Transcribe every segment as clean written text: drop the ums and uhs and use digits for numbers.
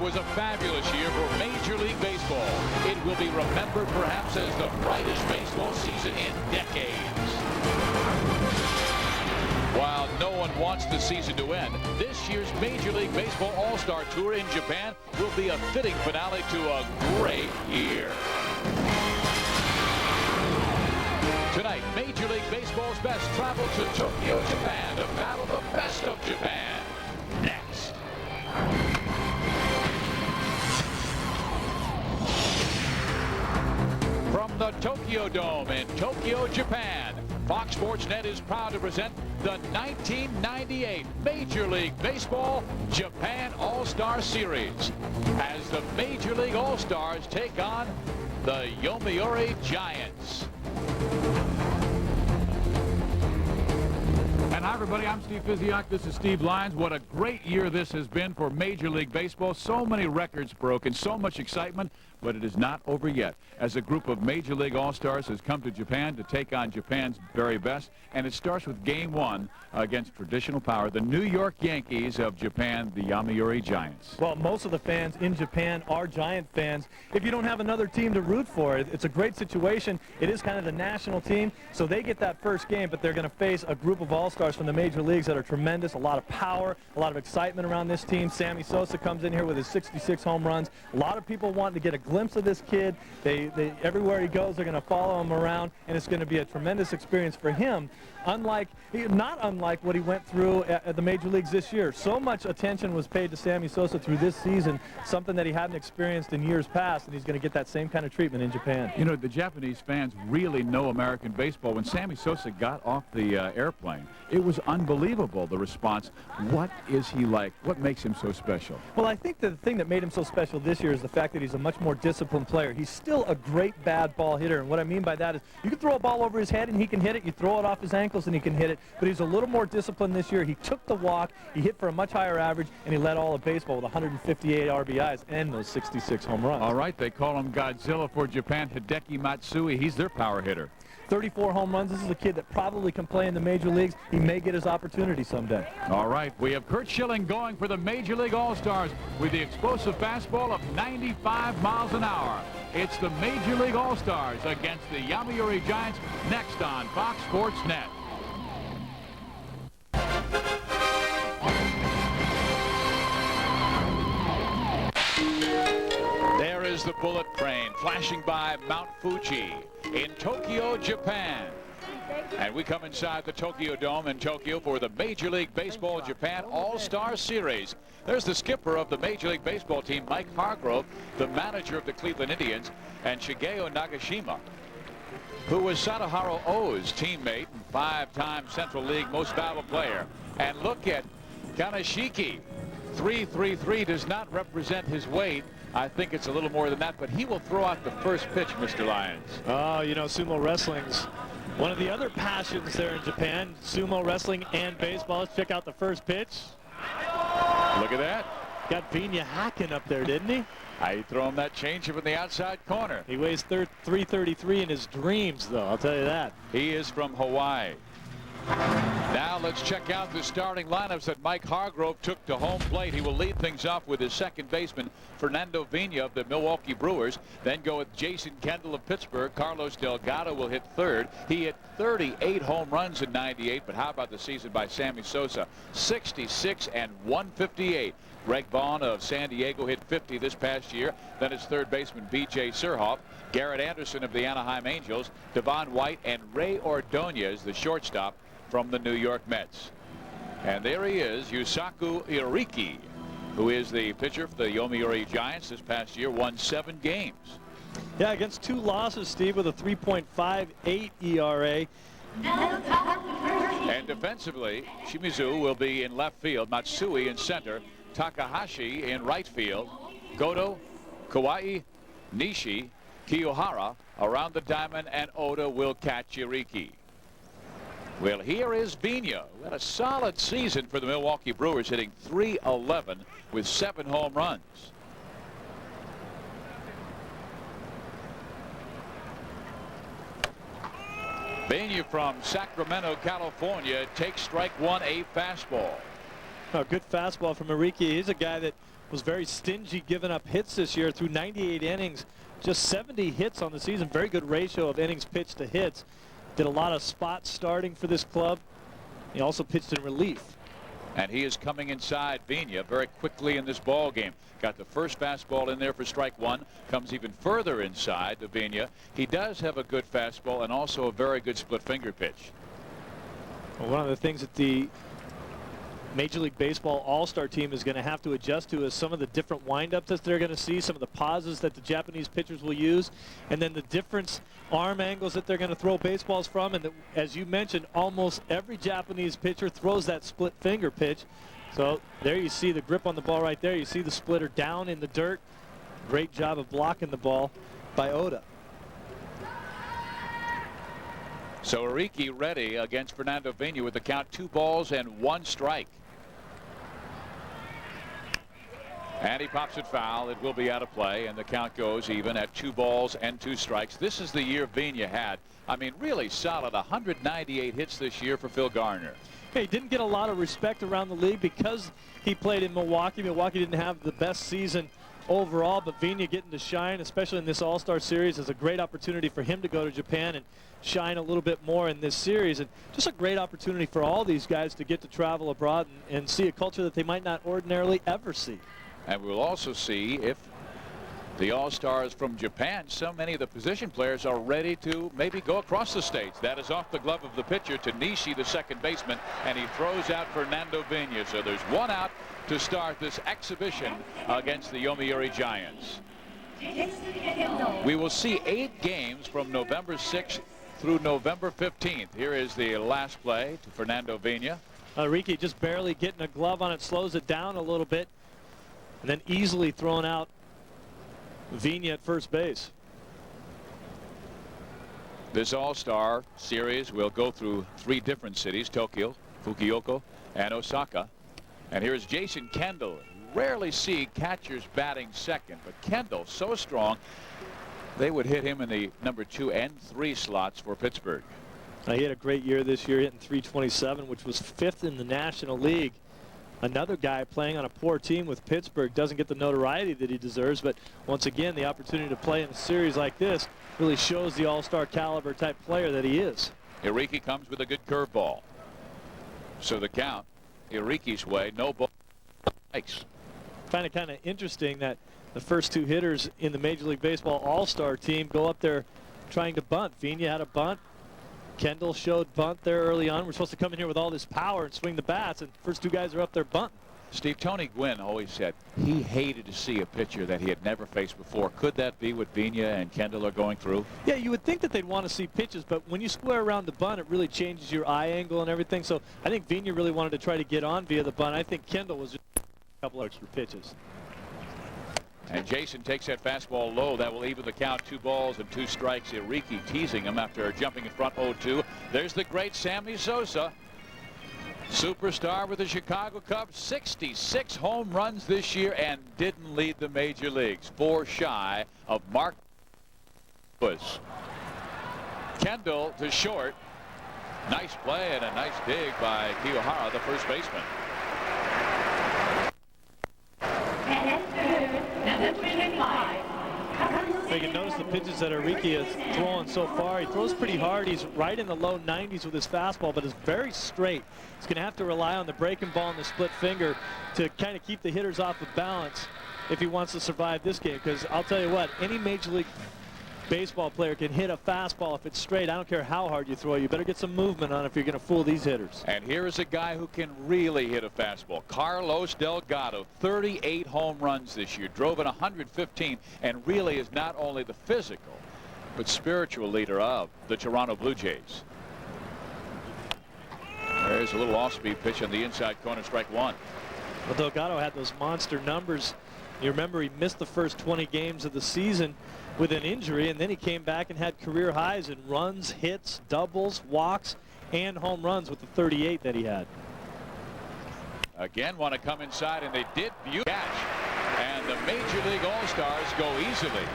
was a fabulous year for Major League Baseball. It will be remembered perhaps as the brightest baseball season in decades. While no one wants the season to end, this year's Major League Baseball All-Star Tour in Japan will be a fitting finale to a great year. Tonight, Major League Baseball's best travel to Tokyo, Japan to battle the best of Japan. Next. From the Tokyo Dome in Tokyo, Japan, Fox Sports Net is proud to present the 1998 Major League Baseball Japan All-Star Series as the Major League All-Stars take on the Yomiuri Giants. And hi, everybody. I'm Steve Physiak. This is Steve Lyons. What a great year this has been for Major League Baseball. So many records broken, so much excitement, but it is not over yet. As a group of Major League All-Stars has come to Japan to take on Japan's very best, and it starts with Game 1 against traditional power, the New York Yankees of Japan, the Yomiuri Giants. Well, most of the fans in Japan are Giant fans. If you don't have another team to root for, it's a great situation. It is kind of the national team, so they get that first game, but they're going to face a group of All-Stars from the major leagues that are tremendous, a lot of power, a lot of excitement around this team. Sammy Sosa comes in here with his 66 home runs. A lot of people want to get a glimpse of this kid. Everywhere he goes, they're going to follow him around, and it's going to be a tremendous experience for him. Not unlike what he went through at the major leagues this year. So much attention was paid to Sammy Sosa through this season, something that he hadn't experienced in years past, and he's going to get that same kind of treatment in Japan. You know, the Japanese fans really know American baseball. When Sammy Sosa got off the airplane, it was unbelievable, the response. What is he like? What makes him so special? Well, I think the thing that made him so special this year is the fact that he's a much more disciplined player. He's still a great bad ball hitter, and what I mean by that is you can throw a ball over his head and he can hit it. You throw it off his ankles and he can hit it, but he's a little more disciplined this year. He took the walk, he hit for a much higher average, and he led all of baseball with 158 RBIs and those 66 home runs. All right, they call him Godzilla for Japan, Hideki Matsui. He's their power hitter. 34 home runs. This is a kid that probably can play in the major leagues. He may get his opportunity someday. All right, we have Curt Schilling going for the Major League All-Stars with the explosive fastball of 95 miles an hour. It's the Major League All-Stars against the Yomiuri Giants next on Fox Sports Net. There is the bullet train flashing by Mount Fuji in Tokyo, Japan. And we come inside the Tokyo Dome in Tokyo for the Major League Baseball Japan All-Star Series. There's the skipper of the Major League Baseball team, Mike Hargrove, the manager of the Cleveland Indians, and Shigeo Nagashima, who was Sadaharu Oh's teammate and five-time Central League Most Valuable Player. And look at Kaneshiki. 333 does not represent his weight. I think it's a little more than that, but he will throw out the first pitch, Mr. Lyons. Oh, you know, sumo wrestling's one of the other passions there in Japan. Sumo wrestling and baseball. Let's check out the first pitch. Look at that. Got Binya hacking up there, didn't he? I throw him that changeup in the outside corner. He weighs 333 in his dreams, though, I'll tell you that. He is from Hawaii. Now let's check out the starting lineups that Mike Hargrove took to home plate. He will lead things off with his second baseman, Fernando Vina of the Milwaukee Brewers. Then go with Jason Kendall of Pittsburgh. Carlos Delgado will hit third. He hit 38 home runs in '98, but how about the season by Sammy Sosa? 66 and 158. Greg Vaughn of San Diego hit 50 this past year. Then his third baseman, B.J. Surhoff. Garrett Anderson of the Anaheim Angels. Devon White and Ray Ordonez, the shortstop from the New York Mets. And there he is, Yusaku Iriki, who is the pitcher for the Yomiuri Giants this past year, won 7 games. Yeah, against 2 losses, Steve, with a 3.58 ERA. And defensively, Shimizu will be in left field, Matsui in center, Takahashi in right field, Goto, Kawai, Nishi, Kiyohara around the diamond, and Oda will catch Iriki. Well, here is Vina, who had a solid season for the Milwaukee Brewers, hitting .311 with 7 home runs. Vina from Sacramento, California, takes strike one, a fastball. A good fastball from Urquidy. He's a guy that was very stingy giving up hits this year through 98 innings. Just 70 hits on the season. Very good ratio of innings pitched to hits. Did a lot of spot starting for this club. He also pitched in relief. And he is coming inside Vigna very quickly in this ball game. Got the first fastball in there for strike one. Comes even further inside to Vigna. He does have a good fastball and also a very good split finger pitch. Well, one of the things that the Major League Baseball All-Star team is going to have to adjust to is some of the different windups that they're going to see, some of the pauses that the Japanese pitchers will use, and then the different arm angles that they're going to throw baseballs from. And as you mentioned, almost every Japanese pitcher throws that split finger pitch. So there you see the grip on the ball right there. You see the splitter down in the dirt. Great job of blocking the ball by Oda. So Urquidy ready against Fernando Vigna with the count 2 balls and 1 strike. And he pops it foul. It will be out of play, and the count goes even at 2 balls and 2 strikes. This is the year Vigna had. I mean, really solid. 198 hits this year for Phil Garner. He didn't get a lot of respect around the league because he played in Milwaukee. Milwaukee didn't have the best season overall, but Vigna getting to shine, especially in this All-Star series, is a great opportunity for him to go to Japan and shine a little bit more in this series. And just a great opportunity for all these guys to get to travel abroad and see a culture that they might not ordinarily ever see. And we'll also see if the All-Stars from Japan, so many of the position players are ready to maybe go across the states. That is off the glove of the pitcher to Nishi, the second baseman, and he throws out Fernando Vigna. So there's 1 out to start this exhibition against the Yomiuri Giants. We will see 8 games from November 6th through November 15th. Here is the last play to Fernando Vigna. Urquidy just barely getting a glove on it, slows it down a little bit, and then easily throwing out Vigna at first base. This All-Star series will go through 3 different cities: Tokyo, Fukuoka, and Osaka. And here's Jason Kendall. Rarely see catchers batting second, but Kendall so strong they would hit him in the number 2 and 3 slots for Pittsburgh. He had a great year this year, hitting .327, which was 5th in the National League. Another guy playing on a poor team with Pittsburgh doesn't get the notoriety that he deserves, but once again, the opportunity to play in a series like this really shows the All-Star caliber type player that he is. Urquidy comes with a good curveball. So the count, Urquidy's way, no ball. Strikes. Kind of interesting that the first 2 hitters in the Major League Baseball All-Star team go up there trying to bunt. Vigna had a bunt. Kendall showed bunt there early on. We're supposed to come in here with all this power and swing the bats, and first 2 guys are up there bunting. Steve, Tony Gwynn always said he hated to see a pitcher that he had never faced before. Could that be what Vigna and Kendall are going through? Yeah, you would think that they'd want to see pitches, but when you square around the bunt, it really changes your eye angle and everything. So I think Vigna really wanted to try to get on via the bunt. I think Kendall was just a couple extra pitches. And Jason takes that fastball low. That will even the count. 2 balls and 2 strikes. Urquidy teasing him after jumping in front 0-2. There's the great Sammy Sosa. Superstar with the Chicago Cubs. 66 home runs this year and didn't lead the major leagues. 4 shy of Mark Bush. Kendall to short. Nice play and a nice dig by Kiyohara, the first baseman. You can notice the pitches that Urquidy is throwing so far. He throws pretty hard. He's right in the low 90s with his fastball, but is very straight. He's going to have to rely on the breaking ball and the split finger to kind of keep the hitters off of balance if he wants to survive this game. Because I'll tell you what, any Major League Baseball player can hit a fastball if it's straight. I don't care how hard you throw. You better get some movement on if you're going to fool these hitters. And here is a guy who can really hit a fastball. Carlos Delgado, 38 home runs this year, drove in 115, and really is not only the physical but spiritual leader of the Toronto Blue Jays. There's a little off-speed pitch on the inside corner, strike 1. Well, Delgado had those monster numbers. You remember he missed the first 20 games of the season with an injury, and then he came back and had career highs in runs, hits, doubles, walks, and home runs with the 38 that he had. Again, want to come inside, and they did catch. And the Major League All-Stars go easily.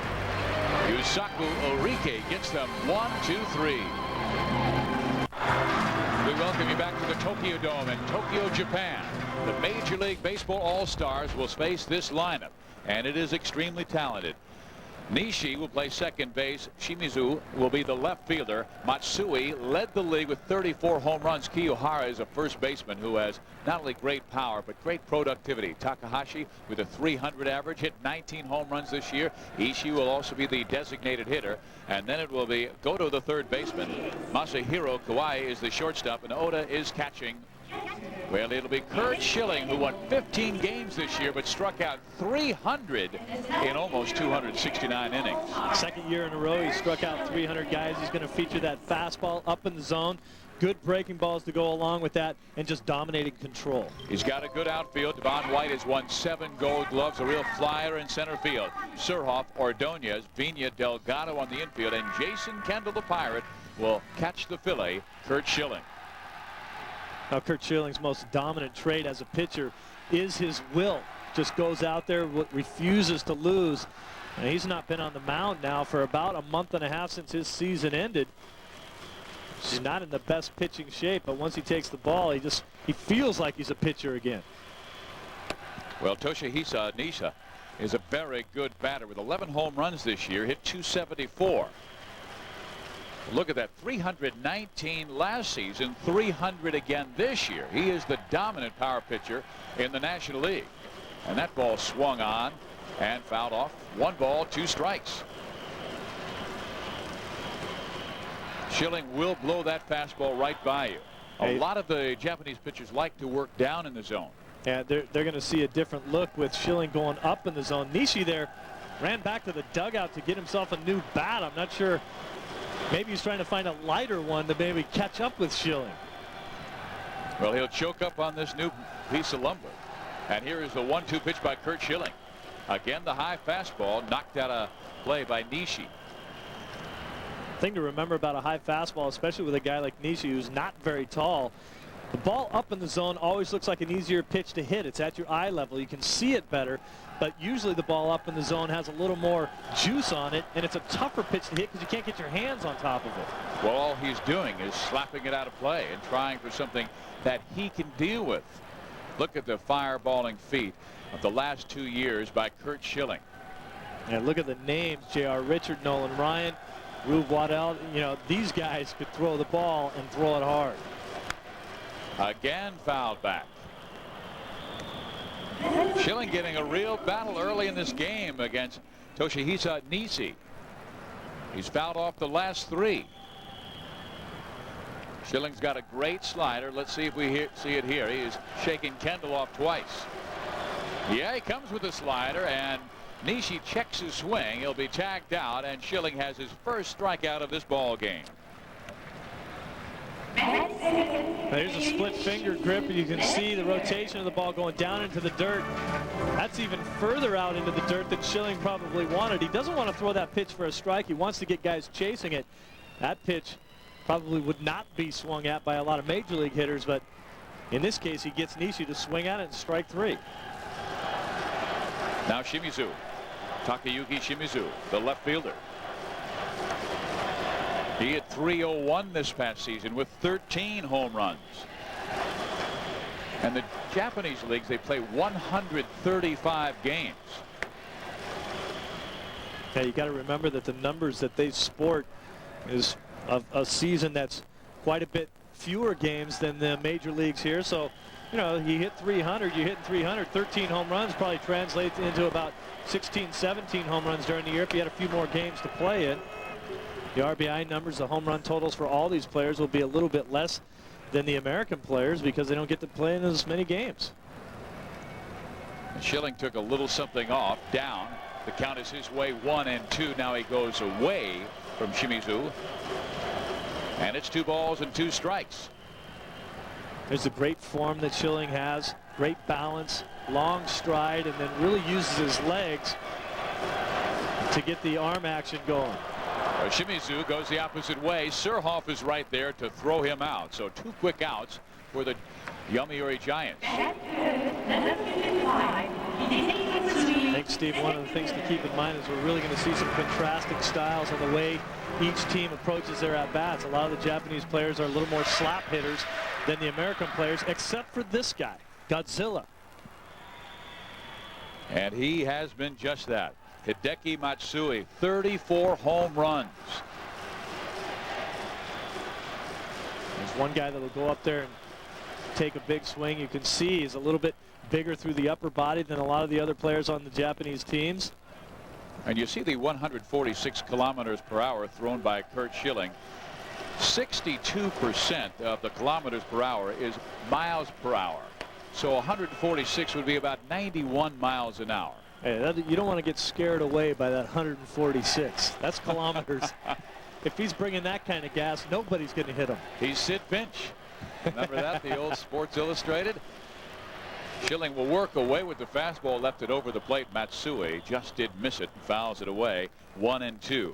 Yusaku Urquidy gets them 1, 2, 3. We welcome you back to the Tokyo Dome in Tokyo, Japan. The Major League Baseball All-Stars will face this lineup, and it is extremely talented. Nishi will play second base. Shimizu will be the left fielder. Matsui led the league with 34 home runs. Kiyohara is a first baseman who has not only great power but great productivity. Takahashi with a 300 average, hit 19 home runs this year. Ishii will also be the designated hitter, and then it will be Goto, the third baseman. Masahiro Kawai is the shortstop, and Oda is catching. Well, it'll be Curt Schilling, who won 15 games this year but struck out 300 in almost 269 innings. Second year in a row he struck out 300 guys. He's going to feature that fastball up in the zone, good breaking balls to go along with that, and just dominating control. He's got a good outfield. Devon White has won 7 Gold Gloves, a real flyer in center field. Surhoff, Ordonez, Vina, Delgado on the infield, and Jason Kendall, the Pirate, will catch the Philly, Curt Schilling. Now, Curt Schilling's most dominant trait as a pitcher is his will. Just goes out there, refuses to lose. And he's not been on the mound now for about a month and a half since his season ended. He's not in the best pitching shape, but once he takes the ball, he feels like he's a pitcher again. Well, Toshihisa Nisha is a very good batter with 11 home runs this year, hit 274. Look at that, 319 last season, 300 again this year. He is the dominant power pitcher in the National League. And that ball swung on and fouled off. 1 ball, 2 strikes. Schilling will blow that fastball right by you. A lot of the Japanese pitchers like to work down in the zone. Yeah, they're going to see a different look with Schilling going up in the zone. Nishi there ran back to the dugout to get himself a new bat. I'm not sure. Maybe he's trying to find a lighter one to maybe catch up with Schilling. Well, he'll choke up on this new piece of lumber. And here is the 1-2 pitch by Curt Schilling. Again, the high fastball knocked out a play by Nishi. Thing to remember about a high fastball, especially with a guy like Nishi who's not very tall, the ball up in the zone always looks like an easier pitch to hit. It's at your eye level. You can see it better, but usually the ball up in the zone has a little more juice on it, and it's a tougher pitch to hit because you can't get your hands on top of it. Well, all he's doing is slapping it out of play and trying for something that he can deal with. Look at the fireballing feat of the last 2 years by Curt Schilling. And look at the names: J.R. Richard, Nolan Ryan, Rube Waddell. You know, these guys could throw the ball and throw it hard. Again fouled back. Schilling getting a real battle early in this game against Toshihisa Nishi. He's fouled off the last 3. Schilling's got a great slider. Let's see if we see it here. He is shaking Kendall off twice. Yeah, he comes with a slider, and Nishi checks his swing. He'll be tagged out, and Schilling has his first strikeout of this ball game. There's a split finger grip, and you can see the rotation of the ball going down into the dirt. That's even further out into the dirt than Schilling probably wanted. He doesn't want to throw that pitch for a strike. He wants to get guys chasing it. That pitch probably would not be swung at by a lot of major league hitters, but in this case he gets Nishi to swing at it and strike 3. Now Shimizu, Takayuki Shimizu, the left fielder. He hit .301 this past season with 13 home runs. And the Japanese leagues, they play 135 games. Yeah, you got to remember that the numbers that they sport is a season that's quite a bit fewer games than the major leagues here. So, you know, he hit 300, you hit 300, 13 home runs probably translates into about 16, 17 home runs during the year if you had a few more games to play in. The RBI numbers, the home run totals for all these players will be a little bit less than the American players because they don't get to play in as many games. Schilling took a little something off, down. The count is his way, 1-2. Now he goes away from Shimizu. And it's 2 balls and 2 strikes. There's a great form that Schilling has, great balance, long stride, and then really uses his legs to get the arm action going. Shimizu goes the opposite way. Surhoff is right there to throw him out. So 2 quick outs for the Yomiuri Giants. I think, Steve, one of the things to keep in mind is we're really going to see some contrasting styles on the way each team approaches their at-bats. A lot of the Japanese players are a little more slap hitters, than the American players, except for this guy, Godzilla. And he has been just that. Hideki Matsui, 34 home runs. There's one guy that will go up there and take a big swing. You can see he's a little bit bigger through the upper body than a lot of the other players on the Japanese teams. And you see the 146 kilometers per hour thrown by Curt Schilling. 62% of the kilometers per hour is miles per hour. So 146 would be about 91 miles an hour. Hey, you don't want to get scared away by that 146. That's kilometers. If he's bringing that kind of gas, nobody's going to hit him. He's Sid Finch. Remember that, the old Sports Illustrated? Schilling will work away with the fastball, left it over the plate. Matsui just did miss it and fouls it away. 1-2.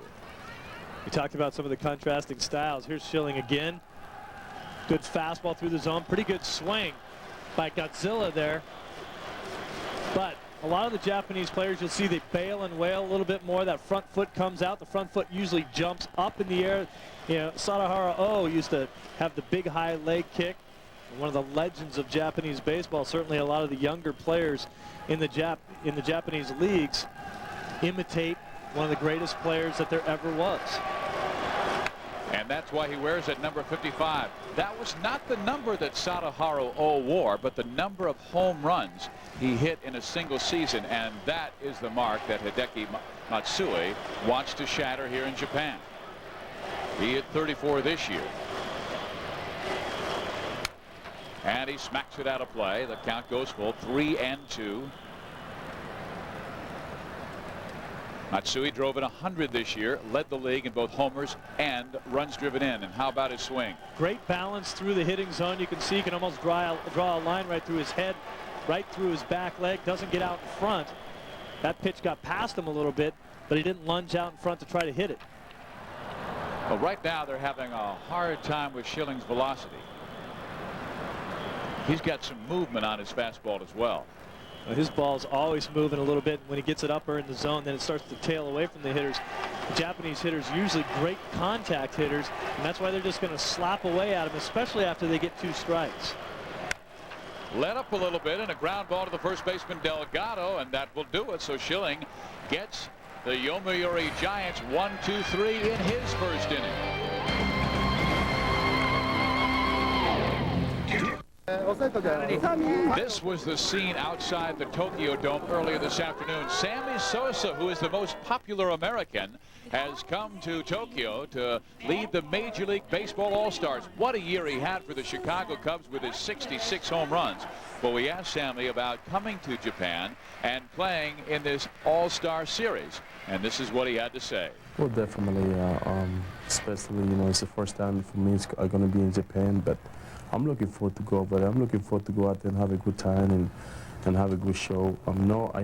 We talked about some of the contrasting styles. Here's Schilling again. Good fastball through the zone. Pretty good swing by Godzilla there. But a lot of the Japanese players, you'll see they bail and wail a little bit more. That front foot comes out. The front foot usually jumps up in the air. You know, Sadahara Oh used to have the big high leg kick. One of the legends of Japanese baseball. Certainly a lot of the younger players in the Japanese leagues imitate one of the greatest players that there ever was. And that's why he wears that number 55. That was not the number that Sadahara Oh wore, but the number of home runs he hit in a single season. And that is the mark that Hideki Matsui wants to shatter here in Japan. He hit 34 this year. And he smacks it out of play. The count goes full. 3-2. Matsui drove in 100 this year, led the league in both homers and runs driven in. And how about his swing? Great balance through the hitting zone. You can see he can almost draw a line right through his head, right through his back leg. Doesn't get out in front. That pitch got past him a little bit, but he didn't lunge out in front to try to hit it. Well, right now they're having a hard time with Schilling's velocity. He's got some movement on his fastball as well. His ball's always moving a little bit. When he gets it up or in the zone, then it starts to tail away from the hitters. The Japanese hitters usually great contact hitters, and that's why they're just going to slap away at him, especially after they get 2 strikes. Let up a little bit and a ground ball to the first baseman Delgado, and that will do it. So Schilling gets the Yomiuri Giants 1-2-3 in his first inning. This was the scene outside the Tokyo Dome earlier this afternoon. Sammy Sosa, who is the most popular American, has come to Tokyo to lead the Major League Baseball All-Stars. What a year he had for the Chicago Cubs with his 66 home runs. Well, we asked Sammy about coming to Japan and playing in this All-Star series, and this is what he had to say. Well, definitely, especially, you know, it's the first time for me it's going to be in Japan, but I'm looking forward to go, but I'm looking forward to go out there and have a good time and have a good show. I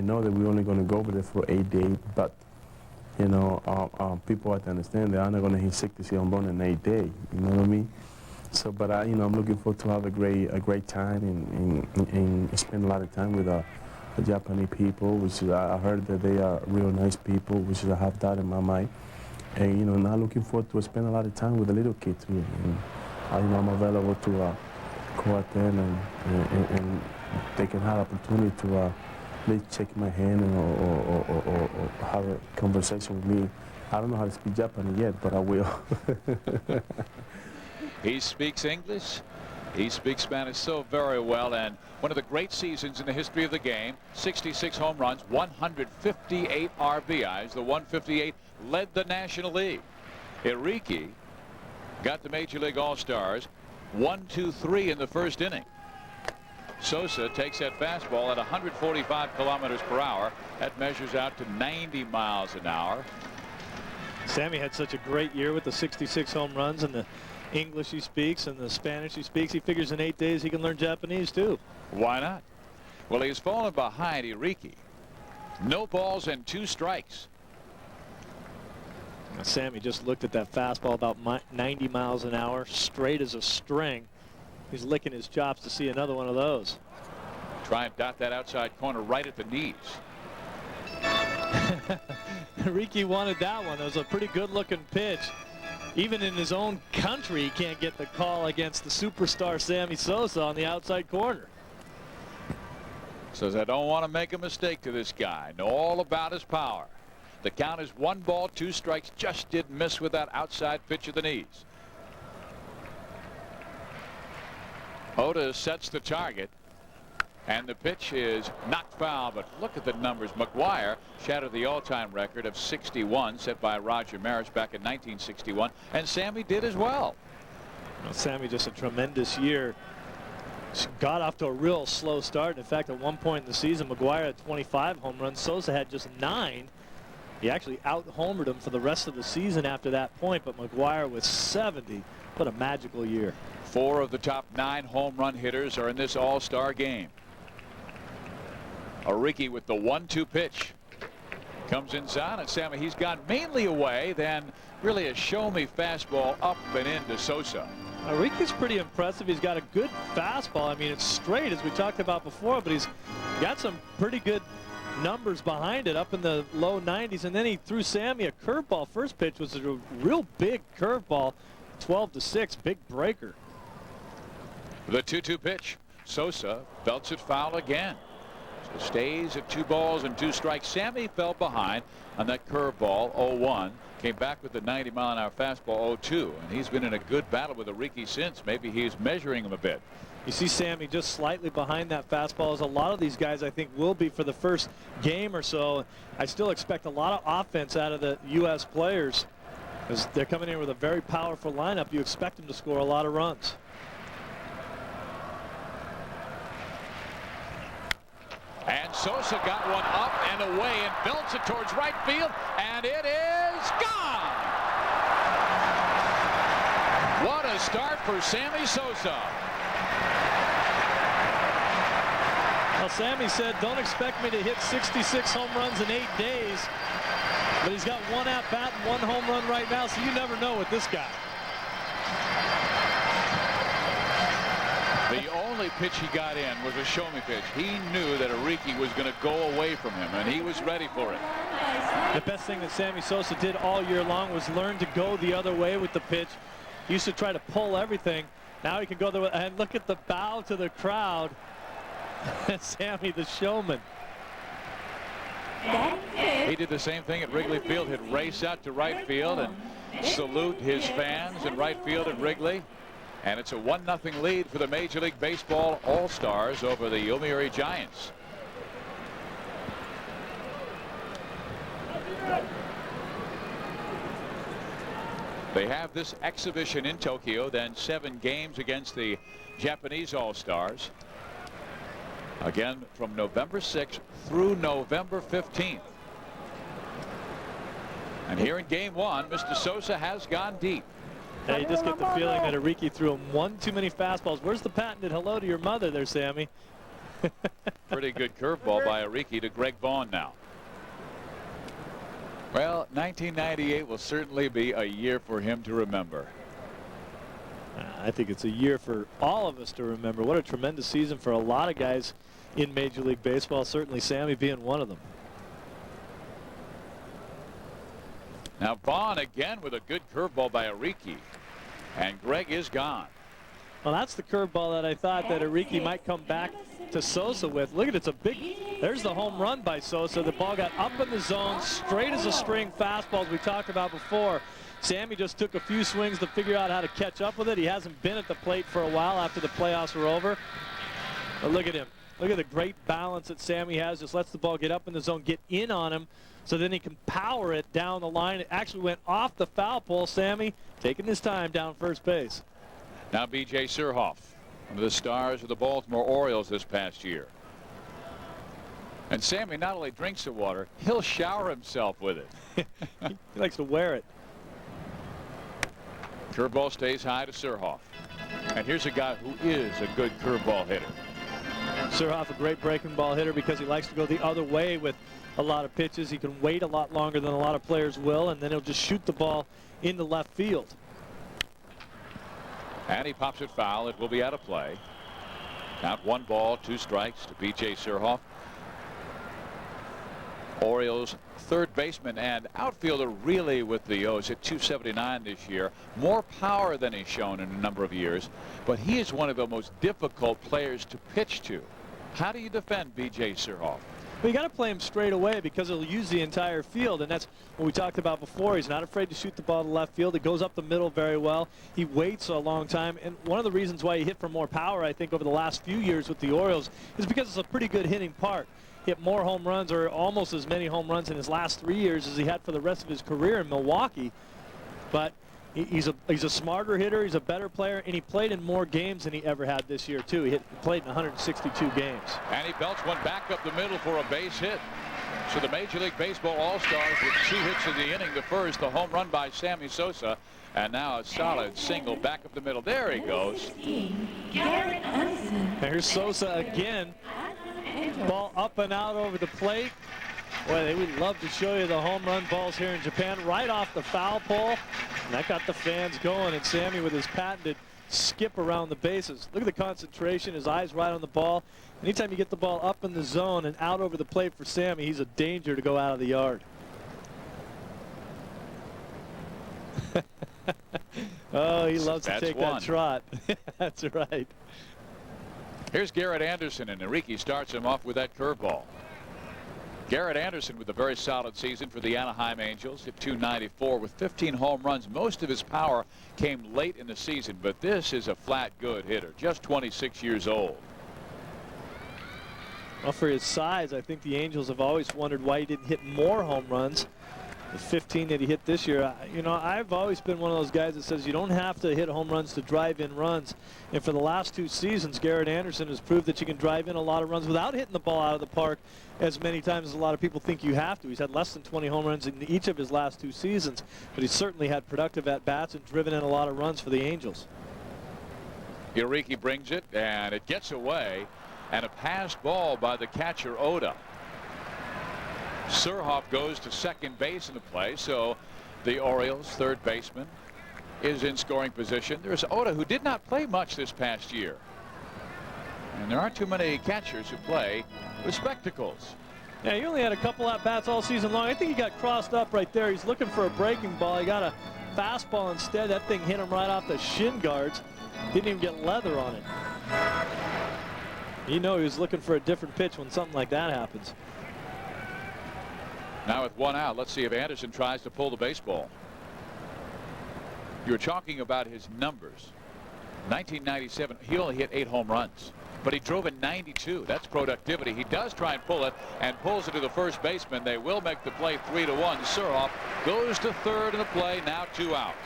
know that we're only going to go over there for 8 days, but, you know, people have to understand they're not going to hit 60 home run in 8 days, you know what I mean? So, but you know, I'm looking forward to have a great time and spend a lot of time with the Japanese people, which is, I heard that they are real nice people, which is I have that in my mind. And, you know, now looking forward to spend a lot of time with the little kids too. You know, I'm available to go out there and they can have opportunity to maybe shake my hand or have a conversation with me. I don't know how to speak Japanese yet, but I will. He speaks English. He speaks Spanish so very well, and one of the great seasons in the history of the game. 66 home runs, 158 RBIs. The 158 led the National League. Iriki got the Major League All-Stars 1-2-3 in the first inning. Sosa takes that fastball at 145 kilometers per hour. That measures out to 90 miles an hour. Sammy had such a great year with the 66 home runs and the English he speaks and the Spanish he speaks. He figures in 8 days he can learn Japanese too. Why not? Well, he's fallen behind Iriki. No balls and 2 strikes. Sammy just looked at that fastball about 90 miles an hour, straight as a string. He's licking his chops to see another one of those. Try and dot that outside corner right at the knees. Ricky wanted that one. It was a pretty good looking pitch. even in his own country, he can't get the call against the superstar Sammy Sosa on the outside corner. Says, I don't want to make a mistake to this guy. Know all about his power. The count is 1 ball, 2 strikes. Just didn't miss with that outside pitch of the knees. Otis sets the target. And the pitch is knocked foul, but look at the numbers. McGuire shattered the all-time record of 61 set by Roger Maris back in 1961, and Sammy did as well. Well, Sammy just a tremendous year. She got off to a real slow start. In fact, at one point in the season, McGuire had 25 home runs. Sosa had just 9. He actually out-homered him for the rest of the season after that point, but McGuire with 70. What a magical year. 4 of the top 9 home run hitters are in this all-star game. Ariki with the 1-2 pitch. Comes inside, and Sammy, he's gone mainly away, then really a show-me fastball up and into Sosa. Ariki's pretty impressive. He's got a good fastball. I mean, it's straight, as we talked about before, but he's got some pretty good numbers behind it, up in the low 90s. And then he threw Sammy a curveball. First pitch was a real big curveball, 12-6, big breaker. The 2-2 pitch. Sosa belts it foul again. So stays at 2 balls and 2 strikes. Sammy fell behind on that curveball, 0-1. Came back with the 90-mile-an-hour fastball, 0-2. And he's been in a good battle with Ariki since. Maybe he's measuring him a bit. You see Sammy just slightly behind that fastball, as a lot of these guys I think will be for the first game or so. I still expect a lot of offense out of the U.S. players, as they're coming in with a very powerful lineup. You expect them to score a lot of runs. And Sosa got one up and away and belts it towards right field, and it is gone. What a start for Sammy Sosa. Well, Sammy said, don't expect me to hit 66 home runs in 8 days, but he's got 1 at-bat and 1 home run right now, so you never know with this guy. The only pitch he got in was a show-me pitch. He knew that Ariki was going to go away from him, and he was ready for it. The best thing that Sammy Sosa did all year long was learn to go the other way with the pitch. He used to try to pull everything. Now he can go there, and look at the bow to the crowd. Sammy the showman. He did the same thing at Wrigley Field. He'd race out to right field and salute his fans in right field at Wrigley. And it's a 1-0 lead for the Major League Baseball All-Stars over the Yomiuri Giants. They have this exhibition in Tokyo, then 7 games against the Japanese All-Stars. Again, from November 6th through November 15th. And here in game 1, Mr. Sosa has gone deep. Yeah, you just get the feeling that Ariki threw him 1 too many fastballs. Where's the patented hello to your mother there, Sammy? Pretty good curveball by Ariki to Greg Vaughn now. Well, 1998 will certainly be a year for him to remember. I think it's a year for all of us to remember. What a tremendous season for a lot of guys in Major League Baseball, certainly Sammy being one of them. Now Vaughn again with a good curveball by Ariki, and Greg is gone. Well, that's the curveball that I thought that Ariki might come back to Sosa with. Look at it, it's a big, there's the home run by Sosa. The ball got up in the zone, straight as a string fastball, as we talked about before. Sammy just took a few swings to figure out how to catch up with it. He hasn't been at the plate for a while after the playoffs were over. But look at him. Look at the great balance that Sammy has. Just lets the ball get up in the zone, get in on him, so then he can power it down the line. It actually went off the foul pole. Sammy taking his time down first base. Now B.J. Surhoff, one of the stars of the Baltimore Orioles this past year. And Sammy not only drinks the water, he'll shower himself with it. He likes to wear it. Curveball stays high to Surhoff. And here's a guy who is a good curveball hitter. Surhoff, a great breaking ball hitter because he likes to go the other way with a lot of pitches. He can wait a lot longer than a lot of players will, and then he'll just shoot the ball into left field. And he pops it foul. It will be out of play. Count 1 ball, 2 strikes to B.J. Surhoff. Orioles third baseman and outfielder, really, with the O's, at 279 this year. More power than he's shown in a number of years, but he is one of the most difficult players to pitch to. How do you defend B.J. Surhoff? Well, you got to play him straight away because he'll use the entire field, and that's what we talked about before. He's not afraid to shoot the ball to left field. It goes up the middle very well. He waits a long time, and one of the reasons why he hit for more power, I think, over the last few years with the Orioles is because it's a pretty good hitting park. Hit more home runs, or almost as many home runs in his last 3 years as he had for the rest of his career in Milwaukee. But he's a smarter hitter, he's a better player, and he played in more games than he ever had this year too. He played in 162 games. And he belts one back up the middle for a base hit. So the Major League Baseball All-Stars with 2 hits in the inning. The first, the home run by Sammy Sosa, and now a solid single back up the middle. There he goes. Here's Sosa again. Ball up and out over the plate. Boy, they would love to show you the home run balls here in Japan, right off the foul pole. And that got the fans going, and Sammy with his patented skip around the bases. Look at the concentration, his eyes right on the ball. Anytime you get the ball up in the zone and out over the plate for Sammy, he's a danger to go out of the yard. Oh, he loves to take that trot. That's right. Here's Garrett Anderson, and Enrique starts him off with that curveball. Garrett Anderson with a very solid season for the Anaheim Angels, hit 294 with 15 home runs. Most of his power came late in the season, but this is a flat good hitter, just 26 years old. Well, for his size, I think the Angels have always wondered why he didn't hit more home runs. The 15 that he hit this year, you know, I've always been one of those guys that says you don't have to hit home runs to drive in runs. And for the last 2 seasons, Garrett Anderson has proved that you can drive in a lot of runs without hitting the ball out of the park as many times as a lot of people think you have to. He's had less than 20 home runs in each of his last 2 seasons, but he's certainly had productive at-bats and driven in a lot of runs for the Angels. Enrique brings it, and it gets away, and a passed ball by the catcher, Oda. Surhoff goes to second base in the play, so the Orioles' third baseman is in scoring position. There's Oda, who did not play much this past year. And there aren't too many catchers who play with spectacles. Yeah, he only had a couple at-bats all season long. I think he got crossed up right there. He's looking for a breaking ball. He got a fastball instead. That thing hit him right off the shin guards. Didn't even get leather on it. You know he was looking for a different pitch when something like that happens. Now with 1 out, let's see if Anderson tries to pull the baseball. You were talking about his numbers. 1997, he only hit 8 home runs, but he drove in 92. That's productivity. He does try and pull it, and pulls it to the first baseman. They will make the play 3-1. Surhoff goes to third in the play. Now 2 outs.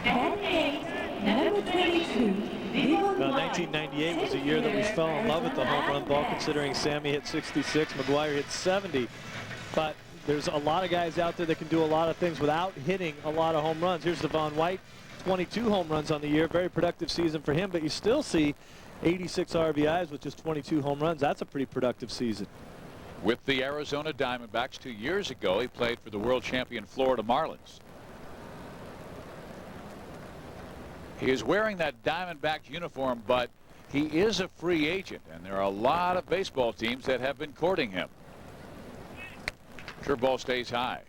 And 8, number 22. 1998 was a year that we fell in love with the home run ball, considering Sammy hit 66, McGuire hit 70. But there's a lot of guys out there that can do a lot of things without hitting a lot of home runs. Here's Vaughn White, 22 home runs on the year. Very productive season for him, but you still see 86 RBIs with just 22 home runs. That's a pretty productive season. With the Arizona Diamondbacks 2 years ago, he played for the world champion Florida Marlins. He is wearing that Diamondback uniform, but he is a free agent, and there are a lot of baseball teams that have been courting him. Curveball stays high.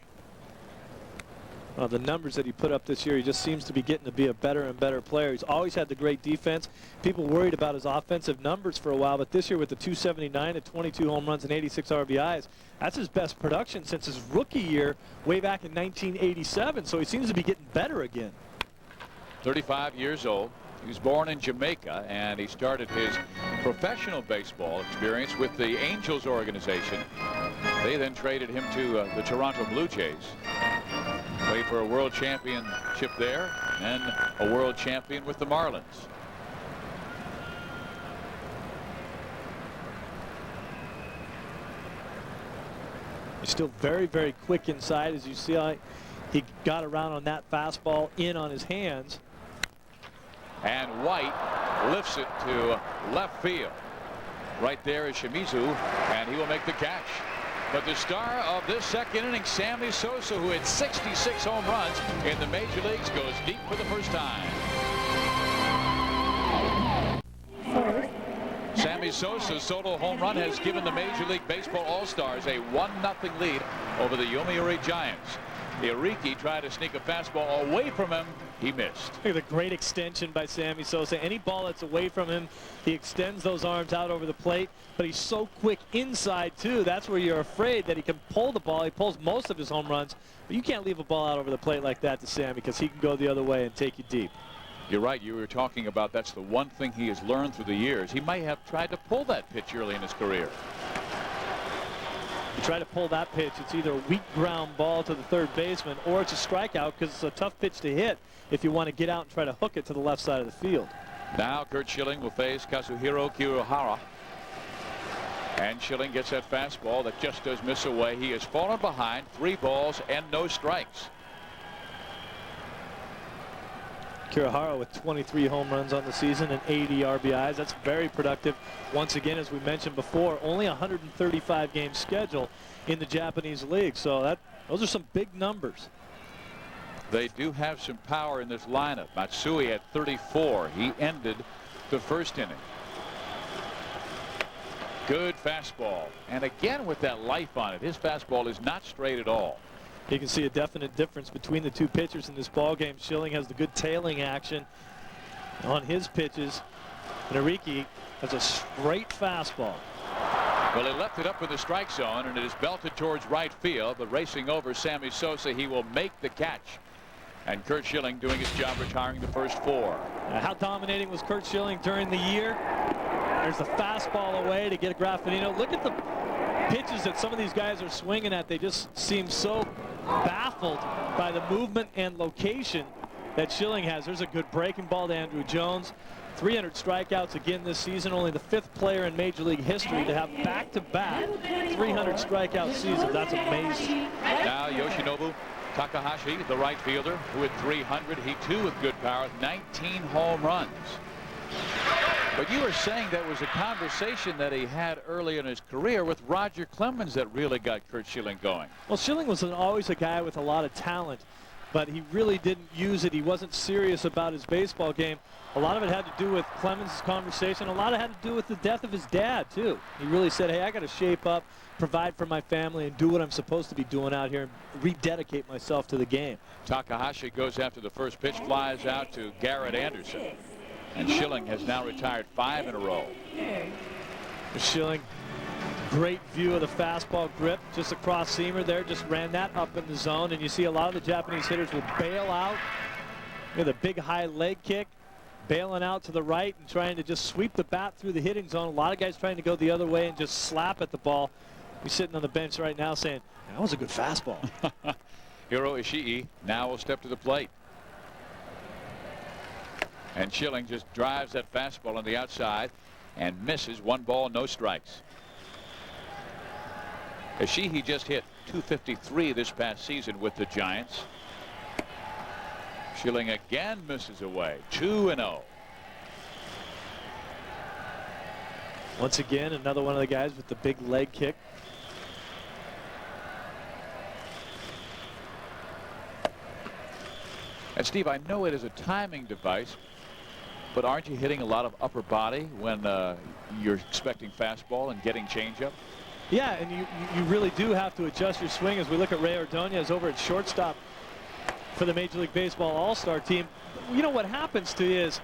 Well, the numbers that he put up this year, he just seems to be getting to be a better and better player. He's always had the great defense. People worried about his offensive numbers for a while, but this year with the 279 and 22 home runs and 86 RBIs, that's his best production since his rookie year way back in 1987. So he seems to be getting better again. 35 years old. He was born in Jamaica, and he started his professional baseball experience with the Angels organization. They then traded him to the Toronto Blue Jays. Played for a world championship there, and a world champion with the Marlins. He's still very, very quick inside. As you see, he got around on that fastball in on his hands. And White lifts it to left field. Right there is Shimizu, and he will make the catch. But the star of this second inning, Sammy Sosa, who hit 66 home runs in the major leagues, goes deep for the first time. Sammy Sosa's solo home run has given the Major League Baseball All-Stars a 1-0 lead over the Yomiuri Giants. Iriki tried to sneak a fastball away from him. He missed. Look at the great extension by Sammy Sosa. Any ball that's away from him, he extends those arms out over the plate, but he's so quick inside too. That's where you're afraid that he can pull the ball. He pulls most of his home runs, but you can't leave a ball out over the plate like that to Sammy because he can go the other way and take you deep. You're right. You were talking about that's the one thing he has learned through the years. He might have tried to pull that pitch early in his career. You try to pull that pitch, it's either a weak ground ball to the third baseman or it's a strikeout because it's a tough pitch to hit if you want to get out and try to hook it to the left side of the field. Now Curt Schilling will face Kazuhiro Kiyohara. And Schilling gets that fastball that just does miss away. He has fallen behind, 3 balls and no strikes. Kiyohara with 23 home runs on the season and 80 RBIs. That's very productive. Once again, as we mentioned before, only 135 game schedule in the Japanese league. So those are some big numbers. They do have some power in this lineup. Matsui at 34. He ended the first inning. Good fastball. And again with that life on it. His fastball is not straight at all. You can see a definite difference between the two pitchers in this ball game. Schilling has the good tailing action on his pitches, and Iriki has a straight fastball. Well, he left it up in the strike zone, and it is belted towards right field, but racing over Sammy Sosa, he will make the catch. And Curt Schilling doing his job retiring the first 4. How dominating was Curt Schilling during the year? There's the fastball away to get Graffinino. Look at the pitches that some of these guys are swinging at. They just seem so baffled by the movement and location that Schilling has. There's a good breaking ball to Andruw Jones. 300 strikeouts again this season. Only the 5th player in Major League history to have back-to-back 300 strikeout seasons. That's amazing. Now Yoshinobu Takahashi, the right fielder, who had 300. He too with good power, 19 home runs. But you were saying that was a conversation that he had early in his career with Roger Clemens that really got Curt Schilling going. Well, Schilling was always a guy with a lot of talent, but he really didn't use it. He wasn't serious about his baseball game. A lot of it had to do with Clemens' conversation. A lot of it had to do with the death of his dad, too. He really said, hey, I got to shape up, provide for my family, and do what I'm supposed to be doing out here and rededicate myself to the game. Takahashi goes after the first pitch, flies out to Garrett Anderson. And Schilling has now retired 5 in a row. Schilling, great view of the fastball grip, just a cross seamer there, just ran that up in the zone. And you see a lot of the Japanese hitters will bail out with a big high leg kick, bailing out to the right and trying to just sweep the bat through the hitting zone. A lot of guys trying to go the other way and just slap at the ball. He's sitting on the bench right now saying, that was a good fastball. Hiro Ishii now will step to the plate. And Schilling just drives that fastball on the outside and misses. 1 ball, no strikes. Ishii just hit .253 this past season with the Giants. Schilling again misses away. 2-0. Once again, another one of the guys with the big leg kick. And Steve, I know it is a timing device, but aren't you hitting a lot of upper body when you're expecting fastball and getting changeup? Yeah, and you really do have to adjust your swing. As we look at Ray Ordonez over at shortstop for the Major League Baseball All-Star team, you know what happens to you is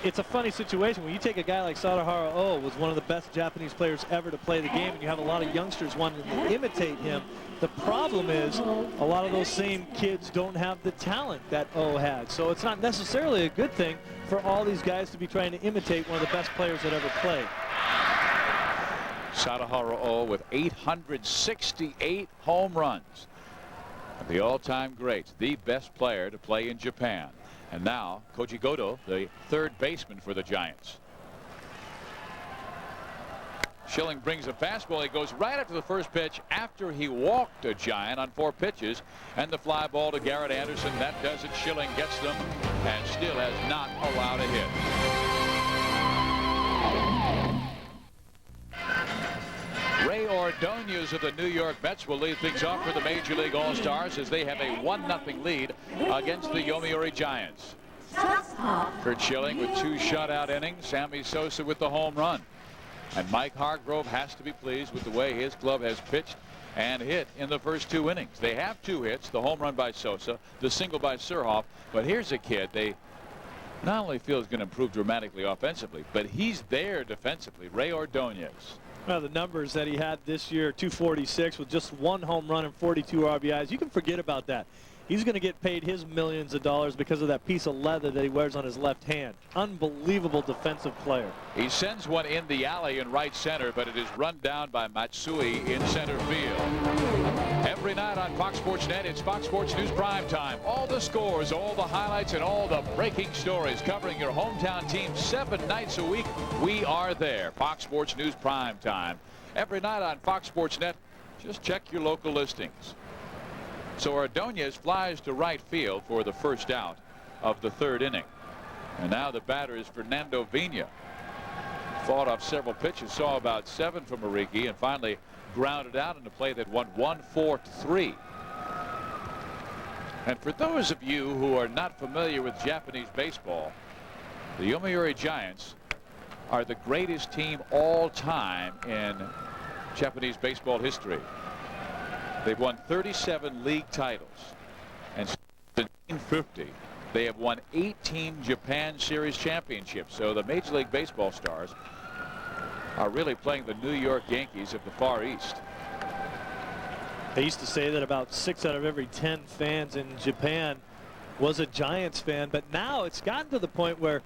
it's a funny situation. When you take a guy like Sadahara Oh, was one of the best Japanese players ever to play the game, and you have a lot of youngsters wanting to imitate him. The problem is a lot of those same kids don't have the talent that Oh had. So it's not necessarily a good thing for all these guys to be trying to imitate one of the best players that ever played. Sadahara Oh with 868 home runs. The all-time greats, the best player to play in Japan. And now Koji Goto, the 3rd baseman for the Giants. Schilling brings a fastball. He goes right after the first pitch after he walked a Giant on 4 pitches. And the fly ball to Garrett Anderson. That does it. Schilling gets them and still has not allowed a hit. Ray Ordonez of the New York Mets will lead things off for the Major League All-Stars as they have a 1-0 lead against the Yomiuri Giants. Curt Schilling with 2 shutout innings. Sammy Sosa with the home run. And Mike Hargrove has to be pleased with the way his club has pitched and hit in the first 2 innings. They have 2 hits, the home run by Sosa, the single by Surhoff. But here's a kid they not only feel is going to improve dramatically offensively, but he's there defensively. Ray Ordonez. Well, the numbers that he had this year, 246 with just 1 home run and 42 RBIs. You can forget about that. He's going to get paid his millions of dollars because of that piece of leather that he wears on his left hand. Unbelievable defensive player. He sends one in the alley in right center, but it is run down by Matsui in center field. Every night on Fox Sports Net, it's Fox Sports News Prime Time. All the scores, all the highlights, and all the breaking stories covering your hometown team 7 nights a week. We are there. Fox Sports News Prime Time. Every night on Fox Sports Net, just check your local listings. So Ordonez flies to right field for the first out of the 3rd inning. And now the batter is Fernando Vina. Fought off several pitches, saw about 7 from Mariki, and finally grounded out in a play that won 1-4-3. And for those of you who are not familiar with Japanese baseball, the Yomiuri Giants are the greatest team all time in Japanese baseball history. They've won 37 league titles, and since 1950 they have won 18 Japan Series championships. So the Major League Baseball stars are really playing the New York Yankees of the Far East. They used to say that about 6 out of every 10 fans in Japan was a Giants fan, but now it's gotten to the point where,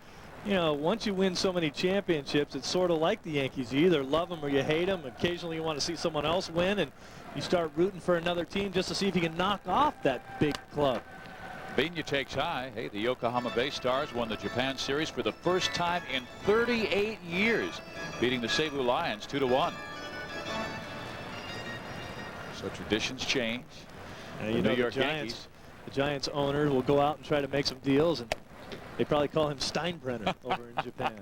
you know, once you win so many championships, it's sort of like the Yankees. You either love them or you hate them. Occasionally you want to see someone else win, and you start rooting for another team just to see if you can knock off that big club. Vina takes high. Hey, the Yokohama Bay Stars won the Japan Series for the first time in 38 years, beating the Seibu Lions 2-1. So traditions change. And you know, the Giants owner will go out and try to make some deals, and they probably call him Steinbrenner over in Japan.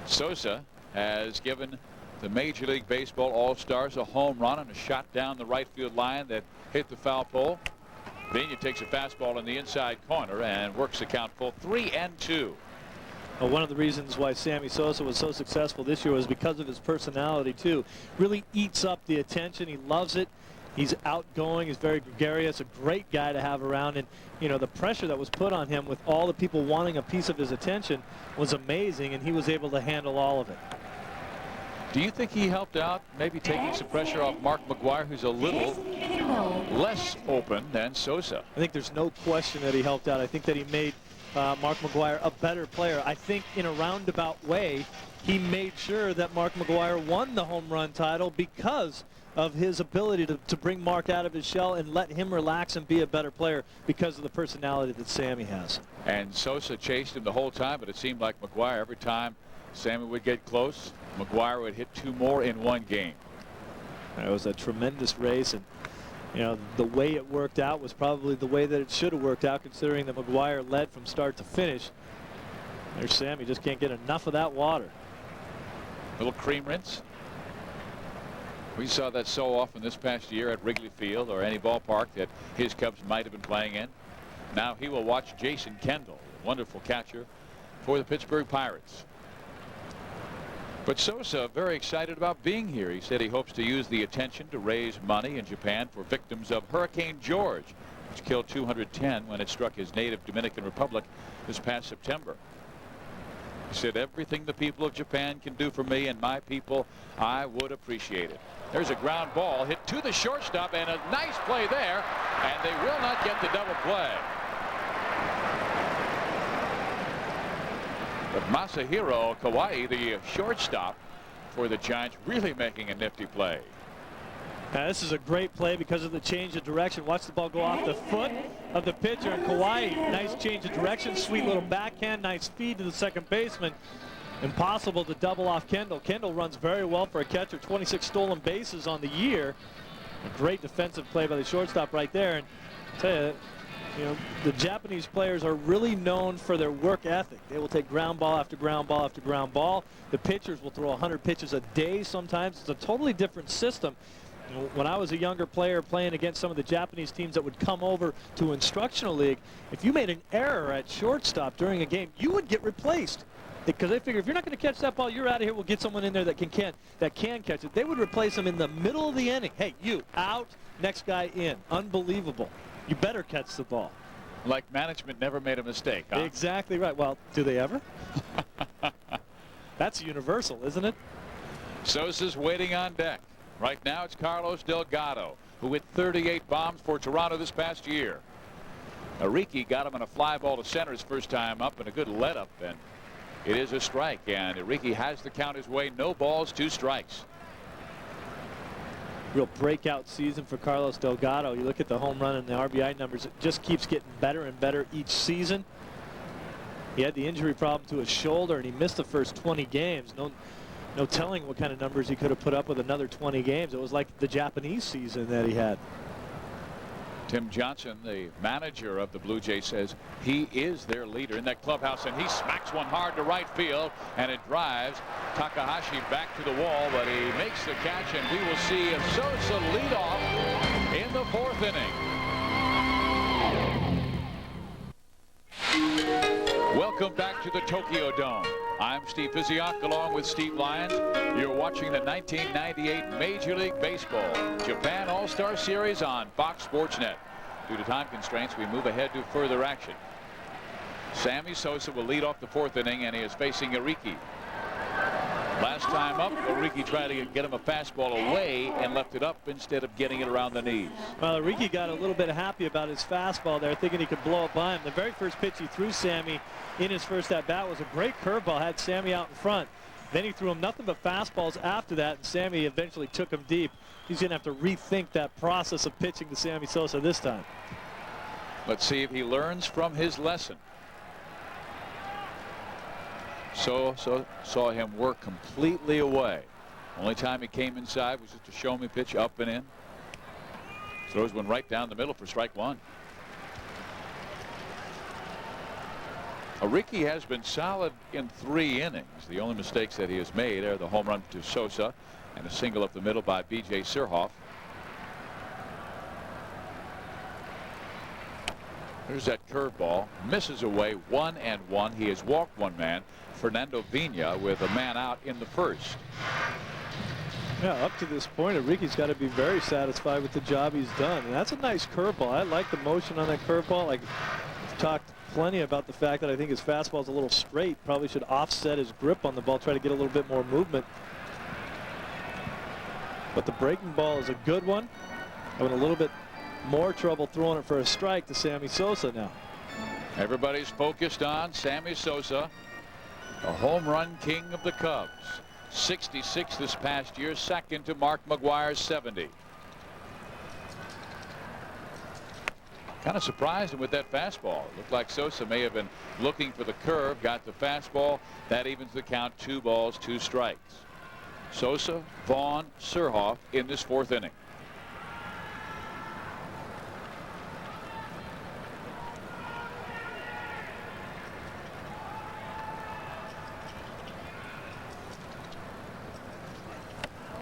Sosa has given the Major League Baseball All-Stars a home run and a shot down the right field line that hit the foul pole. Vina takes a fastball in the inside corner and works the count full 3-2. Well, one of the reasons why Sammy Sosa was so successful this year was because of his personality too. Really eats up the attention. He loves it. He's outgoing. He's very gregarious. A great guy to have around. And, you know, the pressure that was put on him with all the people wanting a piece of his attention was amazing, and he was able to handle all of it. Do you think he helped out, maybe taking some pressure off Mark McGwire, who's a little less open than Sosa? I think there's no question that he helped out. I think that he made Mark McGwire a better player. I think in a roundabout way, he made sure that Mark McGwire won the home run title because of his ability to bring Mark out of his shell and let him relax and be a better player because of the personality that Sammy has. And Sosa chased him the whole time, but it seemed like McGwire, every time Sammy would get close, McGwire would hit 2 more in one game. It was a tremendous race, and you know, the way it worked out was probably the way that it should have worked out, considering that McGwire led from start to finish. There's Sammy, just can't get enough of that water. Little cream rinse. We saw that so often this past year at Wrigley Field or any ballpark that his Cubs might have been playing in. Now he will watch Jason Kendall, wonderful catcher for the Pittsburgh Pirates. But Sosa very excited about being here. He said he hopes to use the attention to raise money in Japan for victims of Hurricane George, which killed 210 when it struck his native Dominican Republic this past September. He said, everything the people of Japan can do for me and my people, I would appreciate it. There's a ground ball hit to the shortstop, and a nice play there, and they will not get the double play. But Masahiro Kawai, the shortstop for the Giants, really making a nifty play. Now, this is a great play because of the change of direction. Watch the ball go off the foot of the pitcher, and Kawai, nice change of direction, sweet little backhand, nice feed to the second baseman. Impossible to double off Kendall. Kendall runs very well for a catcher, 26 stolen bases on the year. A great defensive play by the shortstop right there. And I tell you, the Japanese players are really known for their work ethic. They will take ground ball after ground ball after ground ball. The pitchers will throw 100 pitches a day sometimes. It's a totally different system. When I was a younger player playing against some of the Japanese teams that would come over to instructional league, if you made an error at shortstop during a game, you would get replaced. Because they figure if you're not going to catch that ball, you're out of here. We'll get someone in there that can catch it. They would replace them in the middle of the inning. Hey, you out, next guy in. Unbelievable. You better catch the ball. Like management never made a mistake, huh? Exactly right. Well, do they ever? That's universal, isn't it? Sosa's waiting on deck. Right now it's Carlos Delgado, who hit 38 bombs for Toronto this past year. Ariki got him on a fly ball to center his first time up, and a good let up, and it is a strike, and Ariki has the count his way. No balls, 2 strikes. Real breakout season for Carlos Delgado. You look at the home run and the RBI numbers, it just keeps getting better and better each season. He had the injury problem to his shoulder, and he missed the first 20 games. No telling what kind of numbers he could have put up with another 20 games. It was like the Japanese season that he had. Tim Johnson, the manager of the Blue Jays, says he is their leader in that clubhouse, and he smacks one hard to right field, and it drives Takahashi back to the wall, but he makes the catch, and we will see Sosa lead off in the 4th inning. Welcome back to the Tokyo Dome. I'm Steve Physiak along with Steve Lyons. You're watching the 1998 Major League Baseball Japan All-Star Series on Fox Sports Net. Due to time constraints, we move ahead to further action. Sammy Sosa will lead off the 4th inning, and he is facing Ariki. Last time up, Ariki tried to get him a fastball away and left it up instead of getting it around the knees. Well, Ariki got a little bit happy about his fastball there, thinking he could blow it by him. The very first pitch he threw Sammy in his first at-bat was a great curveball, had Sammy out in front. Then he threw him nothing but fastballs after that, and Sammy eventually took him deep. He's going to have to rethink that process of pitching to Sammy Sosa this time. Let's see if he learns from his lesson. So saw him work completely away. Only time he came inside was just a show me pitch up and in. Throws one right down the middle for strike 1. Ariki has been solid in 3 innings. The only mistakes that he has made are the home run to Sosa and a single up the middle by B.J. Surhoff. There's that curveball, misses away, 1-1. He has walked 1 man, Fernando Vina, with a man out in the 1st. Yeah, up to this point, Ariki's got to be very satisfied with the job he's done. And that's a nice curveball. I like the motion on that curveball. I've talked plenty about the fact that I think his fastball is a little straight. Probably should offset his grip on the ball, try to get a little bit more movement. But the breaking ball is a good one. Having a little bit more trouble throwing it for a strike to Sammy Sosa now. Everybody's focused on Sammy Sosa, the home run king of the Cubs. 66 this past year, second to Mark McGwire's 70. Kind of surprised him with that fastball. It looked like Sosa may have been looking for the curve, got the fastball. That evens the count, 2 balls, 2 strikes. Sosa, Vaughn, Surhoff in this 4th inning.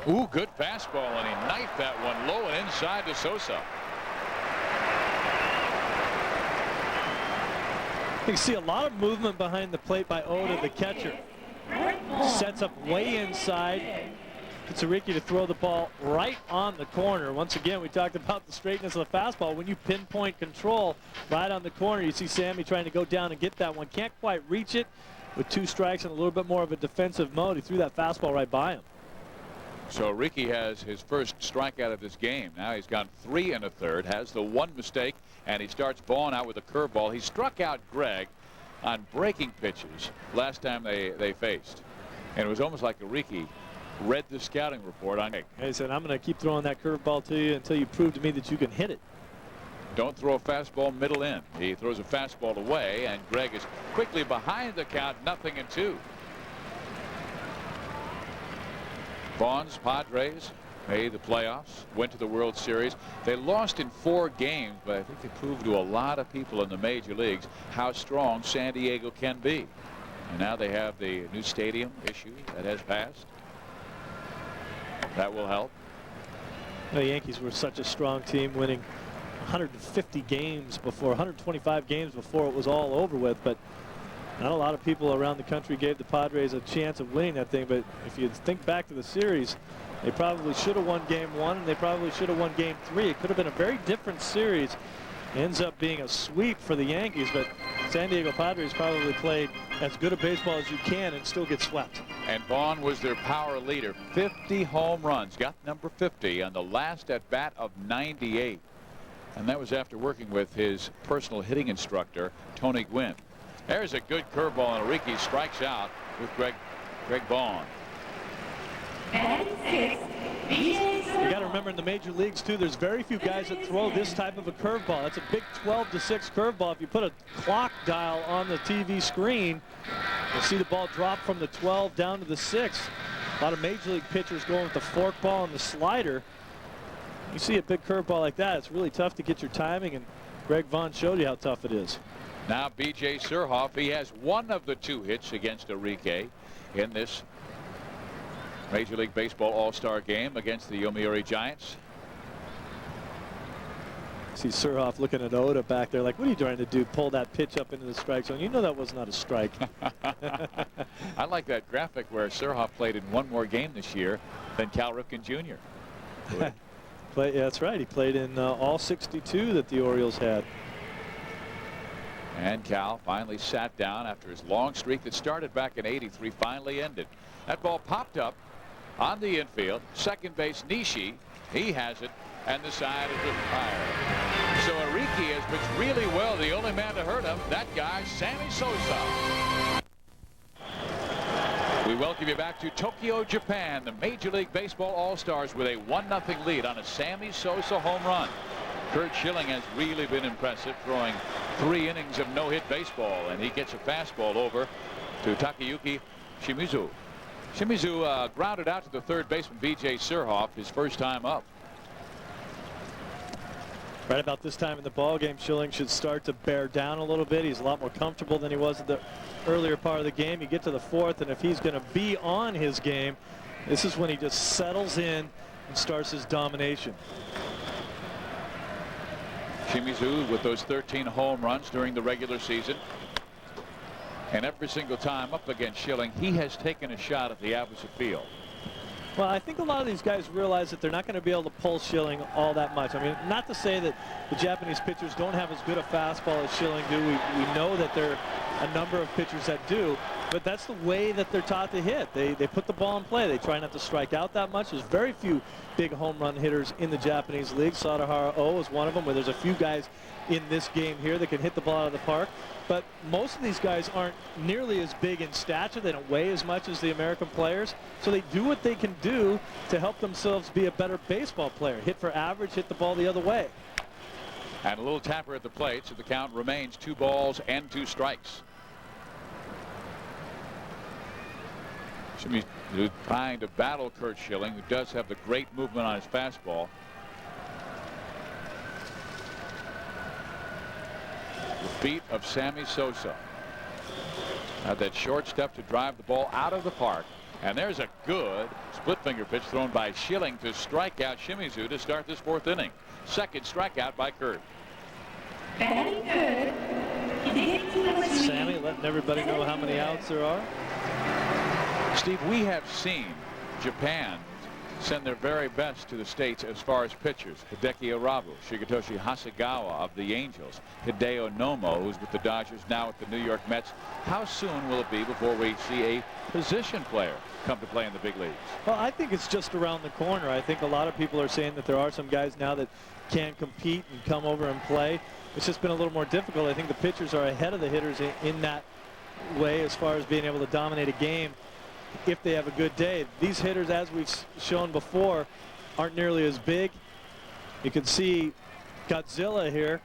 Ooh, good fastball, and he knifed that one low and inside to Sosa. You can see a lot of movement behind the plate by Oda, the catcher. Sets up way inside. Gets Ariki to throw the ball right on the corner. Once again, we talked about the straightness of the fastball. When you pinpoint control right on the corner, you see Sammy trying to go down and get that one. Can't quite reach it. With 2 strikes and a little bit more of a defensive mode, he threw that fastball right by him. So Ariki has his first strikeout of this game. Now he's gone 3 1/3, has the 1 mistake, and he starts Vaughn out with a curveball. He struck out Greg on breaking pitches last time they faced. And it was almost like Ariki read the scouting report on Greg. He said, I'm going to keep throwing that curveball to you until you prove to me that you can hit it. Don't throw a fastball middle in. He throws a fastball away, and Greg is quickly behind the count, 0-2. Vaughn's Padres made the playoffs, went to the World Series. They lost in 4 games, but I think they proved to a lot of people in the major leagues how strong San Diego can be. And now they have the new stadium issue that has passed. That will help. The Yankees were such a strong team, winning 150 games before, 125 games before it was all over with, but not a lot of people around the country gave the Padres a chance of winning that thing. But if you think back to the series, they probably should have won game 1, and they probably should have won game 3. It could have been a very different series. Ends up being a sweep for the Yankees, but San Diego Padres probably played as good a baseball as you can and still get swept. And Vaughn was their power leader. 50 home runs, got number 50 on the last at bat of 98. And that was after working with his personal hitting instructor, Tony Gwynn. There's a good curveball, and Enrique strikes out with Greg Vaughn. And 6, You got to remember in the major leagues too, there's very few guys that throw this type of a curveball. That's a big 12-6 curveball. If you put a clock dial on the TV screen, you'll see the ball drop from the 12 down to the 6. A lot of major league pitchers going with the forkball and the slider. You see a big curveball like that, it's really tough to get your timing, and Greg Vaughn showed you how tough it is. Now B.J. Surhoff, he has one of the 2 hits against Enrique in this Major League Baseball All-Star game against the Yomiuri Giants. See Surhoff looking at Oda back there like, what are you trying to do? Pull that pitch up into the strike zone. You know that was not a strike. I like that graphic where Surhoff played in one more game this year than Cal Ripken Jr. Yeah, that's right. He played in all 62 that the Orioles had. And Cal finally sat down after his long streak that started back in '83 finally ended. That ball popped up on the infield. Second base Nishi, he has it, and the side is retired. So Enrique has pitched really well. The only man to hurt him, that guy, Sammy Sosa. We welcome you back to Tokyo, Japan. The Major League Baseball All-Stars with a 1-0 lead on a Sammy Sosa home run. Curt Schilling has really been impressive, throwing 3 innings of no-hit baseball, and he gets a fastball over to Takayuki Shimizu. Shimizu grounded out to the third baseman B.J. Surhoff his first time up. Right about this time in the ball game, Schilling should start to bear down a little bit. He's a lot more comfortable than he was at the earlier part of the game. You get to the 4th, and if he's going to be on his game, this is when he just settles in and starts his domination. Shimizu with those 13 home runs during the regular season. And every single time up against Schilling, he has taken a shot at the opposite field. Well, I think a lot of these guys realize that they're not going to be able to pull Schilling all that much. I mean, not to say that the Japanese pitchers don't have as good a fastball as Schilling do. We know that there are a number of pitchers that do, but that's the way that they're taught to hit. They put the ball in play. They try not to strike out that much. There's very few big home run hitters in the Japanese league. Sadahara O is one of them, where there's a few guys in this game here that can hit the ball out of the park. But most of these guys aren't nearly as big in stature. They don't weigh as much as the American players. So they do what they can do to help themselves be a better baseball player. Hit for average, hit the ball the other way. And a little tapper at the plate, so the count remains 2 balls and 2 strikes. Shimizu trying to battle Curt Schilling, who does have the great movement on his fastball. The feet of Sammy Sosa. Had that short step to drive the ball out of the park. And there's a good split finger pitch thrown by Schilling to strike out Shimizu to start this 4th inning. Second strikeout by Curt. Batting third, Sammy letting everybody know how many outs there are. Steve, we have seen Japan send their very best to the States as far as pitchers. Hideki Arabu, Shigetoshi Hasegawa of the Angels, Hideo Nomo, who's with the Dodgers, now with the New York Mets. How soon will it be before we see a position player come to play in the big leagues? Well, I think it's just around the corner. I think a lot of people are saying that there are some guys now that can compete and come over and play. It's just been a little more difficult. I think the pitchers are ahead of the hitters in that way as far as being able to dominate a game if they have a good day. These hitters, as we've shown before, aren't nearly as big. You can see Godzilla here,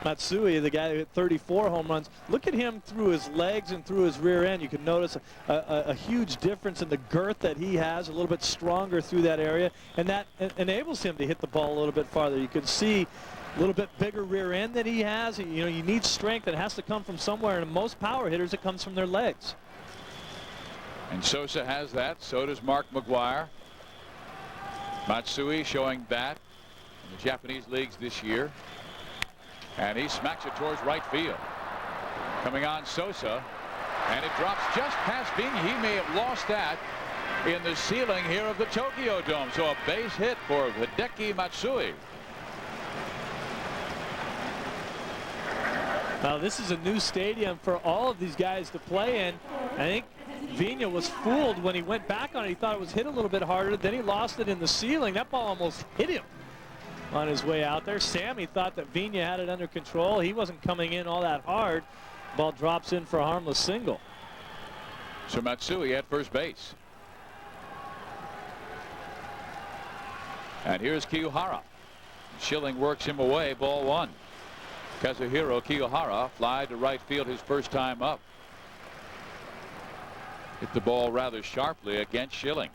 Matsui, the guy who hit 34 home runs. Look at him through his legs and through his rear end. You can notice a huge difference in the girth that he has, a little bit stronger through that area, and that enables him to hit the ball a little bit farther. You can see a little bit bigger rear end that he has. You know, you need strength that has to come from somewhere, and most power hitters, it comes from their legs. And Sosa has that. So does Mark McGwire. Matsui showing that in the Japanese leagues this year. And he smacks it towards right field. Coming on Sosa. And it drops just past Vigna. He may have lost that in the ceiling here of the Tokyo Dome. So a base hit for Hideki Matsui. Now this is a new stadium for all of these guys to play in. I think Vigna was fooled when he went back on it. He thought it was hit a little bit harder. Then he lost it in the ceiling. That ball almost hit him on his way out there. Sammy thought that Vigna had it under control. He wasn't coming in all that hard. Ball drops in for a harmless single. So Matsui at first base. And here's Kiyohara. Schilling works him away. Ball one. Kazuhiro Kiyohara fly to right field his first time up. Hit the ball rather sharply against Schilling.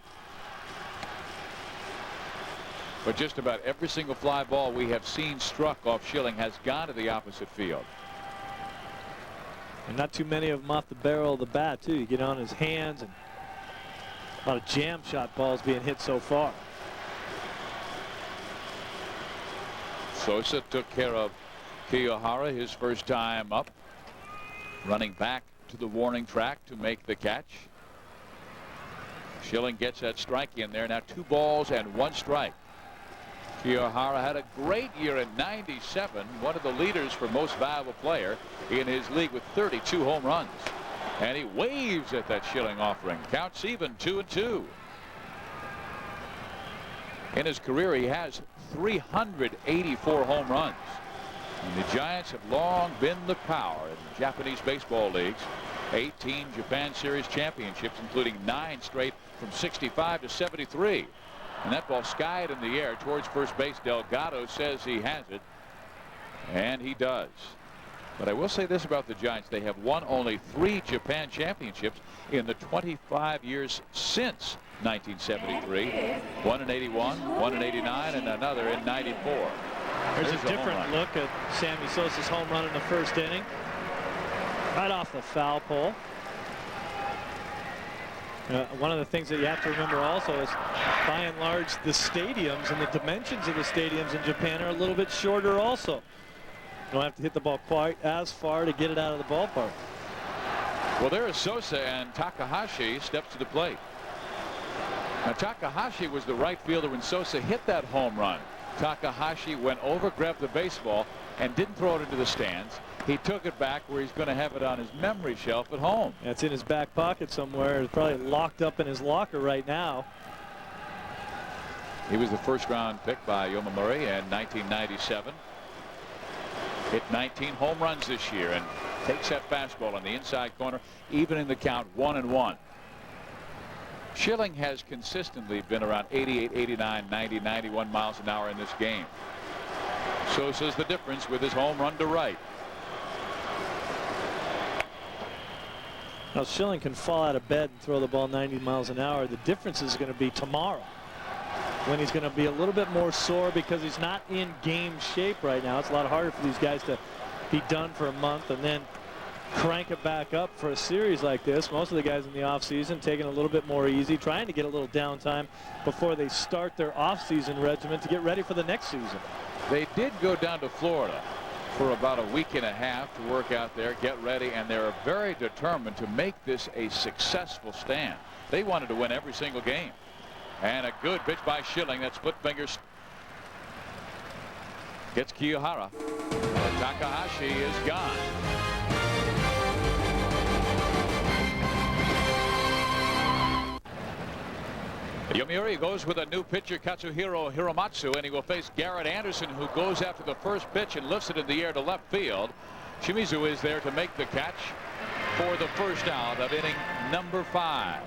But just about every single fly ball we have seen struck off Schilling has gone to the opposite field. And not too many of them off the barrel of the bat, too. You get on his hands, and a lot of jam shot balls being hit so far. Sosa took care of Kiyohara his first time up. Running back to the warning track to make the catch. Schilling gets that strike in there. Now 2 balls and 1 strike. Kiyohara had a great year in '97, one of the leaders for most valuable player in his league with 32 home runs. And he waves at that Schilling offering. Counts even 2-2. In his career, he has 384 home runs. And the Giants have long been the power in the Japanese baseball leagues. 18 Japan Series championships, including 9 straight from 65 to 73. And that ball skied in the air towards first base. Delgado says he has it, and he does. But I will say this about the Giants. They have won only 3 Japan championships in the 25 years since 1973. One in '81, one in '89, and another in '94. There's a different look at Sammy Sosa's home run in the first inning. Right off the foul pole. One of the things that you have to remember also is, by and large, the stadiums and the dimensions of the stadiums in Japan are a little bit shorter also. You don't have to hit the ball quite as far to get it out of the ballpark. Well, there is Sosa, and Takahashi steps to the plate. Now, Takahashi was the right fielder when Sosa hit that home run. Takahashi went over, grabbed the baseball, and didn't throw it into the stands. He took it back where he's going to have it on his memory shelf at home. It's in his back pocket somewhere. It's probably locked up in his locker right now. He was the first-round pick by Yomamura in 1997. Hit 19 home runs this year and takes that fastball on the inside corner, evening the count 1-1. Schilling has consistently been around 88, 89, 90, 91 miles an hour in this game. Sosa's the difference with his home run to right. Now Schilling can fall out of bed and throw the ball 90 miles an hour. The difference is going to be tomorrow, when he's going to be a little bit more sore because he's not in game shape right now. It's a lot harder for these guys to be done for a month and then crank it back up for a series like this. Most of the guys in the offseason taking a little bit more easy, trying to get a little downtime before they start their offseason regimen to get ready for the next season. They did go down to Florida for about a week and a half to work out there, get ready, and they're very determined to make this a successful stand. They wanted to win every single game. And a good pitch by Schilling. That split fingers gets Kiyohara. Takahashi is gone. Yomiuri goes with a new pitcher, Katsuhiro Hiromatsu, and he will face Garrett Anderson, who goes after the first pitch and lifts it in the air to left field. Shimizu is there to make the catch for the first out of inning number 5.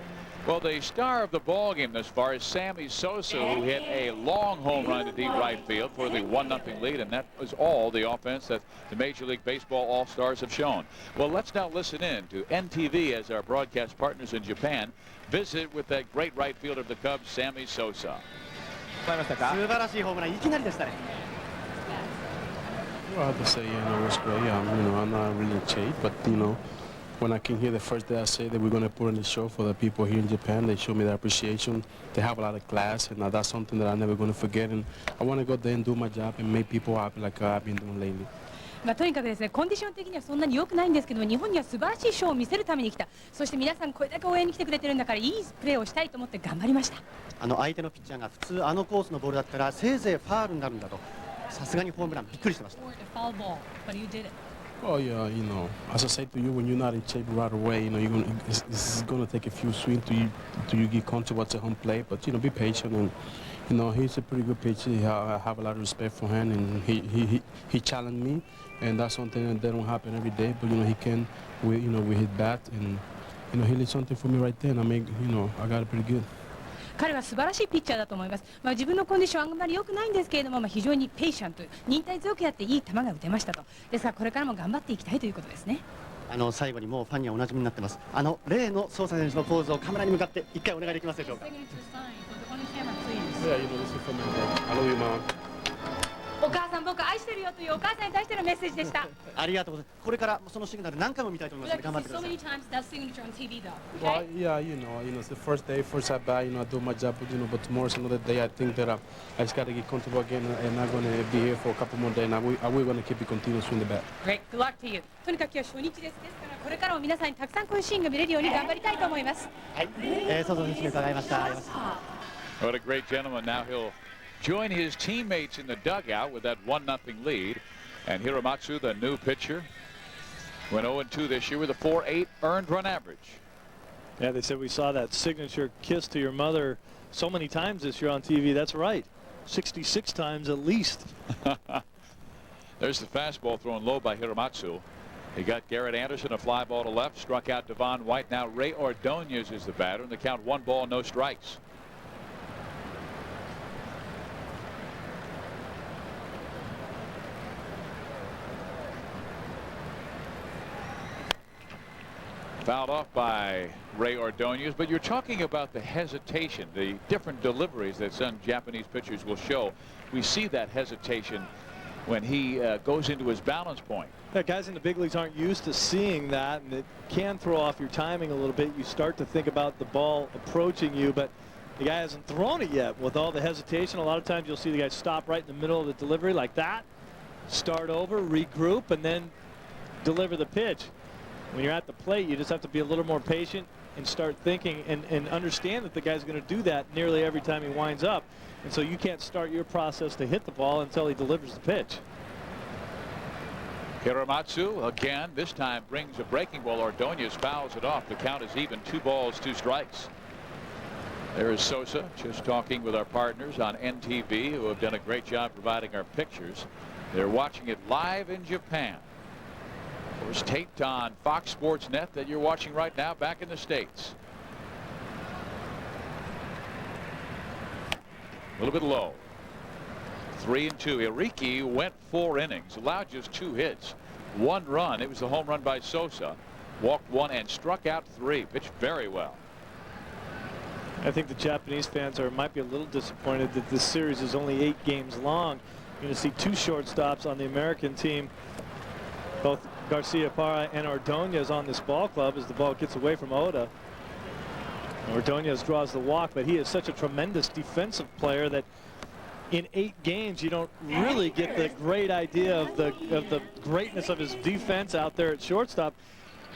Well, the star of the ball game thus far is Sammy Sosa, who hit a long home run to deep right field for the 1-0 lead, and that was all the offense that the Major League Baseball All-Stars have shown. Well, let's now listen in to NTV as our broadcast partners in Japan visit with that great right fielder of the Cubs, Sammy Sosa. 素晴らしいホームラン、いきなりでしたね。 Well, I have to say, it was great. I'm not really in shape, but when I came here the first day, I said that we're going to put on a show for the people here in Japan. They show me their appreciation. They have a lot of class, and that's something that I'm never going to forget. And I want to go there and do my job and make people happy like I've been doing lately. とにかくですね、コンディション的にはそんなに良くないんですけども、日本には素晴らしいショーを見せるために来た。そして皆さんこれだけ応援に来てくれてるんだから、いいプレーをしたいと思って頑張りました。相手のピッチャーが普通コースのボールだったらせいぜいファールになるんだと、さすがにホームランびっくりしてました。Oh yeah, as I said to you, when you're not in shape right away, this is gonna take a few swings till you get comfortable at the home plate. But be patient, and he's a pretty good pitcher. I have a lot of respect for him, and he challenged me, and that's something that don't happen every day. But he can, with his bat, and he did something for me right there. And I got it pretty good. 彼は素晴らしいピッチャーだと思います。自分のコンディションはあんまり良くないんですけれども、非常にペイシャント、忍耐強くやっていい球が打てましたと。ですからこれからも頑張っていきたいということですね。最後にもうファンにはおなじみになってます。例のソーサ選手のポーズをカメラに向かって一回お願いできますでしょうか。お母さん僕愛してるよというお母さんに対してのメッセージでした。ありがとうございます。これからそのシグナル何回も見たいと思いますので頑張ってください。Well, yeah, it's the first day, first at bat, I do my job, but tomorrow's another day. I think that I just got to get comfortable again, and I'm going to be here for a couple more days. And we're going to keep it continuous swing the bat. Great, good luck to you. とにかく今日初日です。ですからこれからも皆さんにたくさんこういうシーンが見れるように頑張りたいと思います。はい、ソーサ選手に伺いました。What a great gentleman. Now he'll join his teammates in the dugout with that 1-0 lead. And Hiramatsu, the new pitcher, went 0-2 this year with a 4.8 earned run average. Yeah, they said we saw that signature kiss to your mother so many times this year on TV. That's right. 66 times at least. There's the fastball thrown low by Hiramatsu. He got Garrett Anderson a fly ball to left, struck out Devon White. Now Ray Ordonez is the batter, and the count 1 ball, no strikes. Fouled off by Ray Ordonez, but you're talking about the hesitation, the different deliveries that some Japanese pitchers will show. We see that hesitation when he goes into his balance point. Yeah, guys in the big leagues aren't used to seeing that, and it can throw off your timing a little bit. You start to think about the ball approaching you, but the guy hasn't thrown it yet. With all the hesitation, a lot of times you'll see the guy stop right in the middle of the delivery like that, start over, regroup, and then deliver the pitch. When you're at the plate, you just have to be a little more patient and start thinking and understand that the guy's going to do that nearly every time he winds up. And so you can't start your process to hit the ball until he delivers the pitch. Hiramatsu again, this time brings a breaking ball. Ordonez fouls it off. The count is even, 2 balls, 2 strikes. There is Sosa just talking with our partners on NTV who have done a great job providing our pictures. They're watching it live in Japan. It was taped on Fox Sports Net that you're watching right now back in the States. A little bit low. 3-2. Iriki went 4 innings, allowed just 2 hits, 1 run. It was the home run by Sosa. Walked 1 and struck out 3. Pitched very well. I think the Japanese fans might be a little disappointed that this series is only 8 games long. You're going to see 2 shortstops on the American team, both Garciaparra and Ordonez on this ball club as the ball gets away from Oda. Ordonez draws the walk, but he is such a tremendous defensive player that in 8 games you don't really get the great idea of the greatness of his defense out there at shortstop.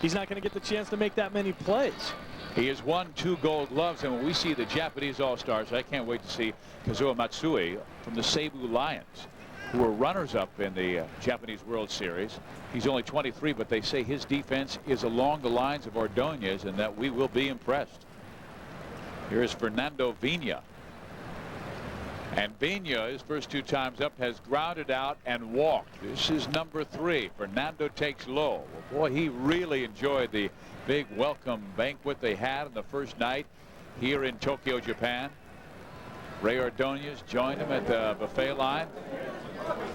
He's not going to get the chance to make that many plays. He has won 2 Gold Gloves, and when we see the Japanese All-Stars, I can't wait to see Kazuo Matsui from the Seibu Lions, who were runners-up in the Japanese World Series. He's only 23, but they say his defense is along the lines of Ordonez and that we will be impressed. Here's Fernando Vina. And Vina, his first 2 times up, has grounded out and walked. This is number 3. Fernando takes low. Well, boy, he really enjoyed the big welcome banquet they had on the first night here in Tokyo, Japan. Ray Ordonez joined him at the buffet line.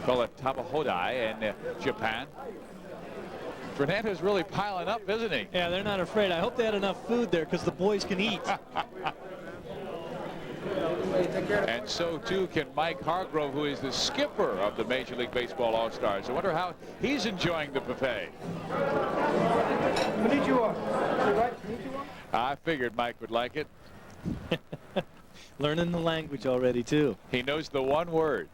Call it Tabahodai in Japan. Fernando's really piling up, isn't he? Yeah, they're not afraid. I hope they had enough food there because the boys can eat. And so too can Mike Hargrove, who is the skipper of the Major League Baseball All-Stars. I wonder how he's enjoying the buffet. I figured Mike would like it. Learning the language already, too. He knows the one word.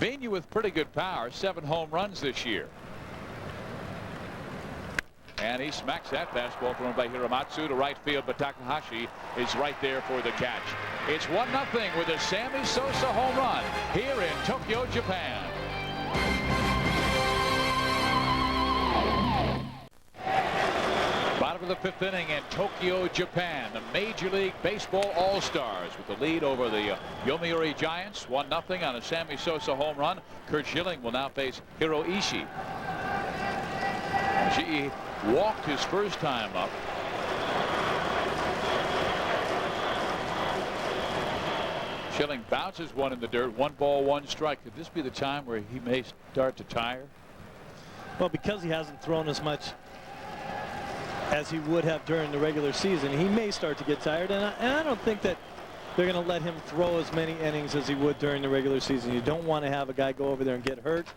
Vaughn with pretty good power, 7 home runs this year. And he smacks that fastball thrown by Hiramatsu to right field, but Takahashi is right there for the catch. It's 1-0 with a Sammy Sosa home run here in Tokyo, Japan. Bottom of the 5th inning in Tokyo, Japan. The Major League Baseball All-Stars with the lead over the Yomiuri Giants. 1-0 on a Sammy Sosa home run. Curt Schilling will now face Hiro Ishii. Ishii walked his first time up. Schilling bounces one in the dirt. 1 ball, 1 strike. Could this be the time where he may start to tire? Well, because he hasn't thrown as much as he would have during the regular season, he may start to get tired, and I don't think that they're going to let him throw as many innings as he would during the regular season. You don't want to have a guy go over there and get hurt.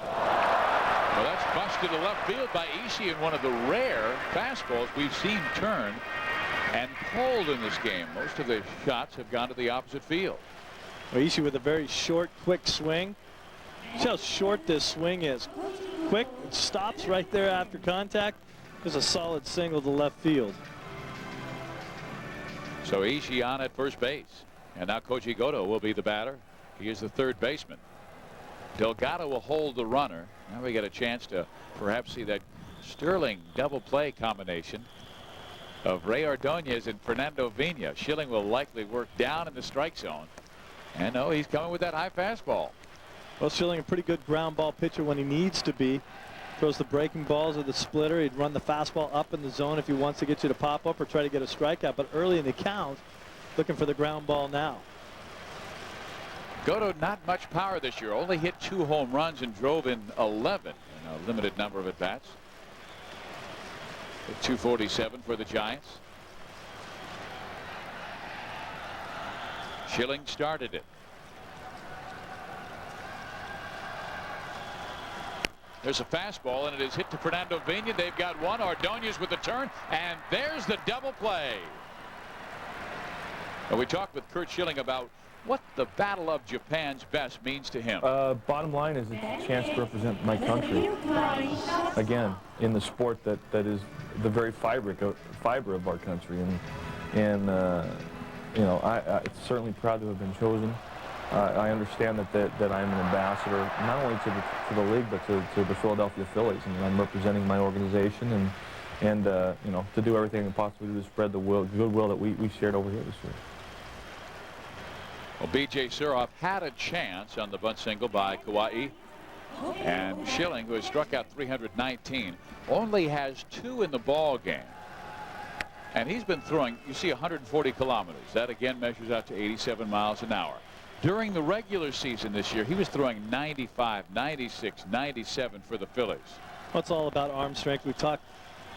Well, that's busted to left field by Ishii in one of the rare fastballs we've seen turn and pulled in this game. Most of the shots have gone to the opposite field. Well, Ishii with a very short, quick swing. See how short this swing is. Quick, it stops right there after contact. There's a solid single to left field. So Ishii on at first base. And now Koji Goto will be the batter. He is the 3rd baseman. Delgado will hold the runner. Now we get a chance to perhaps see that sterling double play combination of Ray Ordonez and Fernando Vina. Schilling will likely work down in the strike zone. And no, he's coming with that high fastball. Well, Schilling a pretty good ground ball pitcher when he needs to be. Throws the breaking balls or the splitter. He'd run the fastball up in the zone if he wants to get you to pop up or try to get a strikeout. But early in the count, looking for the ground ball now. Goto not much power this year. Only hit 2 home runs and drove in 11 in a limited number of at-bats. 247 for the Giants. Schilling started it. There's a fastball, and it is hit to Fernando Vina. They've got one. Ordonez with the turn, and there's the double play. And we talked with Curt Schilling about what the Battle of Japan's Best means to him. Bottom line is a chance to represent my country again in the sport that is the very fiber of our country, and you know, I'm certainly proud to have been chosen. I understand that I'm an ambassador not only to the league but to the Philadelphia Phillies, and I'm representing my organization and you know, to do everything I possibly do to spread the goodwill that we shared over here this year. Well, B.J. Suroff had a chance on the bunt single by Kauai, and Schilling, who has struck out 319, only has 2 in the ball game. And he's been throwing, you see, 140 kilometers. That again measures out to 87 miles an hour. During the regular season this year, he was throwing 95, 96, 97 for the Phillies. Well, it's all about arm strength. We've talked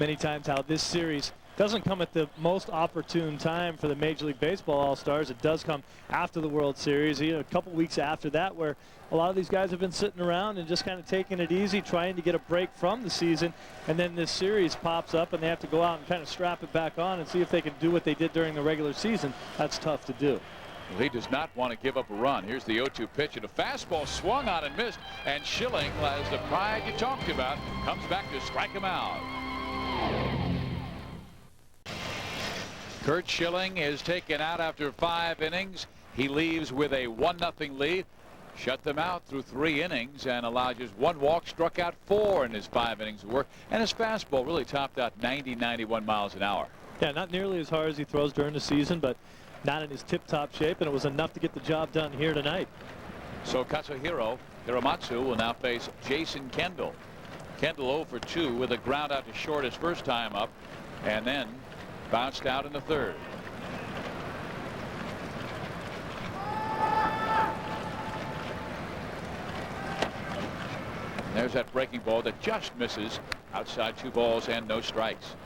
many times how this series doesn't come at the most opportune time for the Major League Baseball All-Stars. It does come after the World Series, you know, a couple weeks after that, where a lot of these guys have been sitting around and just kind of taking it easy, trying to get a break from the season. And then this series pops up and they have to go out and kind of strap it back on and see if they can do what they did during the regular season. That's tough to do. Well, he does not want to give up a run. Here's the 0-2 pitch, and a fastball swung on and missed. And Schilling, as the pride you talked about, comes back to strike him out. Curt Schilling is taken out after 5 innings. He leaves with a 1-0 lead. Shut them out through 3 innings and allowed just 1 walk, struck out 4 in his 5 innings of work. And his fastball really topped out 90, 91 miles an hour. Yeah, not nearly as hard as he throws during the season, but not in his tip-top shape, and it was enough to get the job done here tonight. So Katsuhiro Hiramatsu will now face Jason Kendall. Kendall 0 for 2 with a ground out to short his first time up, and then bounced out in the 3rd. There's that breaking ball that just misses outside 2 balls and no strikes.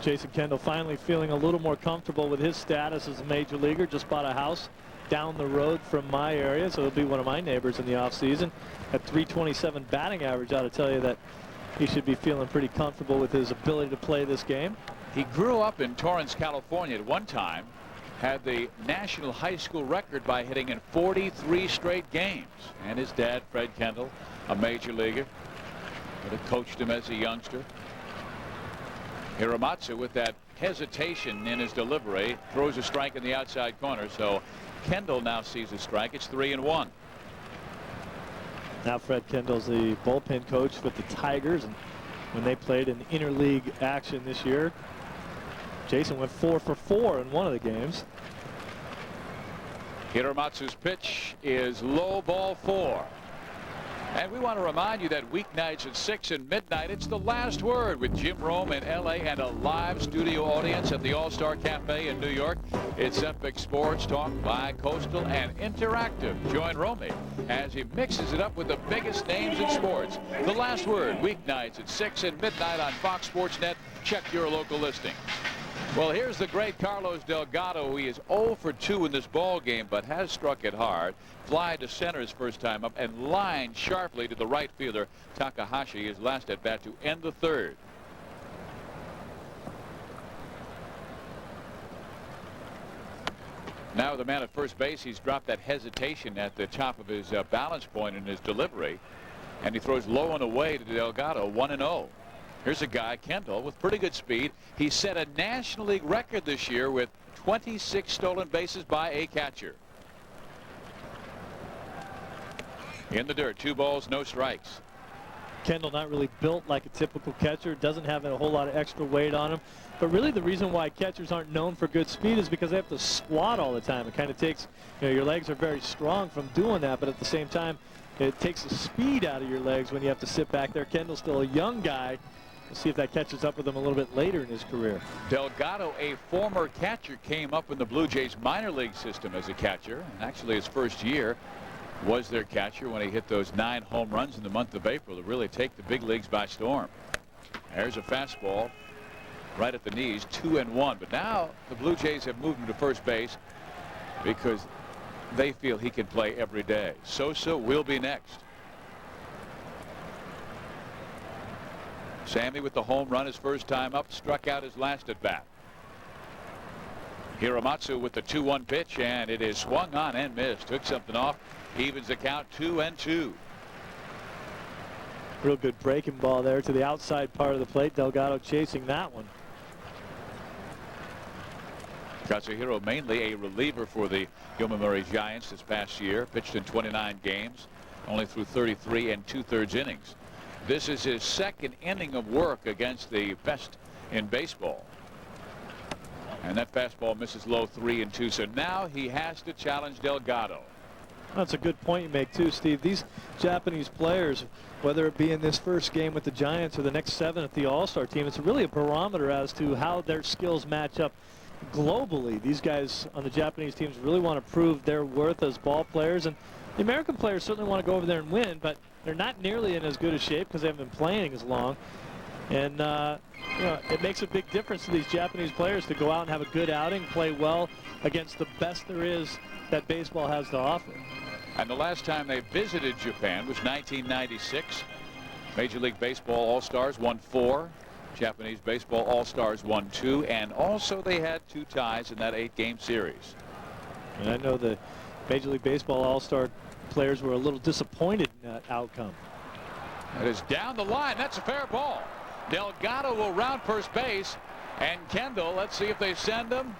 Jason Kendall finally feeling a little more comfortable with his status as a major leaguer. Just bought a house down the road from my area, so he'll be one of my neighbors in the offseason. At 327 batting average, I ought to tell you that he should be feeling pretty comfortable with his ability to play this game. He grew up in Torrance, California at one time, had the national high school record by hitting in 43 straight games. And his dad, Fred Kendall, a major leaguer, would have coached him as a youngster. Hiramatsu, with that hesitation in his delivery, throws a strike in the outside corner. So Kendall now sees a strike. It's 3-1. Now Fred Kendall's the bullpen coach with the Tigers, and when they played in interleague action this year, Jason went 4 for 4 in one of the games. Hiramatsu's pitch is low, ball 4. And we want to remind you that weeknights at 6 and midnight, it's the last word with Jim Rome in LA and a live studio audience at the All-Star Cafe in New York. It's epic sports talk, bi-coastal and interactive. Join Rome as he mixes it up with the biggest names in sports. The last word, weeknights at 6 and midnight on Fox Sports Net. Check your local listing. Well, here's the great Carlos Delgado. He is 0 for 2 in this ball game, but has struck it hard. Fly to center his first time up and lined sharply to the right fielder Takahashi, his last at bat to end the third. Now the man at first base, he's dropped that hesitation at the top of his balance point in his delivery, and he throws low and away to Delgado, 1-0. Here's a guy, Kendall, with pretty good speed. He set a National League record this year with 26 stolen bases by a catcher. In the dirt, 2 balls, no strikes. Kendall not really built like a typical catcher, doesn't have a whole lot of extra weight on him. But really the reason why catchers aren't known for good speed is because they have to squat all the time. It kind of takes, your legs are very strong from doing that, but at the same time, it takes the speed out of your legs when you have to sit back there. Kendall's still a young guy. We'll see if that catches up with him a little bit later in his career. Delgado, a former catcher, came up in the Blue Jays minor league system as a catcher. And actually his first year was their catcher when he hit those 9 home runs in the month of April to really take the big leagues by storm. There's a fastball right at the knees, 2-1. But now the Blue Jays have moved him to first base because they feel he can play every day. Sosa will be next. Sammy with the home run his first time up, struck out his last at bat. Hiramatsu with the 2-1 pitch, and it is swung on and missed. Took something off, evens the count, 2-2. Real good breaking ball there to the outside part of the plate. Delgado chasing that one. Katsuhiro mainly a reliever for the Yomiuri Giants this past year. Pitched in 29 games, only threw 33 2/3 innings. This is his second inning of work against the best in baseball. And that fastball misses low, 3-2. So now he has to challenge Delgado. That's a good point you make too, Steve. These Japanese players, whether it be in this first game with the Giants or the next 7 at the All-Star team, it's really a barometer as to how their skills match up globally. These guys on the Japanese teams really want to prove their worth as ball players, and the American players certainly want to go over there and win, but they're not nearly in as good a shape because they haven't been playing as long. And it makes a big difference to these Japanese players to go out and have a good outing, play well against the best there is that baseball has to offer. And the last time they visited Japan was 1996. Major League Baseball All-Stars won 4. Japanese Baseball All-Stars won 2. And also they had 2 ties in that 8-game series. And I know the Major League Baseball All-Star players were a little disappointed in that outcome. It is down the line. That's a fair ball. Delgado will round first base. And Kendall, let's see if they send him.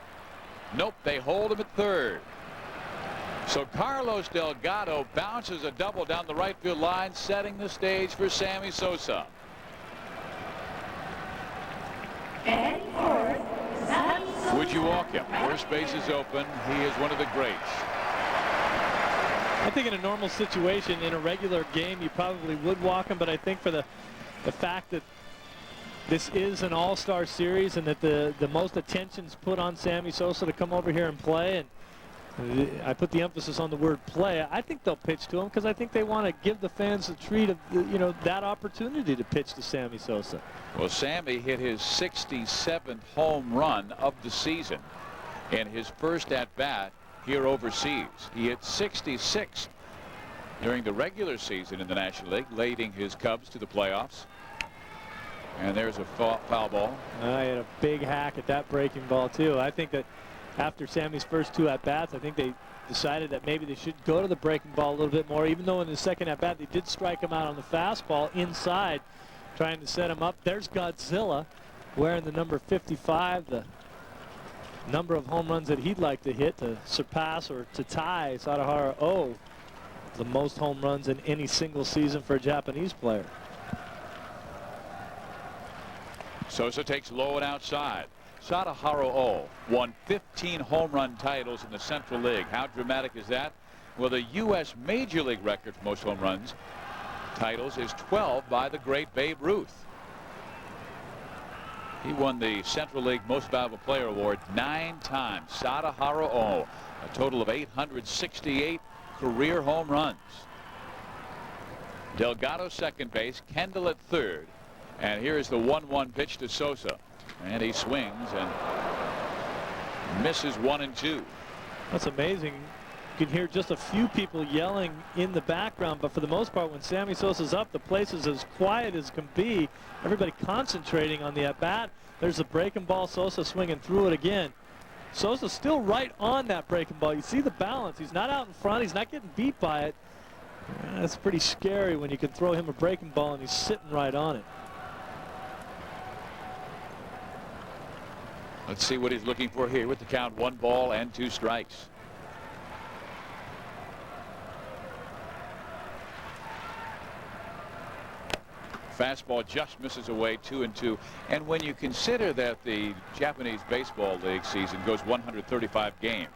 Nope, they hold him at third. So Carlos Delgado bounces a double down the right field line, setting the stage for Sammy Sosa. Would you walk him? First base is open. He is one of the greats. I think in a normal situation, in a regular game, you probably would walk him, but I think for the fact that this is an all-star series and that the most attention's put on Sammy Sosa to come over here and play, and I put the emphasis on the word play, I think they'll pitch to him because I think they want to give the fans a treat of that opportunity to pitch to Sammy Sosa. Well, Sammy hit his 67th home run of the season in his first at-bat here overseas. He hit 66 during the regular season in the National League, leading his Cubs to the playoffs. And there's a foul ball. He had a big hack at that breaking ball, too. I think that after Sammy's first 2 at-bats, I think they decided that maybe they should go to the breaking ball a little bit more, even though in the second at-bat they did strike him out on the fastball inside, trying to set him up. There's Godzilla wearing the number 55, the number of home runs that he'd like to hit to surpass or to tie Sadahara the most home runs in any single season for a Japanese player. Sosa takes low and outside. Sadahara won 15 home run titles in the Central League. How dramatic is that? Well, the U.S. Major League record for most home runs titles is 12 by the great Babe Ruth. He won the Central League Most Valuable Player Award 9 times. Sadahara a total of 868 career home runs. Delgado second base, Kendall at third. And here is the 1-1 pitch to Sosa. And he swings and misses 1 and 2. That's amazing. You can hear just a few people yelling in the background, but for the most part, when Sammy Sosa's up, the place is as quiet as can be. Everybody concentrating on the at-bat. There's the breaking ball. Sosa swinging through it again. Sosa's still right on that breaking ball. You see the balance. He's not out in front. He's not getting beat by it. That's pretty scary when you can throw him a breaking ball and he's sitting right on it. Let's see what he's looking for here with the count 1 ball and 2 strikes. Fastball just misses away, 2 and 2. And when you consider that the Japanese Baseball League season goes 135 games,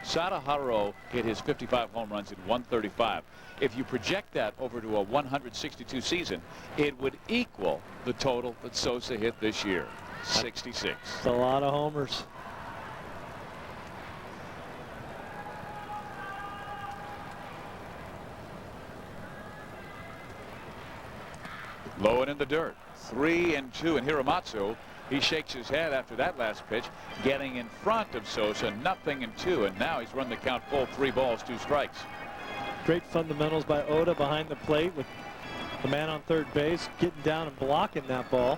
Sadahara hit his 55 home runs in 135. If you project that over to a 162 season, it would equal the total that Sosa hit this year. 66. That's a lot of homers. Low and in the dirt. 3 and 2. And Hiramatsu, he shakes his head after that last pitch, getting in front of Sosa, 0 and 2. And now he's run the count full, 3 balls, 2 strikes. Great fundamentals by Oda behind the plate with the man on third base getting down and blocking that ball.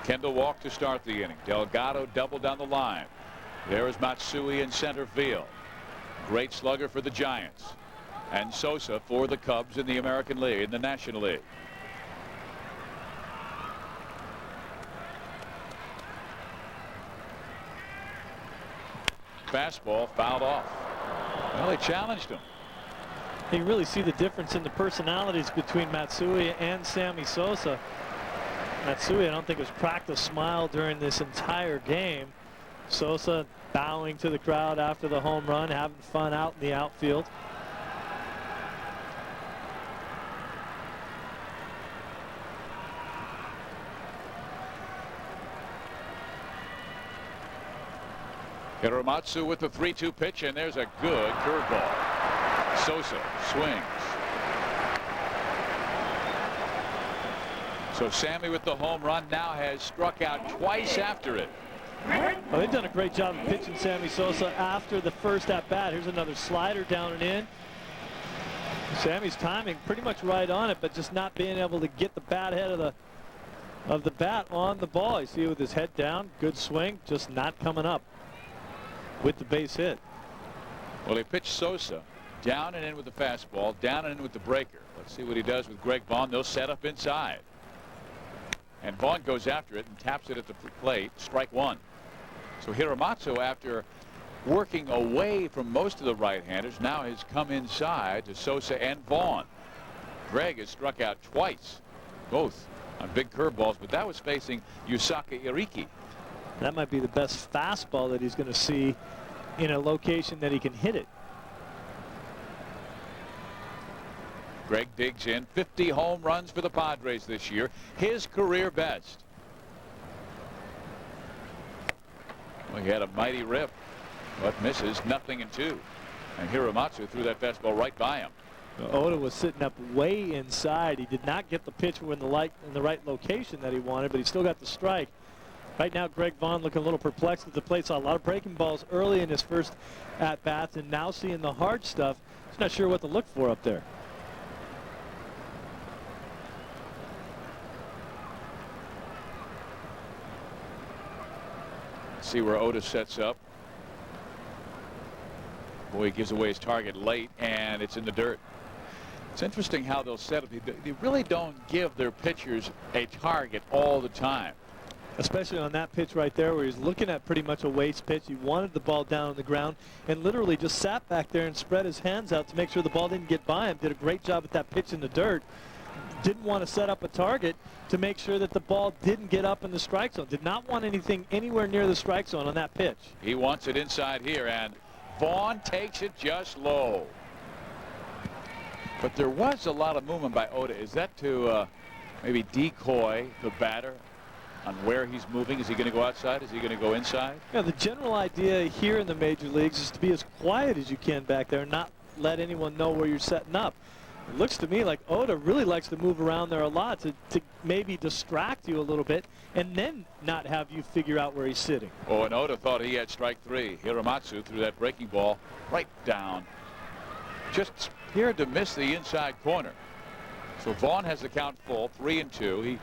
Kendall walked to start the inning. Delgado doubled down the line. There is Matsui in center field. Great slugger for the Giants. And Sosa for the Cubs in the American League, in the National League. Fastball fouled off. Well, they challenged him. You really see the difference in the personalities between Matsui and Sammy Sosa. Matsui, I don't think, has cracked a smile during this entire game. Sosa bowing to the crowd after the home run, having fun out in the outfield. Hiramatsu with the 3-2 pitch, and there's a good curveball. Sosa swings. So Sammy with the home run now has struck out twice after it. Well, they've done a great job of pitching Sammy Sosa after the first at bat. Here's another slider down and in. Sammy's timing pretty much right on it, but just not being able to get the bat head of the bat on the ball. You see it with his head down, good swing, just not coming up with the base hit. Well, he pitched Sosa down and in with the fastball, down and in with the breaker. Let's see what he does with Greg Vaughn. They'll set up inside. And Vaughn goes after it and taps it at the plate. Strike 1. So Hiramatsu, after working away from most of the right-handers, now has come inside to Sosa and Vaughn. Greg has struck out twice, both on big curveballs, but that was facing Yusaka Iriki. That might be the best fastball that he's going to see in a location that he can hit it. Greg digs in. 50 home runs for the Padres this year, his career best. Well, he had a mighty rip, but misses. 0 and 2. And Hiramatsu threw that fastball right by him. Oda was sitting up way inside. He did not get the pitch in the right location that he wanted, but he still got the strike. Right now, Greg Vaughn looking a little perplexed at the plate. Saw a lot of breaking balls early in his first at-bats, and now seeing the hard stuff, he's not sure what to look for up there. See where Oda sets up. Boy, he gives away his target late, and it's in the dirt. It's interesting how they'll set up. They really don't give their pitchers a target all the time. Especially on that pitch right there where he's looking at pretty much a waste pitch. He wanted the ball down on the ground and literally just sat back there and spread his hands out to make sure the ball didn't get by him. Did a great job at that pitch in the dirt. Didn't want to set up a target to make sure that the ball didn't get up in the strike zone. Did not want anything anywhere near the strike zone on that pitch. He wants it inside here, and Vaughn takes it just low. But there was a lot of movement by Oda. Is that to maybe decoy the batter on where he's moving? Is he going to go outside? Is he going to go inside? Yeah, the general idea here in the major leagues is to be as quiet as you can back there and not let anyone know where you're setting up. It looks to me like Oda really likes to move around there a lot to maybe distract you a little bit and then not have you figure out where he's sitting. Oh, and Oda thought he had strike three. Hiramatsu threw that breaking ball right down. Just appeared to miss the inside corner. So Vaughn has the count full, 3-2.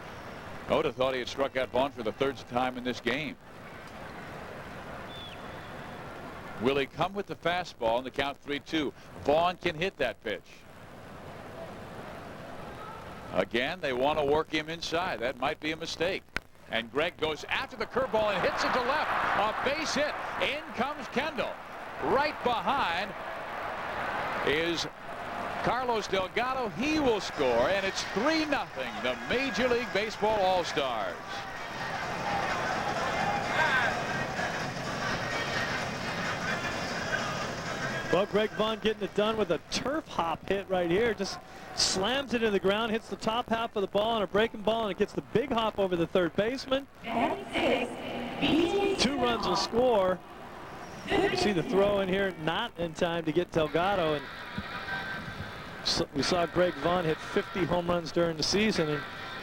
Oda thought he had struck out Vaughn for the third time in this game. Will he come with the fastball in the count 3-2? Vaughn can hit that pitch. Again, they want to work him inside. That might be a mistake. And Greg goes after the curveball and hits it to left. A base hit. In comes Kendall. Right behind is Carlos Delgado. He will score, and it's 3-0, the Major League Baseball All-Stars. Well, Greg Vaughn getting it done with a turf hop hit right here. Just slams it into the ground, hits the top half of the ball on a breaking ball, and it gets the big hop over the third baseman. 2 runs will score. You see the throw in here, not in time to get Delgado. And we saw Greg Vaughn hit 50 home runs during the season, and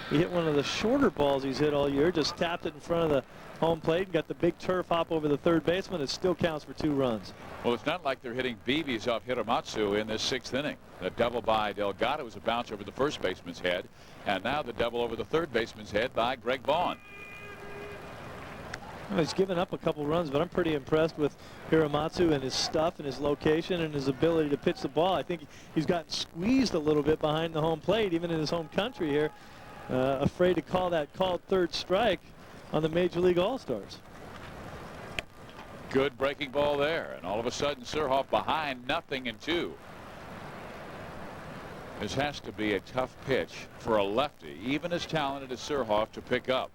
he hit one of the shorter balls he's hit all year. Just tapped it in front of the home plate and got the big turf hop over the third baseman. It still counts for 2 runs. Well, it's not like they're hitting BBs off Hiramatsu in this 6th inning. The double by Delgado was a bounce over the first baseman's head, and now the double over the third baseman's head by Greg Vaughn. Well, he's given up a couple runs, but I'm pretty impressed with Hiramatsu and his stuff and his location and his ability to pitch the ball. I think he's gotten squeezed a little bit behind the home plate, even in his home country here. Afraid to call that called third strike on the Major League All-Stars. Good breaking ball there, and all of a sudden Surhoff behind 0-2. This has to be a tough pitch for a lefty, even as talented as Surhoff, to pick up.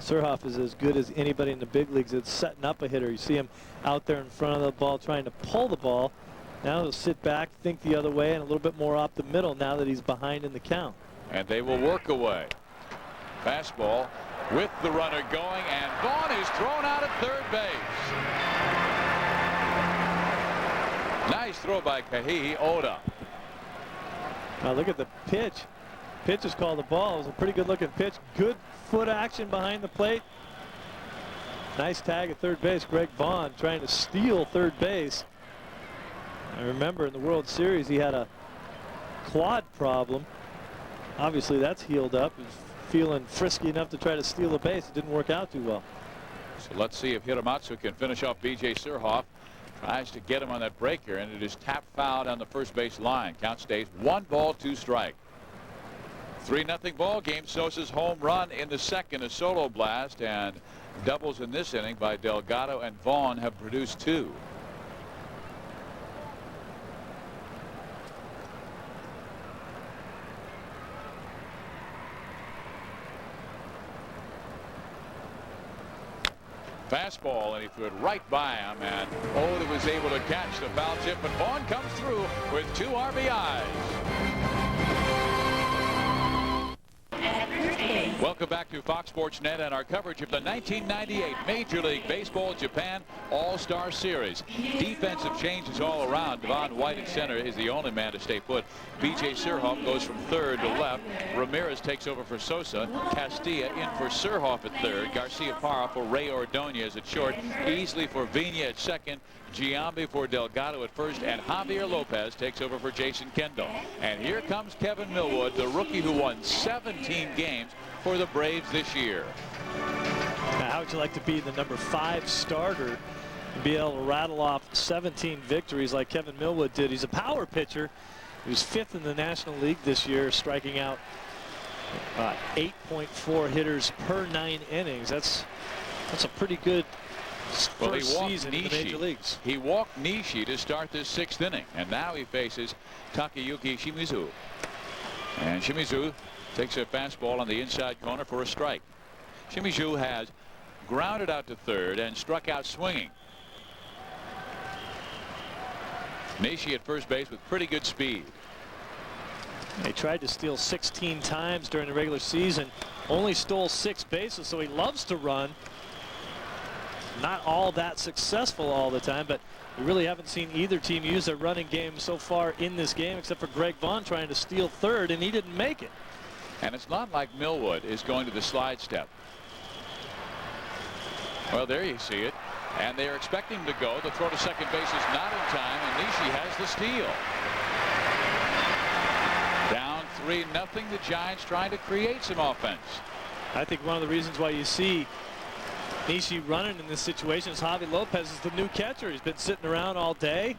Surhoff is as good as anybody in the big leagues at setting up a hitter. You see him out there in front of the ball trying to pull the ball. Now he'll sit back, think the other way, and a little bit more up the middle now that he's behind in the count. And they will work away. Fastball with the runner going, and Vaughn is thrown out at third base. Nice throw by Kahihi Oda. Now look at the pitch. Pitch is called the ball. It was a pretty good looking pitch. Good foot action behind the plate. Nice tag at third base. Greg Vaughn trying to steal third base. I remember in the World Series he had a quad problem. Obviously that's healed up. He's feeling frisky enough to try to steal the base. It didn't work out too well. So let's see if Hiramatsu can finish off B.J. Surhoff. Tries to get him on that breaker, and it is tapped foul down the first base line. Count stays 1 ball, 2 strike. 3-0 ball game. Sosa's home run in the 2nd, a solo blast, and doubles in this inning by Delgado and Vaughn have produced 2. Fastball, and he threw it right by him, and Oda was able to catch the foul tip, but Vaughn comes through with 2 RBIs. Welcome back to Fox Sports Net and our coverage of the 1998 Major League Baseball Japan All-Star Series. Defensive changes all around. Devon White at center is the only man to stay put. B.J. Surhoff goes from third to left. Ramirez takes over for Sosa. Castilla in for Surhoff at third. Garciaparra for Ray Ordonez at short. Easley for Vina at second. Giambi for Delgado at first, and Javier Lopez takes over for Jason Kendall. And here comes Kevin Millwood, the rookie who won 17 games for the Braves this year. Now, how How would you like to be the number 5 starter and be able to rattle off 17 victories like Kevin Millwood did? He's a power pitcher. He was 5th in the National League this year, striking out 8.4 hitters per 9 innings. That's a pretty good first season in the major leagues. He walked Nishi to start this 6th inning, and now he faces Takayuki Shimizu. And Shimizu takes a fastball on the inside corner for a strike. Shimizu has grounded out to third and struck out swinging. Nishi at first base with pretty good speed. He tried to steal 16 times during the regular season, only stole 6 bases, so he loves to run. Not all that successful all the time, but we really haven't seen either team use their running game so far in this game, except for Greg Vaughn trying to steal third, and he didn't make it. And it's not like Millwood is going to the slide step. Well, there you see it. And they're expecting to go. The throw to second base is not in time, and Nishi has the steal. Down 3-0. The Giants trying to create some offense. I think one of the reasons why you see Nishi running in this situation is Javi Lopez is the new catcher. He's been sitting around all day.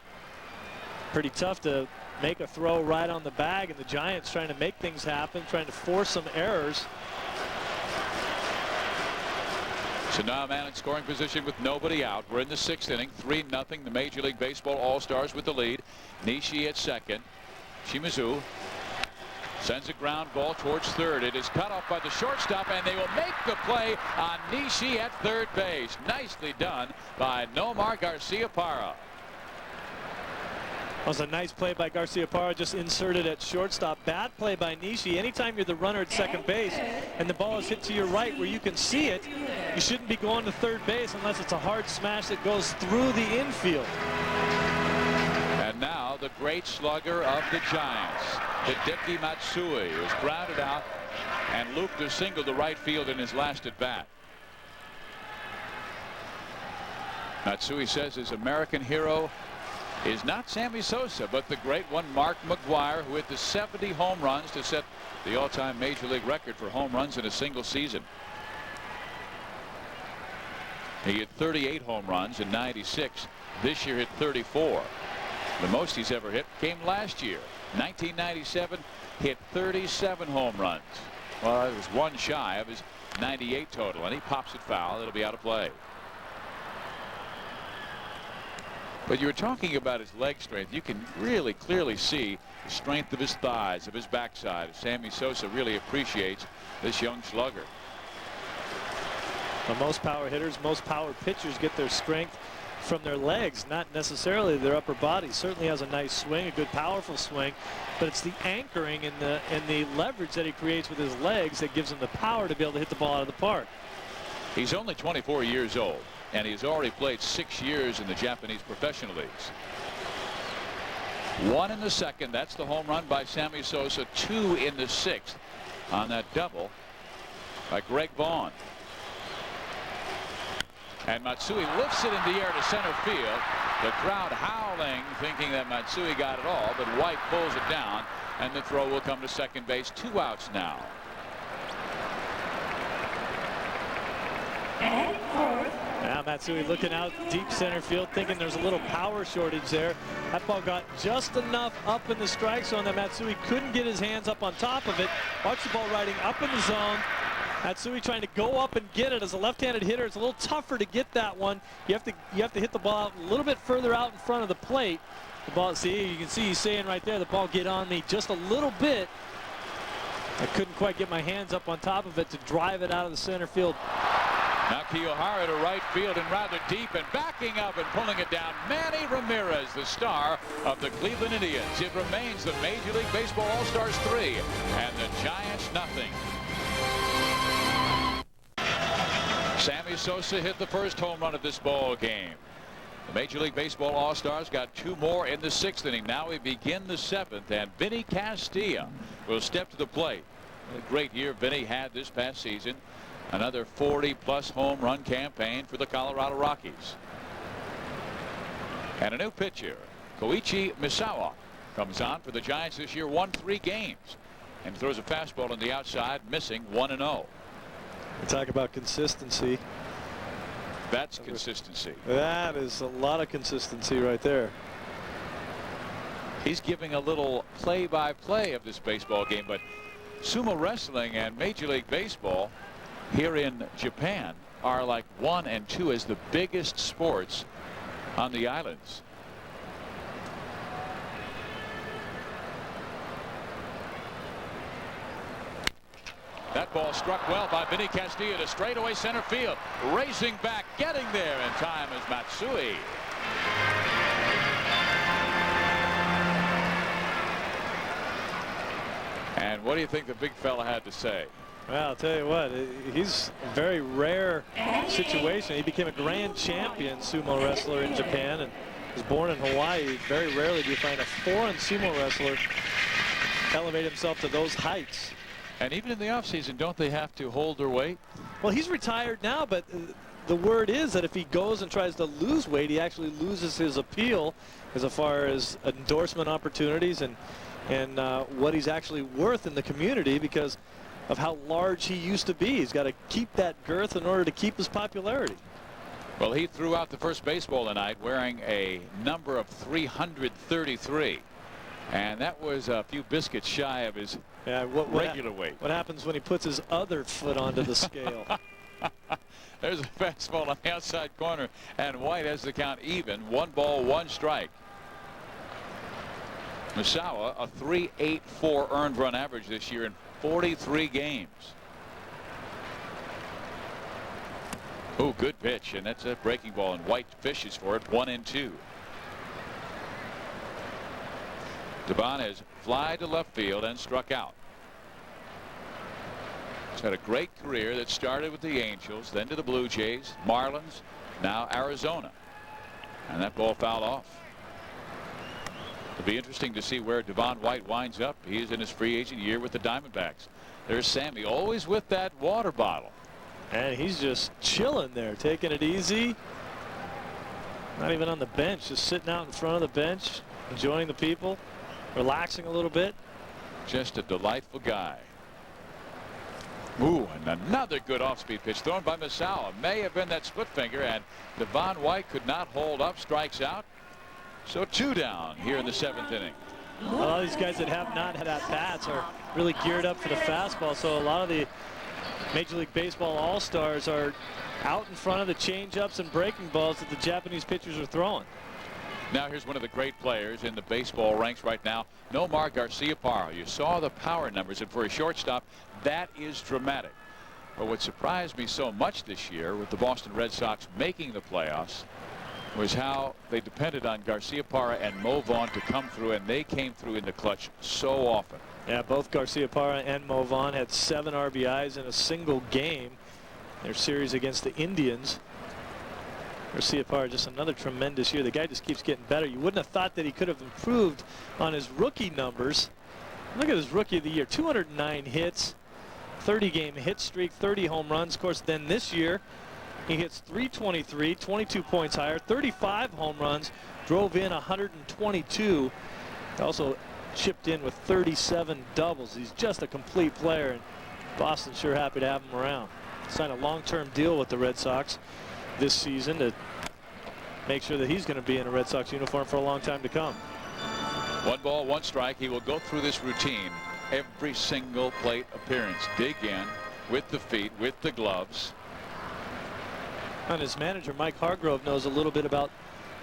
Pretty tough to make a throw right on the bag, and the Giants trying to make things happen, trying to force some errors. So now a man in scoring position with nobody out. We're in the 6th inning, 3-0. The Major League Baseball All-Stars with the lead. Nishi at second. Shimizu sends a ground ball towards third. It is cut off by the shortstop, and they will make the play on Nishi at third base. Nicely done by Nomar Garciaparra. That was a nice play by Garciaparra, just inserted at shortstop. Bad play by Nishi. Anytime you're the runner at second base and the ball is hit to your right where you can see it, you shouldn't be going to third base unless it's a hard smash that goes through the infield. And now the great slugger of the Giants, Hideki Matsui, was grounded out and looped a single to right field in his last at bat. Matsui says his American hero is not Sammy Sosa, but the great one, Mark McGwire, who hit the 70 home runs to set the all-time Major League record for home runs in a single season. He hit 38 home runs in '96. This year hit 34. The most he's ever hit came last year. 1997, hit 37 home runs. Well, it was one shy of his 98 total, and he pops it foul. It'll be out of play. But you were talking about his leg strength. You can really clearly see the strength of his thighs, of his backside. Sammy Sosa really appreciates this young slugger. Well, most power hitters, most power pitchers get their strength from their legs, not necessarily their upper body. Certainly has a nice swing, a good powerful swing, but it's the anchoring and the leverage that he creates with his legs that gives him the power to be able to hit the ball out of the park. He's only 24 years old, and he's already played 6 years in the Japanese professional leagues. 1 in the 2nd. That's the home run by Sammy Sosa. 2 in the 6th on that double by Greg Vaughn. And Matsui lifts it in the air to center field. The crowd howling, thinking that Matsui got it all, but White pulls it down, and the throw will come to second base. 2 outs now. Now Matsui looking out deep center field, thinking there's a little power shortage there. That ball got just enough up in the strike zone that Matsui couldn't get his hands up on top of it. Watch the ball riding up in the zone. Matsui trying to go up and get it. As a left-handed hitter, it's a little tougher to get that one. You have to hit the ball out a little bit further out in front of the plate. The ball, see, you can see he's saying right there, the ball get on me just a little bit. I couldn't quite get my hands up on top of it to drive it out of the center field. Now Kiyohara to right field and rather deep, and backing up and pulling it down. Manny Ramirez, the star of the Cleveland Indians. It remains the Major League Baseball All-Stars 3 and the Giants nothing. Sammy Sosa hit the first home run of this ball game. The Major League Baseball All-Stars got 2 more in the 6th inning. Now we begin the 7th, and Vinny Castilla will step to the plate. A great year Vinny had this past season. Another 40-plus home run campaign for the Colorado Rockies. And a new pitcher, Koichi Misawa, comes on for the Giants this year. Won 3 games and throws a fastball on the outside, missing 1-0. We talk about consistency. That's consistency. That is a lot of consistency right there. He's giving a little play-by-play of this baseball game, but sumo wrestling and Major League Baseball here in Japan are like 1 and 2 as the biggest sports on the islands. That ball struck well by Vinny Castillo to straightaway center field. Racing back, getting there in time is Matsui. And what do you think the big fella had to say? Well, I'll tell you what, he's a very rare situation. He became a grand champion sumo wrestler in Japan and was born in Hawaii. Very rarely do you find a foreign sumo wrestler elevate himself to those heights. And even in the offseason, don't they have to hold their weight? Well, he's retired now, but the word is that if he goes and tries to lose weight, he actually loses his appeal as far as endorsement opportunities and what he's actually worth in the community because of how large he used to be. He's got to keep that girth in order to keep his popularity. Well, he threw out the first baseball tonight wearing a number of 333. And that was a few biscuits shy of his regular weight. What happens when he puts his other foot onto the scale? There's a fastball on the outside corner, and White has the count even. 1 ball, 1 strike. Misawa, a 3.84 earned run average this year in 43 games. Oh, good pitch, and that's a breaking ball, and White fishes for it. 1 and 2. Devon has fly to left field and struck out. He's had a great career that started with the Angels, then to the Blue Jays, Marlins, now Arizona. And that ball fouled off. It'll be interesting to see where Devon White winds up. He's in his free agent year with the Diamondbacks. There's Sammy, always with that water bottle. And he's just chilling there, taking it easy. Not even on the bench, just sitting out in front of the bench, enjoying the people, relaxing a little bit. Just a delightful guy. Ooh, and another good off-speed pitch thrown by Misawa. May have been that split finger, and Devon White could not hold up, strikes out. So 2 down here in the 7th inning. A lot of these guys that have not had at-bats are really geared up for the fastball. So a lot of the Major League Baseball All-Stars are out in front of the change-ups and breaking balls that the Japanese pitchers are throwing. Now here's one of the great players in the baseball ranks right now, Nomar Garciaparra. You saw the power numbers, and for a shortstop, that is dramatic. But what surprised me so much this year with the Boston Red Sox making the playoffs was how they depended on Garciaparra and Mo Vaughn to come through, and they came through in the clutch so often. Yeah, both Garciaparra and Mo Vaughn had 7 RBIs in a single game. Their series against the Indians. Garciaparra, just another tremendous year. The guy just keeps getting better. You wouldn't have thought that he could have improved on his rookie numbers. Look at his rookie of the year, 209 hits, 30-game hit streak, 30 home runs. Of course, then this year, he hits 323, 22 points higher, 35 home runs, drove in 122. Also chipped in with 37 doubles. He's just a complete player, and Boston's sure happy to have him around. Signed a long-term deal with the Red Sox this season to make sure that he's going to be in a Red Sox uniform for a long time to come. 1 ball, 1 strike. He will go through this routine every single plate appearance. Dig in with the feet, with the gloves. And his manager, Mike Hargrove, knows a little bit about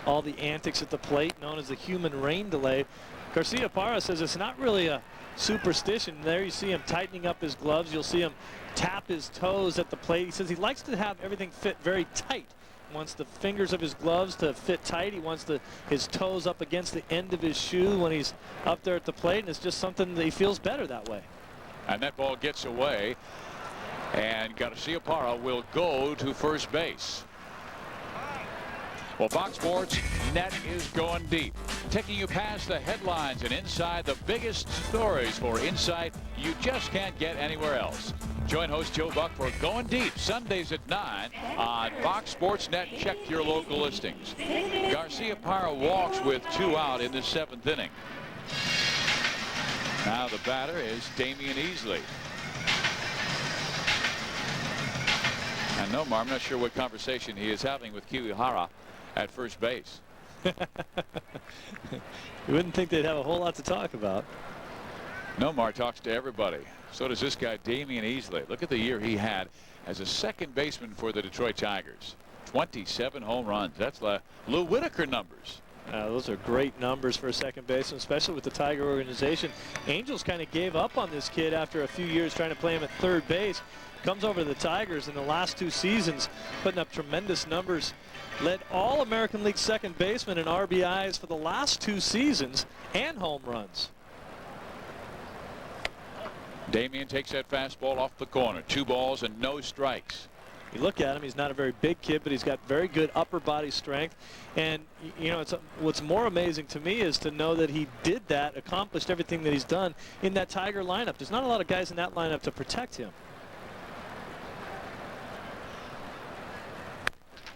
all the antics at the plate, known as the human rain delay. Garciaparra says it's not really a superstition. There you see him tightening up his gloves. You'll see him tap his toes at the plate. He says he likes to have everything fit very tight. He wants the fingers of his gloves to fit tight. He wants his toes up against the end of his shoe when he's up there at the plate, and it's just something that he feels better that way. And that ball gets away, and Garciaparra will go to first base. Well, Fox Sports Net is going deep, taking you past the headlines and inside the biggest stories for insight you just can't get anywhere else. Join host Joe Buck for Going Deep, Sundays at 9 on Fox Sports Net. Check your local listings. Garciaparra walks with 2 out in the 7th inning. Now the batter is Damian Easley. No, Mar, I'm not sure what conversation he is having with Kiwihara at first base. You wouldn't think they'd have a whole lot to talk about. Nomar talks to everybody. So does this guy, Damian Easley. Look at the year he had as a second baseman for the Detroit Tigers. 27 home runs. That's Lou Whitaker numbers. Those are great numbers for a second baseman, especially with the Tiger organization. Angels kind of gave up on this kid after a few years trying to play him at third base. Comes over to the Tigers in the last 2 seasons, putting up tremendous numbers. Led all American League second basemen in RBIs for the last 2 seasons and home runs. Damian takes that fastball off the corner. 2 balls and no strikes. You look at him, he's not a very big kid, but he's got very good upper body strength. And, you know, what's more amazing to me is to know that he did that, accomplished everything that he's done in that Tiger lineup. There's not a lot of guys in that lineup to protect him.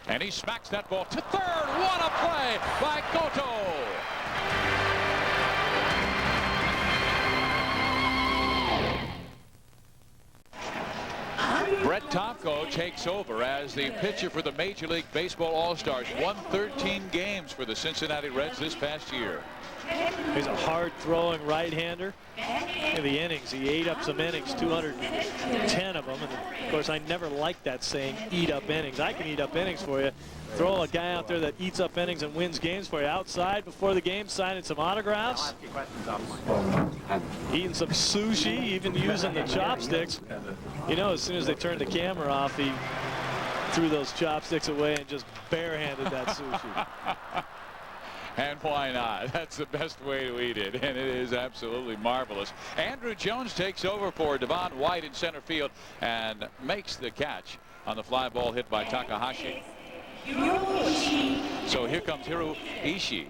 And he smacks that ball to third. What a play by Goto. Brett Tomko takes over as the pitcher for the Major League Baseball All-Stars. Won 13 games for the Cincinnati Reds this past year. He's a hard-throwing right-hander. In the innings, he ate up some innings, 210 of them. And of course, I never liked that saying, eat up innings. I can eat up innings for you. Throw a guy out there that eats up innings and wins games for you. Outside before the game, signing some autographs. Eating some sushi, even using the chopsticks. You know, as soon as they turned the camera off, he threw those chopsticks away and just barehanded that sushi. And why not? That's the best way to eat it, and it is absolutely marvelous. Andruw Jones takes over for Devon White in center field and makes the catch on the fly ball hit by Takahashi. So here comes Hiro Ishii,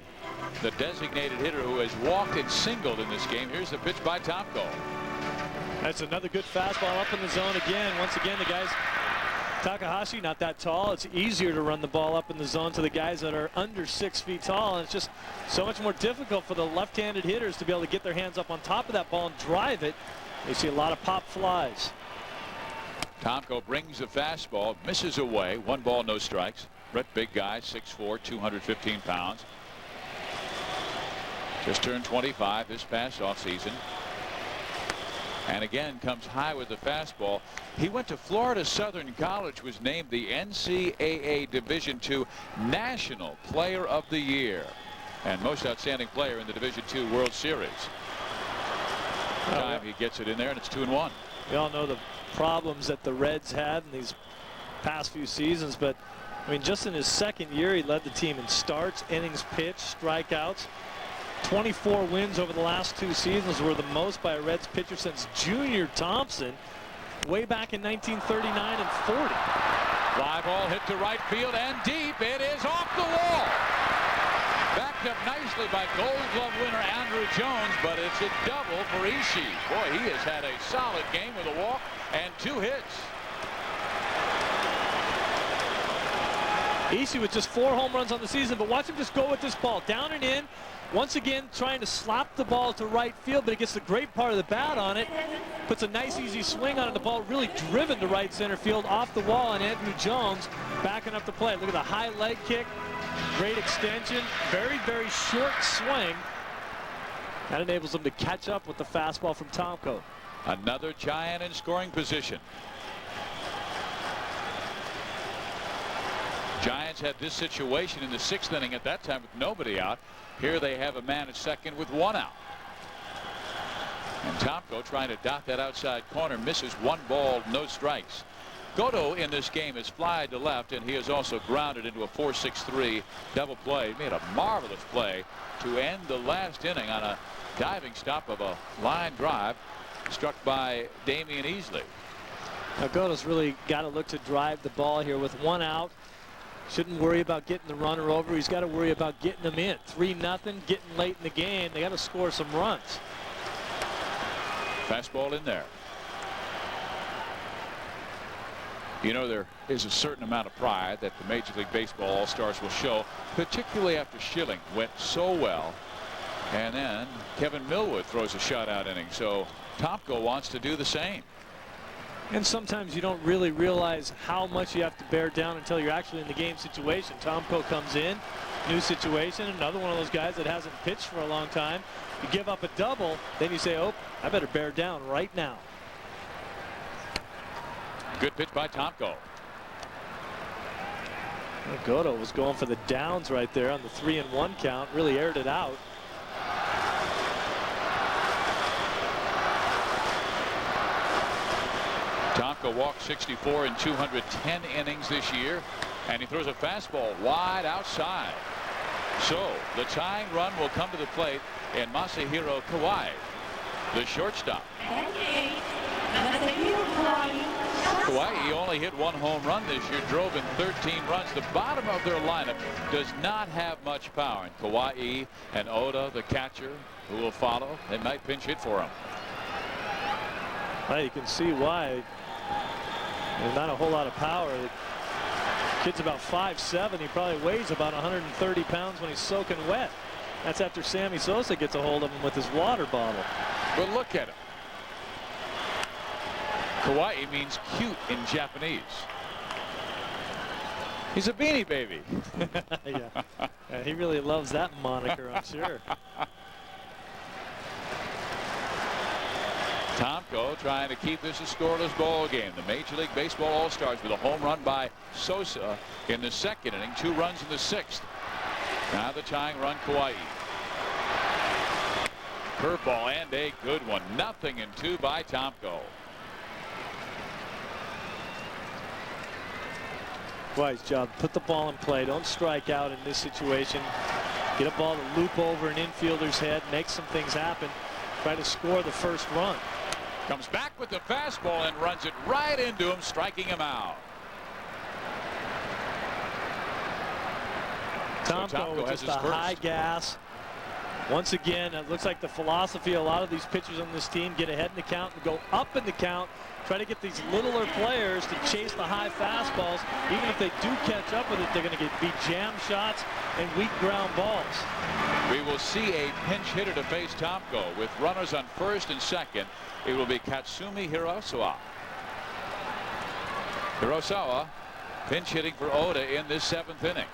the designated hitter who has walked and singled in this game. Here's the pitch by Tomko. That's another good fastball up in the zone again. Once again, the guys, Takahashi not that tall. It's easier to run the ball up in the zone to the guys that are under 6 feet tall, and it's just so much more difficult for the left-handed hitters to be able to get their hands up on top of that ball and drive it. You see a lot of pop flies. Tomko brings the fastball, misses away. 1 ball, no strikes. Brett, big guy, 6'4", 215 pounds. Just turned 25 this past offseason. And again comes high with the fastball. He went to Florida Southern College, was named the NCAA Division II National Player of the Year and most outstanding player in the Division II World Series. Time he gets it in there, and it's 2-1. We all know the problems that the Reds had in these past few seasons, but I mean, just in his second year, he led the team in starts, innings pitched, strikeouts. 24 wins over the last 2 seasons were the most by a Reds pitcher since Junior Thompson way back in 1939 and 40. Fly ball hit to right field and deep. It is off the wall. Backed up nicely by Gold Glove winner Andruw Jones, but it's a double for Ishii. Boy, he has had a solid game with a walk and 2 hits. Ishii with just 4 home runs on the season, but watch him just go with this ball down and in. Once again, trying to slap the ball to right field, but he gets the great part of the bat on it. Puts a nice, easy swing on it. The ball really driven to right center field off the wall, and Andruw Jones backing up the play. Look at the high leg kick. Great extension. Very, very short swing. That enables him to catch up with the fastball from Tomko. Another Giant in scoring position. Giants had this situation in the 6th inning at that time with nobody out. Here they have a man at second with 1 out. And Tomko trying to dot that outside corner, misses. 1 ball, no strikes. Goto in this game has flied to left, and he has also grounded into a 4-6-3 double play. He made a marvelous play to end the last inning on a diving stop of a line drive struck by Damian Easley. Now Goto's really got to look to drive the ball here with 1 out. Shouldn't worry about getting the runner over. He's got to worry about getting them in. 3-0, getting late in the game. They got to score some runs. Fastball in there. You know, there is a certain amount of pride that the Major League Baseball All-Stars will show, particularly after Schilling went so well. And then Kevin Millwood throws a shutout inning. So Tomko wants to do the same. And sometimes you don't really realize how much you have to bear down until you're actually in the game situation. Tomko comes in, new situation, another one of those guys that hasn't pitched for a long time. You give up a double, then you say, oh, I better bear down right now. Good pitch by Tomko. Delgado was going for the downs right there on the 3-1 count, really aired it out. Tomko walked 64 in 210 innings this year, and he throws a fastball wide outside. So the tying run will come to the plate in Masahiro Kawai, the shortstop. Kawai only hit 1 home run this year, drove in 13 runs. The bottom of their lineup does not have much power. And Kawai and Oda, the catcher, who will follow, they might pinch hit for him. Well, you can see why. There's not a whole lot of power. The kid's about 5'7". He probably weighs about 130 pounds when he's soaking wet. That's after Sammy Sosa gets a hold of him with his water bottle. But look at him. Kawaii means cute in Japanese. He's a beanie baby. Yeah, he really loves that moniker, I'm sure. Tomko trying to keep this a scoreless ball game. The Major League Baseball All-Stars with a home run by Sosa in the 2nd inning, 2 runs in the 6th. Now the tying run, Kawai. Curveball and a good one. 0-2 by Tomko. Kawai's job, put the ball in play. Don't strike out in this situation. Get a ball to loop over an infielder's head, make some things happen. Try to score the first run. Comes back with the fastball and runs it right into him, striking him out. Tomko with just a high gas. Once again, it looks like the philosophy of a lot of these pitchers on this team, get ahead in the count and go up in the count. Try to get these littler players to chase the high fastballs. Even if they do catch up with it, they're going to be jam shots and weak ground balls. We will see a pinch hitter to face Tomko with runners on 1st and 2nd. It will be Katsumi Hirasawa. Hirasawa pinch hitting for Oda in this 7th inning.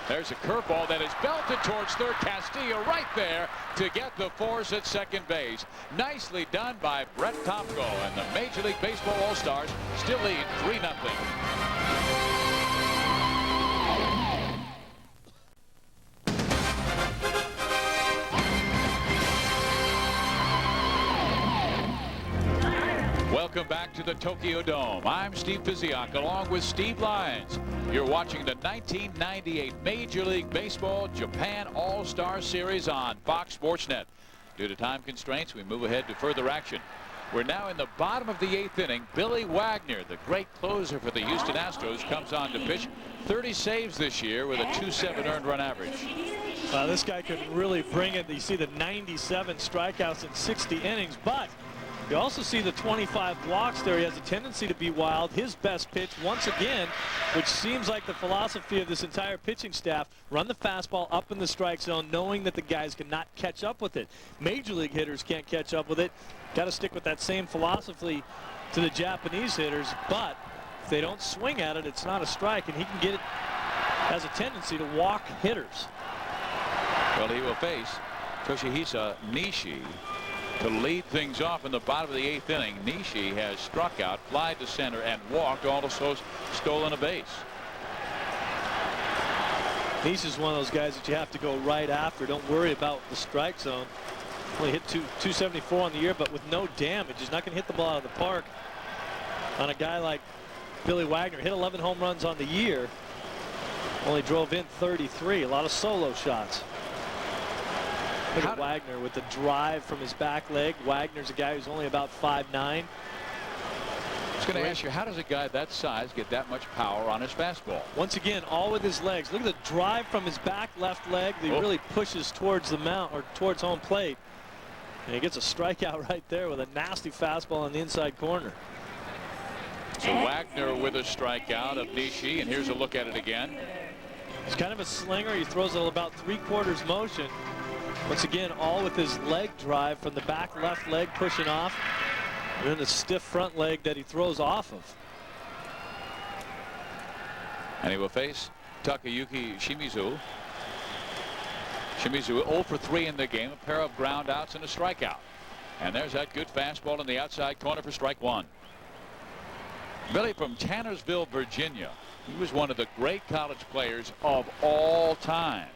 There's a curveball that is belted towards third. Castillo right there to get the force at second base. Nicely done by Brett Tomko, and the Major League Baseball All-Stars still lead 3-0. Welcome back to the Tokyo Dome. I'm Steve Physiak along with Steve Lyons. You're watching the 1998 Major League Baseball Japan All-Star Series on Fox Sports Net. Due to time constraints, we move ahead to further action. We're now in the bottom of the 8th inning. Billy Wagner, the great closer for the Houston Astros, comes on to pitch. 30 saves this year with a 2.7 earned run average. This guy could really bring it. You see the 97 strikeouts in 60 innings, but you also see the 25 walks there. He has a tendency to be wild. His best pitch, once again, which seems like the philosophy of this entire pitching staff, run the fastball up in the strike zone, knowing that the guys cannot catch up with it. Major league hitters can't catch up with it. Got to stick with that same philosophy to the Japanese hitters, but if they don't swing at it, it's not a strike, and he can get it, has a tendency to walk hitters. Well, he will face Toshihisa Nishi to lead things off in the bottom of the 8th inning. Nishi has struck out, flied to center, and walked, also stolen a base. Nishi's one of those guys that you have to go right after. Don't worry about the strike zone. Only hit 274 on the year, but with no damage. He's not going to hit the ball out of the park on a guy like Billy Wagner. Hit 11 home runs on the year. Only drove in 33. A lot of solo shots. Look at Wagner with the drive from his back leg. Wagner's a guy who's only about 5'9". I was going to ask you, how does a guy that size get that much power on his fastball? Once again, all with his legs. Look at the drive from his back left leg that he really pushes towards the mount or towards home plate. And he gets a strikeout right there with a nasty fastball on the inside corner. So Wagner with a strikeout of Nishi, and here's a look at it again. He's kind of a slinger. He throws it about 3/4 motion. Once again, all with his leg drive from the back left leg pushing off, and then the stiff front leg that he throws off of. And he will face Takayuki Shimizu. Shimizu 0 for 3 in the game, a pair of ground outs and a strikeout. And there's that good fastball in the outside corner for strike one. Billy from Tannersville, Virginia. He was one of the great college players of all time.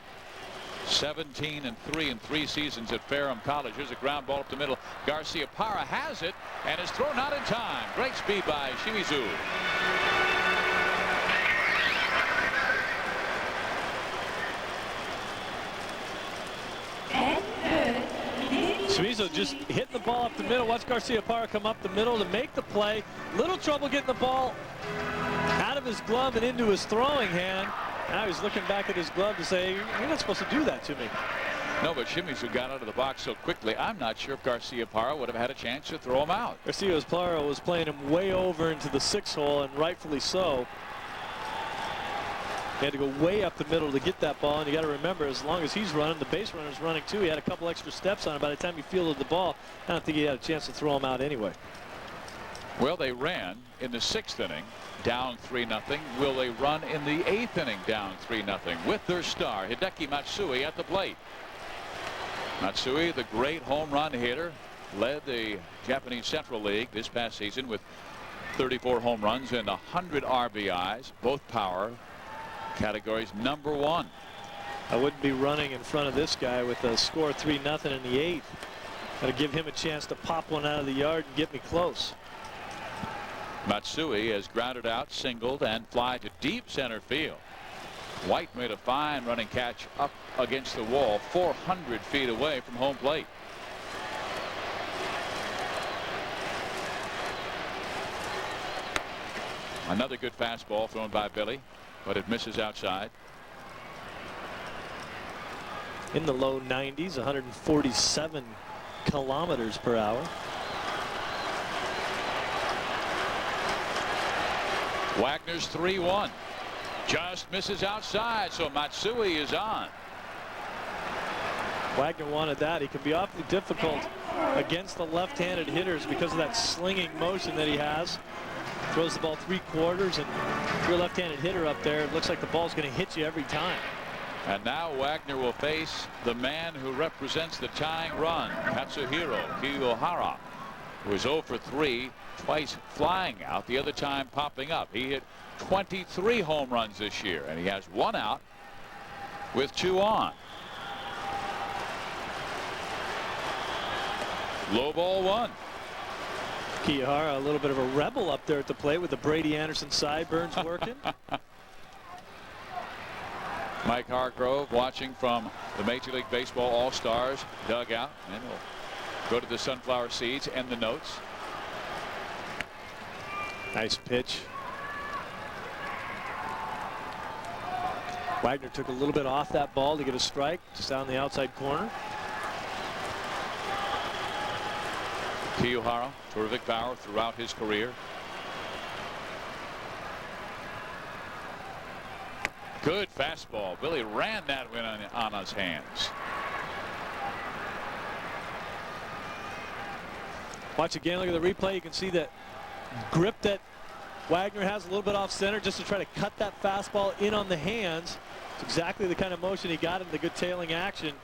17-3 in 3 seasons at Ferrum College. Here's a ground ball up the middle. Garciaparra has it and is thrown out in time. Great speed by Shimizu. Shimizu just hitting the ball up the middle. Watch Garciaparra come up the middle to make the play. Little trouble getting the ball out of his glove and into his throwing hand. Now he's looking back at his glove to say, you're not supposed to do that to me. No, but Shimizu got out of the box so quickly, I'm not sure if Garciaparra would have had a chance to throw him out. Garciaparra was playing him way over into the 6 hole, and rightfully so. He had to go way up the middle to get that ball, and you got to remember, as long as he's running, the base runner's running too. He had a couple extra steps on it. By the time he fielded the ball, I don't think he had a chance to throw him out anyway. Well, they ran in the 6th inning, down 3-0. Will they run in the 8th inning, down 3-0, with their star, Hideki Matsui, at the plate? Matsui, the great home run hitter, led the Japanese Central League this past season with 34 home runs and 100 RBIs, both power categories, #1. I wouldn't be running in front of this guy with a score 3-0 in the 8th. Got to give him a chance to pop one out of the yard and get me close. Matsui has grounded out, singled, and fly to deep center field. White made a fine running catch up against the wall, 400 feet away from home plate. Another good fastball thrown by Billy, but it misses outside. In the low 90s, 147 kilometers per hour. Wagner's 3-1. Just misses outside, so Matsui is on. Wagner wanted that. He can be awfully difficult against the left-handed hitters because of that slinging motion that he has. Throws the ball 3/4, and if you're a left-handed hitter up there, it looks like the ball's going to hit you every time. And now Wagner will face the man who represents the tying run, Katsuhiro Kiyohara, who was 0 for 3, twice flying out, the other time popping up. He hit 23 home runs this year, and he has 1 out with 2 on. Low ball 1. Kiyohara, a little bit of a rebel up there at the plate with the Brady Anderson sideburns working. Mike Hargrove watching from the Major League Baseball All-Stars dugout, and we'll go to the sunflower seeds and the notes. Nice pitch. Wagner took a little bit off that ball to get a strike just down the outside corner. Kiyohara, terrific power throughout his career. Good fastball. Billy ran that one on his hands. Watch again. Look at the replay. You can see that grip that Wagner has a little bit off center just to try to cut that fastball in on the hands. It's exactly the kind of motion he got in the good tailing action,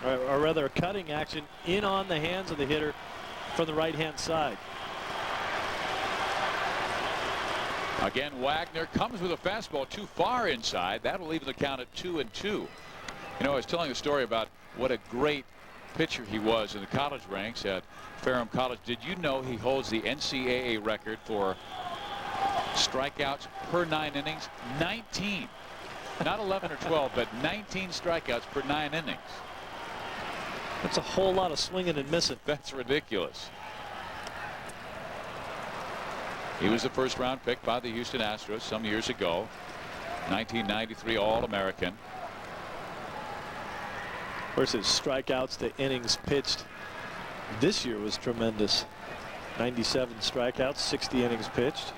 or rather a cutting action in on the hands of the hitter from the right-hand side. Again, Wagner comes with a fastball too far inside. That'll leave the count at 2-2. You know, I was telling a story about what a great pitcher he was in the college ranks at Ferrum College. Did you know he holds the NCAA record for strikeouts per 9 innings? 19. Not 11 or 12, but 19 strikeouts per 9 innings. That's a whole lot of swinging and missing. That's ridiculous. He was the first-round pick by the Houston Astros some years ago. 1993 All-American. Of course, his strikeouts to innings pitched this year was tremendous. 97 strikeouts, 60 innings pitched.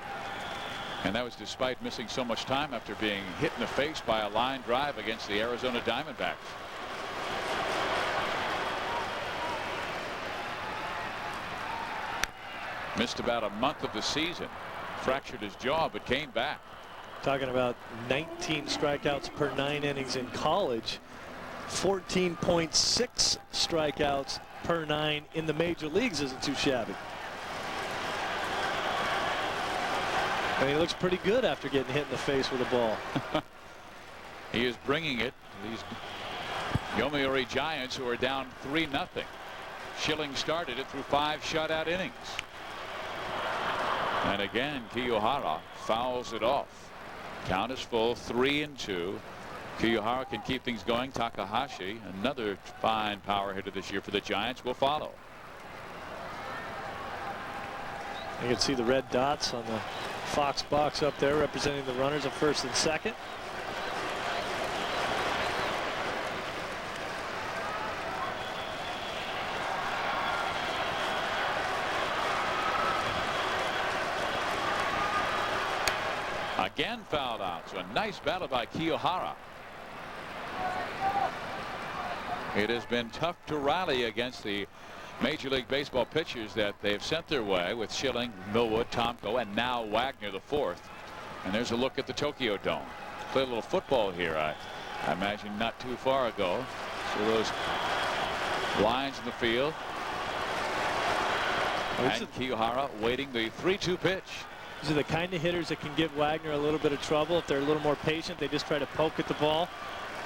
And that was despite missing so much time after being hit in the face by a line drive against the Arizona Diamondbacks. Missed about a month of the season. Fractured his jaw, but came back. Talking about 19 strikeouts per 9 innings in college. 14.6 strikeouts per 9 in the major leagues isn't too shabby. And he looks pretty good after getting hit in the face with a ball. He is bringing it. These Yomiuri Giants, who are down 3-0. Schilling started it through 5 shutout innings. And again, Kiyohara fouls it off. Count is full, 3-2. Kiyohara can keep things going. Takahashi, another fine power hitter this year for the Giants, will follow. You can see the red dots on the Fox box up there representing the runners at first and second. Again fouled out. So a nice battle by Kiyohara. It has been tough to rally against the Major League Baseball pitchers that they've sent their way with Schilling, Millwood, Tomko, and now Wagner the fourth. And there's a look at the Tokyo Dome. Play a little football here, I imagine, not too far ago. So those lines in the field. And Kiyohara waiting the 3-2 pitch. These are the kind of hitters that can give Wagner a little bit of trouble. If they're a little more patient, they just try to poke at the ball.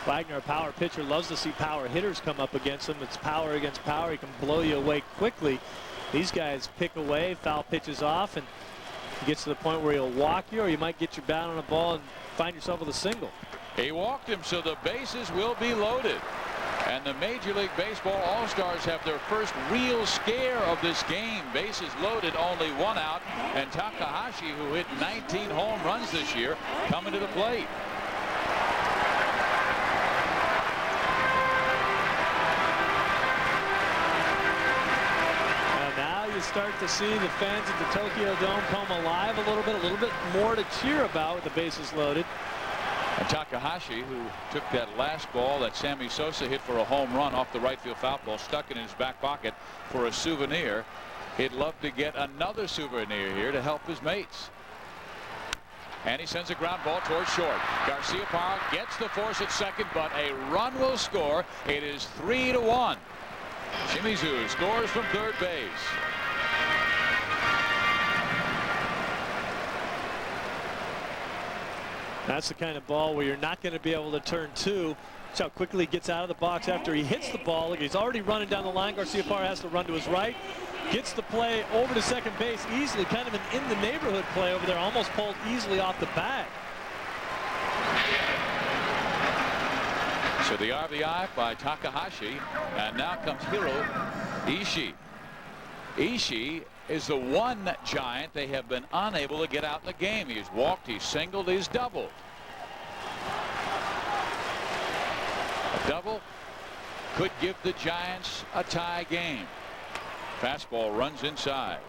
Wagner, a power pitcher, loves to see power hitters come up against him. It's power against power. He can blow you away quickly. These guys pick away, foul pitches off, and he gets to the point where he'll walk you, or you might get your bat on a ball and find yourself with a single. He walked him, so the bases will be loaded. And the Major League Baseball All-Stars have their first real scare of this game. Bases loaded, only 1 out. And Takahashi, who hit 19 home runs this year, coming to the plate. And now you start to see the fans at the Tokyo Dome come alive a little bit more to cheer about with the bases loaded. And Takahashi, who took that last ball that Sammy Sosa hit for a home run off the right field foul ball, stuck it in his back pocket for a souvenir. He'd love to get another souvenir here to help his mates. And he sends a ground ball towards short. Garciaparra gets the force at second, but a run will score. It is 3-1. Shimizu scores from third base. That's the kind of ball where you're not going to be able to turn two. Watch how quickly he gets out of the box after he hits the ball. He's already running down the line. Garciaparra has to run to his right. Gets the play over to second base easily. Kind of an in-the-neighborhood play over there. Almost pulled easily off the bag. So the RBI by Takahashi. And now comes Hiro Ishii. Ishii is the one Giant they have been unable to get out in the game. He's walked, he's singled, he's doubled. A double could give the Giants a tie game. Fastball runs inside.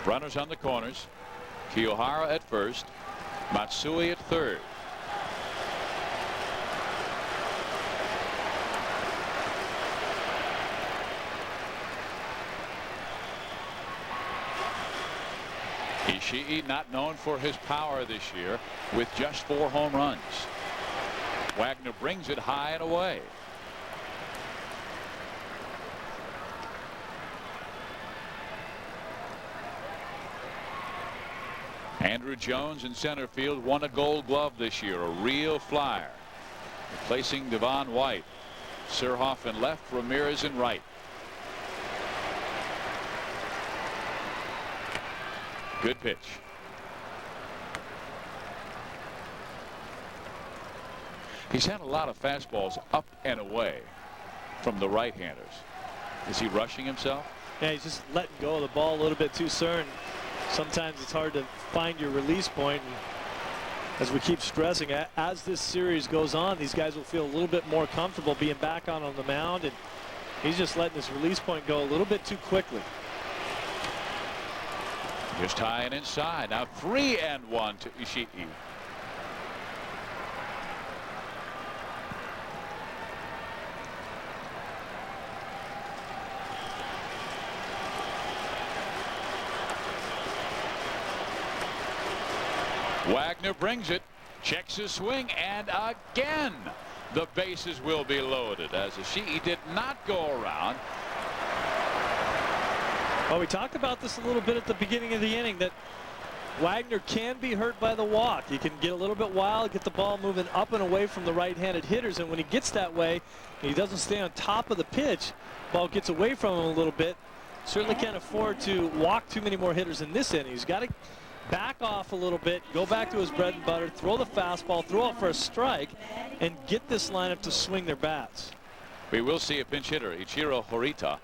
Runners on the corners. Kiyohara at first. Matsui at third. Ishii not known for his power this year with just 4 home runs. Wagner brings it high and away. Andruw Jones in center field won a Gold Glove this year, a real flyer. Replacing Devon White. Surhoff in left, Ramirez in right. Good pitch. He's had a lot of fastballs up and away from the right-handers. Is he rushing himself? Yeah, he's just letting go of the ball a little bit too soon. Sometimes it's hard to find your release point. And as we keep stressing, as this series goes on, these guys will feel a little bit more comfortable being back on the mound, and he's just letting this release point go a little bit too quickly. Just high and inside. Now 3-1 to Ishii. Wagner brings it, checks his swing, and again the bases will be loaded as Ishii did not go around. Well, we talked about this a little bit at the beginning of the inning, that Wagner can be hurt by the walk. He can get a little bit wild, get the ball moving up and away from the right-handed hitters, and when he gets that way, he doesn't stay on top of the pitch, ball gets away from him a little bit. Certainly can't afford to walk too many more hitters in this inning. He's got to back off a little bit, go back to his bread and butter, throw the fastball, throw it for a strike, and get this lineup to swing their bats. We will see a pinch hitter. Ichiro Horita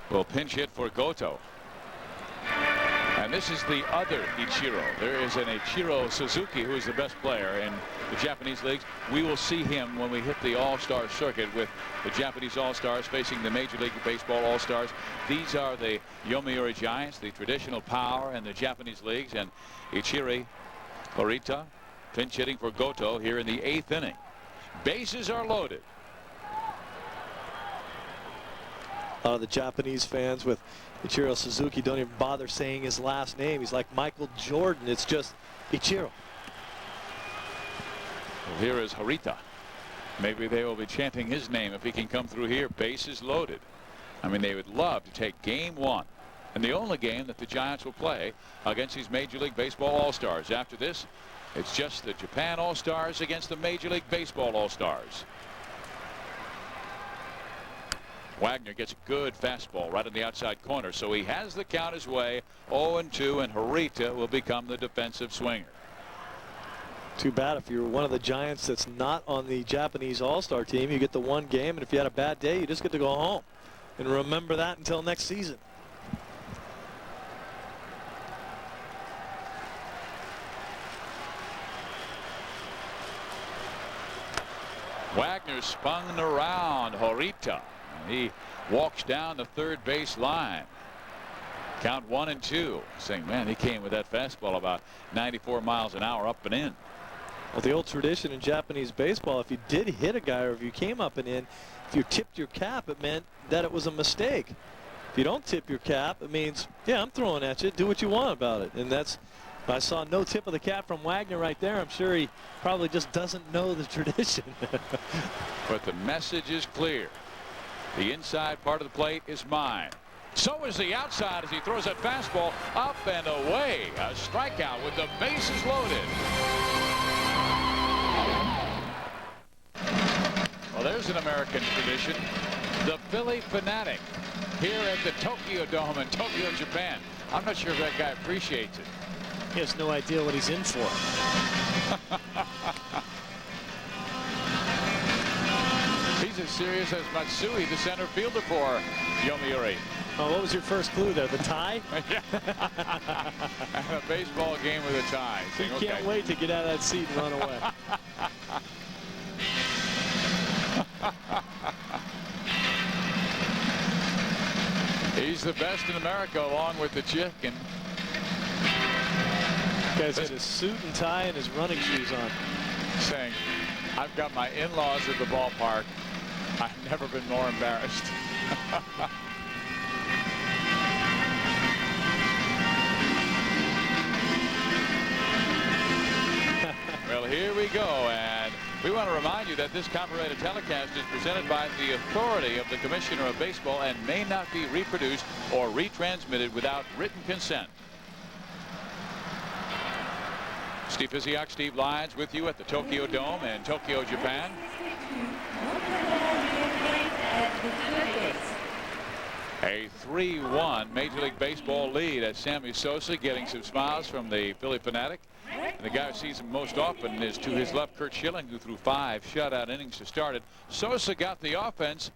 will pinch hit for Goto. And this is the other Ichiro. There is an Ichiro Suzuki who is the best player in the Japanese leagues. We will see him when we hit the All-Star circuit with the Japanese All-Stars facing the Major League Baseball All-Stars. These are the Yomiuri Giants, the traditional power in the Japanese leagues, and Ichiro Horita pinch hitting for Goto here in the 8th inning. Bases are loaded. A lot of the Japanese fans with Ichiro Suzuki don't even bother saying his last name. He's like Michael Jordan. It's just Ichiro. Well, here is Horita. Maybe they will be chanting his name if he can come through here. Bases loaded. I mean, they would love to take game 1 and the only game that the Giants will play against these Major League Baseball All-Stars. After this, it's just the Japan All-Stars against the Major League Baseball All-Stars. Wagner gets a good fastball right in the outside corner, so he has the count his way. 0-2, and Horita will become the defensive swinger. Too bad if you're one of the Giants that's not on the Japanese All-Star team. You get the one game, and if you had a bad day, you just get to go home. And remember that until next season. Wagner spun around Horita. He walks down the third base line. Count 1-2. Saying, man, he came with that fastball about 94 miles an hour up and in. Well, the old tradition in Japanese baseball, if you did hit a guy or if you came up and in, if you tipped your cap, it meant that it was a mistake. If you don't tip your cap, it means, yeah, I'm throwing at you. Do what you want about it. And that's, I saw no tip of the cap from Wagner right there. I'm sure he probably just doesn't know the tradition. But the message is clear. The inside part of the plate is mine. So is the outside as he throws that fastball up and away. A strikeout with the bases loaded. Well, there's an American tradition. The Philly Fanatic here at the Tokyo Dome in Tokyo, Japan. I'm not sure if that guy appreciates it. He has no idea what he's in for. He's as serious as Matsui, the center fielder for Yomiuri. Oh, what was your first clue there? The tie? Yeah. And a baseball game with a tie. He can't wait to get out of that seat and run away. He's the best in America along with the chicken. Guy's got his suit and tie and his running shoes on. Saying, I've got my in-laws at the ballpark. I've never been more embarrassed. Well, here we go, and we want to remind you that this copyrighted telecast is presented by the authority of the Commissioner of Baseball and may not be reproduced or retransmitted without written consent. Steve Physiak, Steve Lyons with you at the Tokyo Dome in Tokyo, Japan. A 3-1 Major League Baseball lead as Sammy Sosa getting some smiles from the Philly Fanatic. And the guy who sees him most often is to his left, Curt Schilling, who threw 5 shutout innings to start it. Sosa got the offense.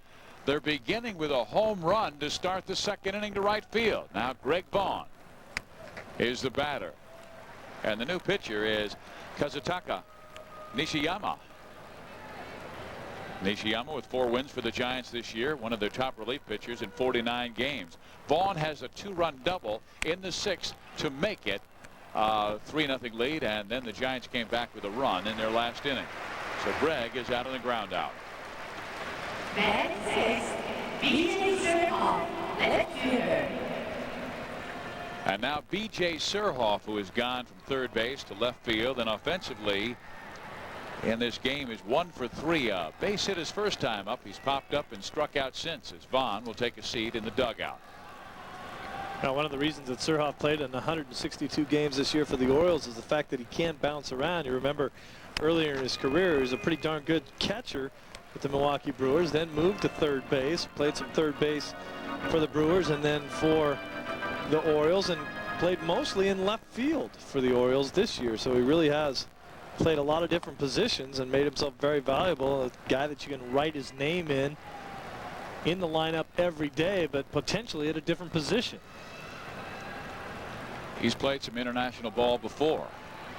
They're beginning with a home run to start the second inning to right field. Now Greg Vaughn is the batter. And the new pitcher is Kazutaka Nishiyama. Nishiyama with 4 wins for the Giants this year, one of their top relief pitchers in 49 games. Vaughn has a 2-run double in the 6th to make it 3-0 lead, and then the Giants came back with a run in their last inning. So Greg is out on the ground out. Bat 6, BJ Strip off, left fielder. And now B.J. Surhoff, who has gone from third base to left field, and offensively in this game is 1 for 3. Base hit his first time up. He's popped up and struck out since, as Vaughn will take a seat in the dugout. Now, one of the reasons that Surhoff played in 162 games this year for the Orioles is the fact that he can bounce around. You remember earlier in his career, he was a pretty darn good catcher with the Milwaukee Brewers, then moved to third base, played some third base for the Brewers and then for the Orioles, and played mostly in left field for the Orioles this year. So he really has played a lot of different positions and made himself very valuable, a guy that you can write his name in the lineup every day, but potentially at a different position. He's played some international ball before.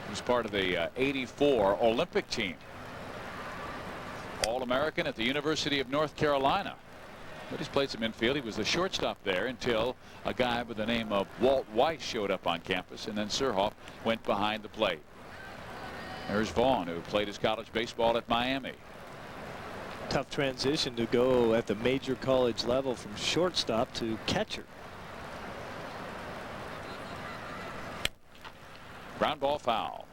He was part of the '84 Olympic team. All-American at the University of North Carolina. But he's played some infield. He was the shortstop there until a guy by the name of Walt Weiss showed up on campus, and then Surhoff went behind the plate. There's Vaughn, who played his college baseball at Miami. Tough transition to go at the major college level from shortstop to catcher. Ground ball foul.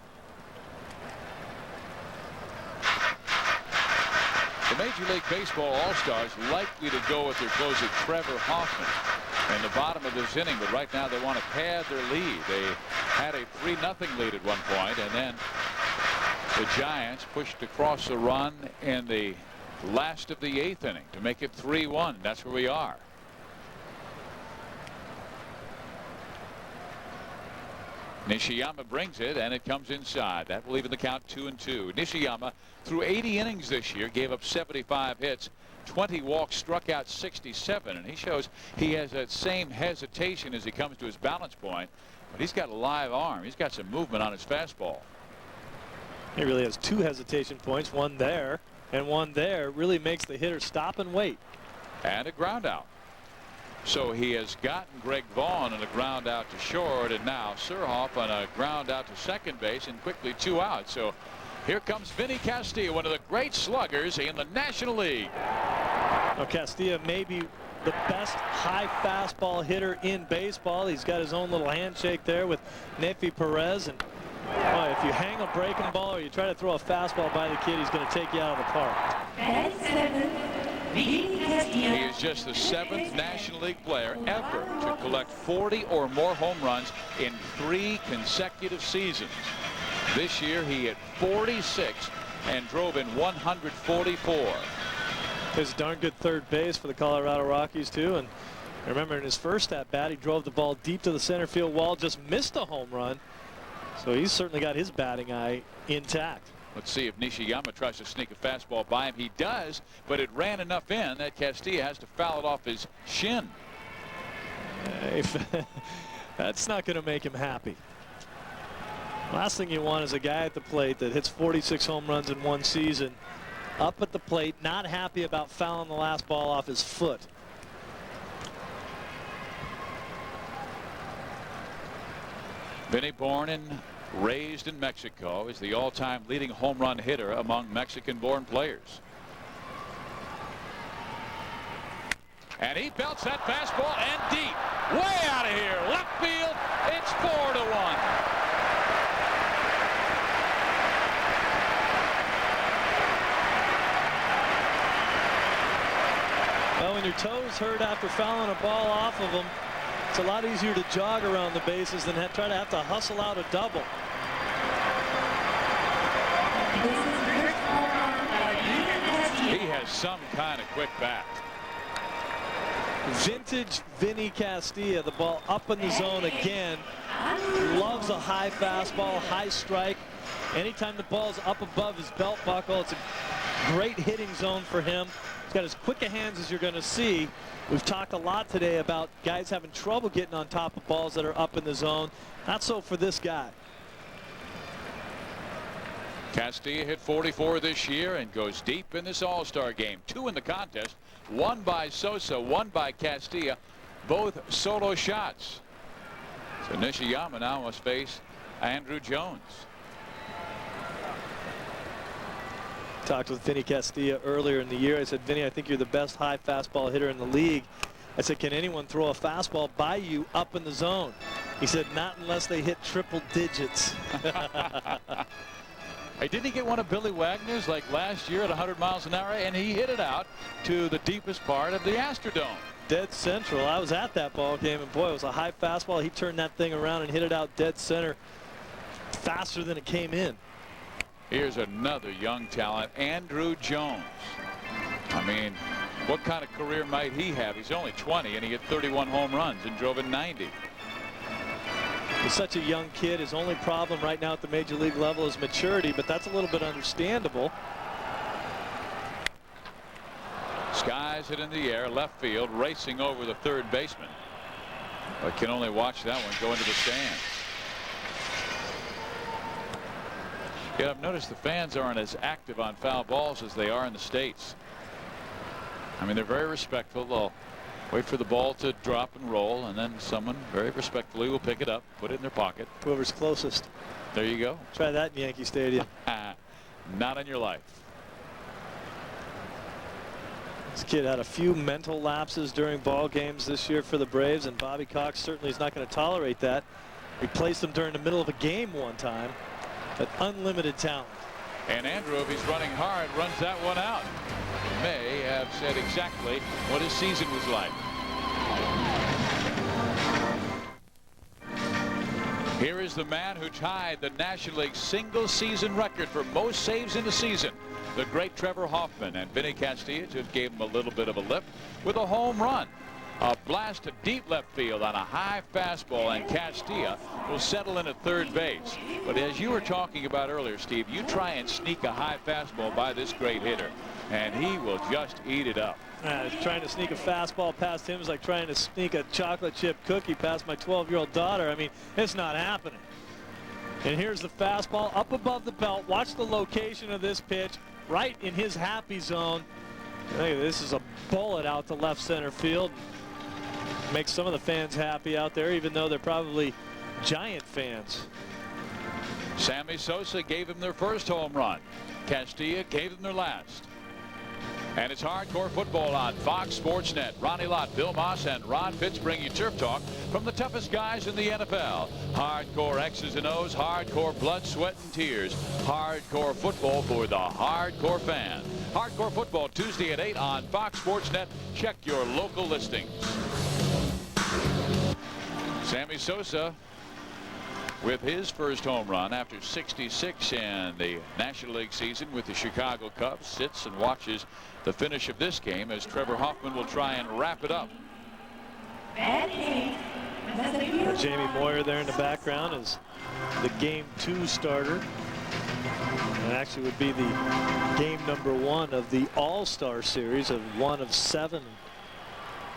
The Major League Baseball All-Stars likely to go with their closer Trevor Hoffman in the bottom of this inning, but right now they want to pad their lead. They had a 3-0 lead at one point, and then the Giants pushed across a run in the last of the 8th inning to make it 3-1. That's where we are. Nishiyama brings it, and it comes inside. That will even the count 2-2. Nishiyama, through 80 innings this year, gave up 75 hits, 20 walks, struck out 67, and he shows he has that same hesitation as he comes to his balance point, but he's got a live arm. He's got some movement on his fastball. He really has 2 hesitation points, one there and one there. Really makes the hitter stop and wait. And a ground out. So he has gotten Greg Vaughn on a ground out to short, and now Surhoff on a ground out to second base, and quickly 2 outs. So here comes Vinny Castilla, one of the great sluggers in the National League. Now Castilla may be the best high fastball hitter in baseball. He's got his own little handshake there with Nefi Perez, and boy, if you hang a breaking ball or you try to throw a fastball by the kid, he's going to take you out of the park. He is just the 7th National League player ever to collect 40 or more home runs in 3 consecutive seasons. This year he hit 46 and drove in 144. He's a darn good third base for the Colorado Rockies too, and remember in his first at bat he drove the ball deep to the center field wall, just missed a home run. So he's certainly got his batting eye intact. Let's see if Nishiyama tries to sneak a fastball by him. He does, but it ran enough in that Castilla has to foul it off his shin. That's not going to make him happy. Last thing you want is a guy at the plate that hits 46 home runs in one season, up at the plate, not happy about fouling the last ball off his foot. Vinny, born and raised in Mexico, is the all-time leading home run hitter among Mexican-born players. And he belts that fastball and deep, way out of here, left field. It's 4-1. Well, when your toes hurt after fouling a ball off of them, it's a lot easier to jog around the bases than try to have to hustle out a double. He has some kind of quick bat. Vintage Vinny Castilla, the ball up in the zone again. Loves a high fastball, high strike. Anytime the ball's up above his belt buckle, it's a great hitting zone for him. He's got as quick a hands as you're going to see. We've talked a lot today about guys having trouble getting on top of balls that are up in the zone. Not so for this guy. Castilla hit 44 this year and goes deep in this All-Star game. 2 in the contest, 1 by Sosa, 1 by Castilla, both solo shots. So Nishiyama now must face Andruw Jones. Talked with Vinny Castilla earlier in the year. I said, Vinny, I think you're the best high fastball hitter in the league. I said, can anyone throw a fastball by you up in the zone? He said, not unless they hit triple digits. Hey, didn't he get one of Billy Wagner's like last year at 100 miles an hour, and he hit it out to the deepest part of the Astrodome? Dead central. I was at that ball game, and boy, it was a high fastball. He turned that thing around and hit it out dead center faster than it came in. Here's another young talent, Andruw Jones. I mean, what kind of career might he have? He's only 20, and he hit 31 home runs and drove in 90. He's such a young kid. His only problem right now at the major league level is maturity, but that's a little bit understandable. Skies it in the air, left field, racing over the third baseman. But can only watch that one go into the stands. Yet I've noticed the fans aren't as active on foul balls as they are in the States. I mean, they're very respectful. They'll wait for the ball to drop and roll, and then someone very respectfully will pick it up, put it in their pocket. Whoever's closest. There you go. Try that in Yankee Stadium. Not in your life. This kid had a few mental lapses during ball games this year for the Braves, and Bobby Cox certainly is not going to tolerate that. Replaced him during the middle of a game one time, but unlimited talent. And Andruw, if he's running hard, runs that one out. May have said exactly what his season was like. Here is the man who tied the National League single season record for most saves in a season, the great Trevor Hoffman. And Vinny Castilla just gave him a little bit of a lift with a home run. A blast to deep left field on a high fastball, and Castilla will settle in at third base. But as you were talking about earlier, Steve, you try and sneak a high fastball by this great hitter, and he will just eat it up. Trying to sneak a fastball past him is like trying to sneak a chocolate chip cookie past my 12-year-old daughter. I mean, it's not happening. And here's the fastball up above the belt. Watch the location of this pitch, right in his happy zone. Hey, this is a bullet out to left center field. Makes some of the fans happy out there, even though they're probably Giant fans. Sammy Sosa gave him their first home run. Castilla gave them their last. And it's hardcore football on Fox Sports Net. Ronnie Lott, Bill Moss, and Ron Pitts bring you Turf Talk from the toughest guys in the NFL. Hardcore X's and O's, hardcore blood, sweat, and tears. Hardcore football for the hardcore fan. Hardcore football Tuesday at 8 on Fox Sports Net. Check your local listings. Sammy Sosa with his first home run after 66 in the National League season with the Chicago Cubs, sits and watches the finish of this game as Trevor Hoffman will try and wrap it up. Jamie Moyer there in the background is the game 2 starter. And actually would be the game number 1 of the All-Star series, of 1 of 7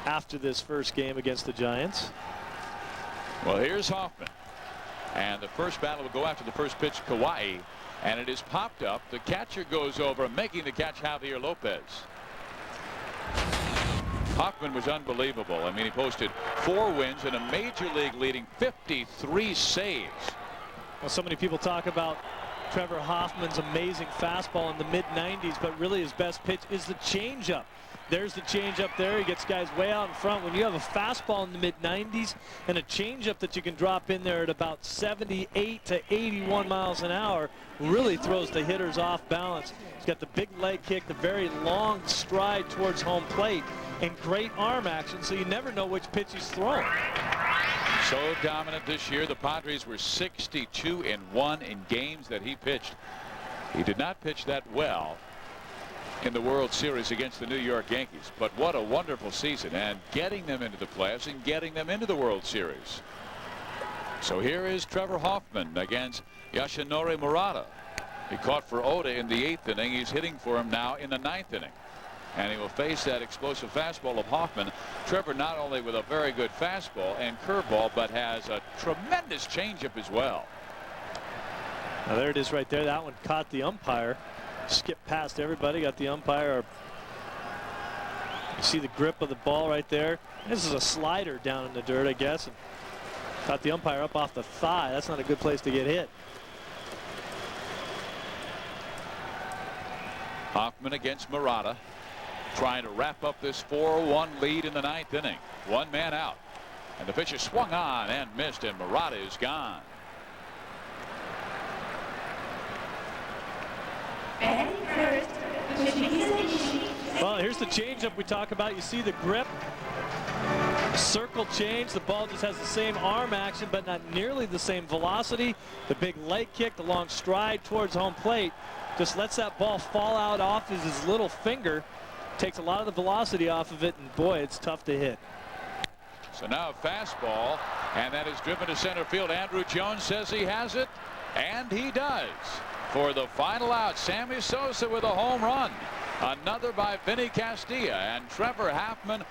after this first game against the Giants. Well, here's Hoffman. And the first battle will go after the first pitch, Kauai. And it is popped up. The catcher goes over, making the catch, Javier Lopez. Hoffman was unbelievable. I mean, he posted 4 wins and a major league leading 53 saves. Well, so many people talk about Trevor Hoffman's amazing fastball in the mid-90s, but really his best pitch is the changeup. There's the changeup there. He gets guys way out in front. When you have a fastball in the mid-90s and a changeup that you can drop in there at about 78 to 81 miles an hour, really throws the hitters off balance. He's got the big leg kick, the very long stride towards home plate, and great arm action, so you never know which pitch he's throwing. So dominant this year. The Padres were 62-1 in games that he pitched. He did not pitch that well in the World Series against the New York Yankees, but what a wonderful season, and getting them into the playoffs and getting them into the World Series. So here is Trevor Hoffman against Yoshinori Murata. He caught for Oda in the 8th inning. He's hitting for him now in the 9th inning, and he will face that explosive fastball of Hoffman. Trevor not only with a very good fastball and curveball, but has a tremendous changeup as well. Now there it is right there. That one caught the umpire. Skipped past everybody, got the umpire. You see the grip of the ball right there. This is a slider down in the dirt, I guess, and caught the umpire up off the thigh. That's not a good place to get hit. Hoffman against Murata, trying to wrap up this 4-1 lead in the 9th inning. 1 man out. And the pitch is swung on and missed, and Murata is gone. Well, here's the changeup we talk about. You see the grip, circle change. The ball just has the same arm action, but not nearly the same velocity. The big leg kick, the long stride towards home plate, just lets that ball fall out off his little finger. Takes a lot of the velocity off of it, and boy, it's tough to hit. So now a fastball, and that is driven to center field. Andruw Jones says he has it, and he does. For the final out, Sammy Sosa with a home run. Another by Vinny Castilla, and Trevor Hoffman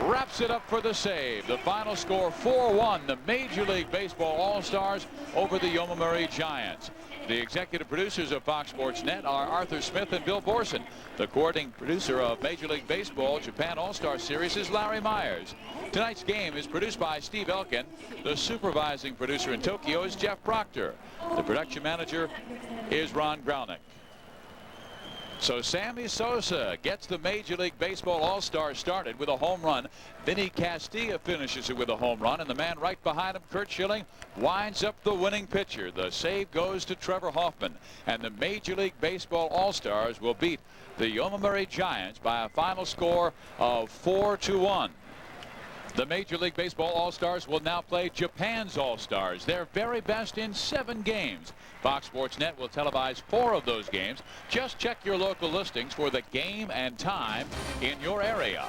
wraps it up for the save. The final score 4-1, the Major League Baseball All-Stars over the Yomiuri Giants. The executive producers of Fox Sports Net are Arthur Smith and Bill Borson. The coordinating producer of Major League Baseball Japan All-Star Series is Larry Myers. Tonight's game is produced by Steve Elkin. The supervising producer in Tokyo is Jeff Proctor. The production manager is Ron Graunick. So Sammy Sosa gets the Major League Baseball All-Star started with a home run. Vinny Castilla finishes it with a home run, and the man right behind him, Curt Schilling, winds up the winning pitcher. The save goes to Trevor Hoffman, and the Major League Baseball All-Stars will beat the Yomiuri Giants by a final score of 4-1. The Major League Baseball All-Stars will now play Japan's All-Stars, their very best in 7 games. Fox Sports Net will televise 4 of those games. Just check your local listings for the game and time in your area.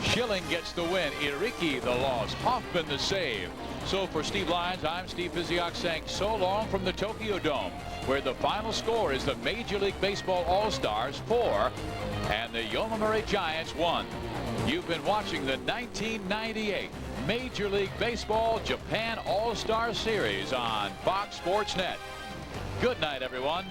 Schilling gets the win, Iriki the loss, Hoffman the save. So for Steve Lyons, I'm Steve Physiok saying so long from the Tokyo Dome, where the final score is the Major League Baseball All-Stars 4 and the Yomiuri Giants 1. You've been watching the 1998 Major League Baseball Japan All-Star Series on Fox Sports Net. Good night, everyone.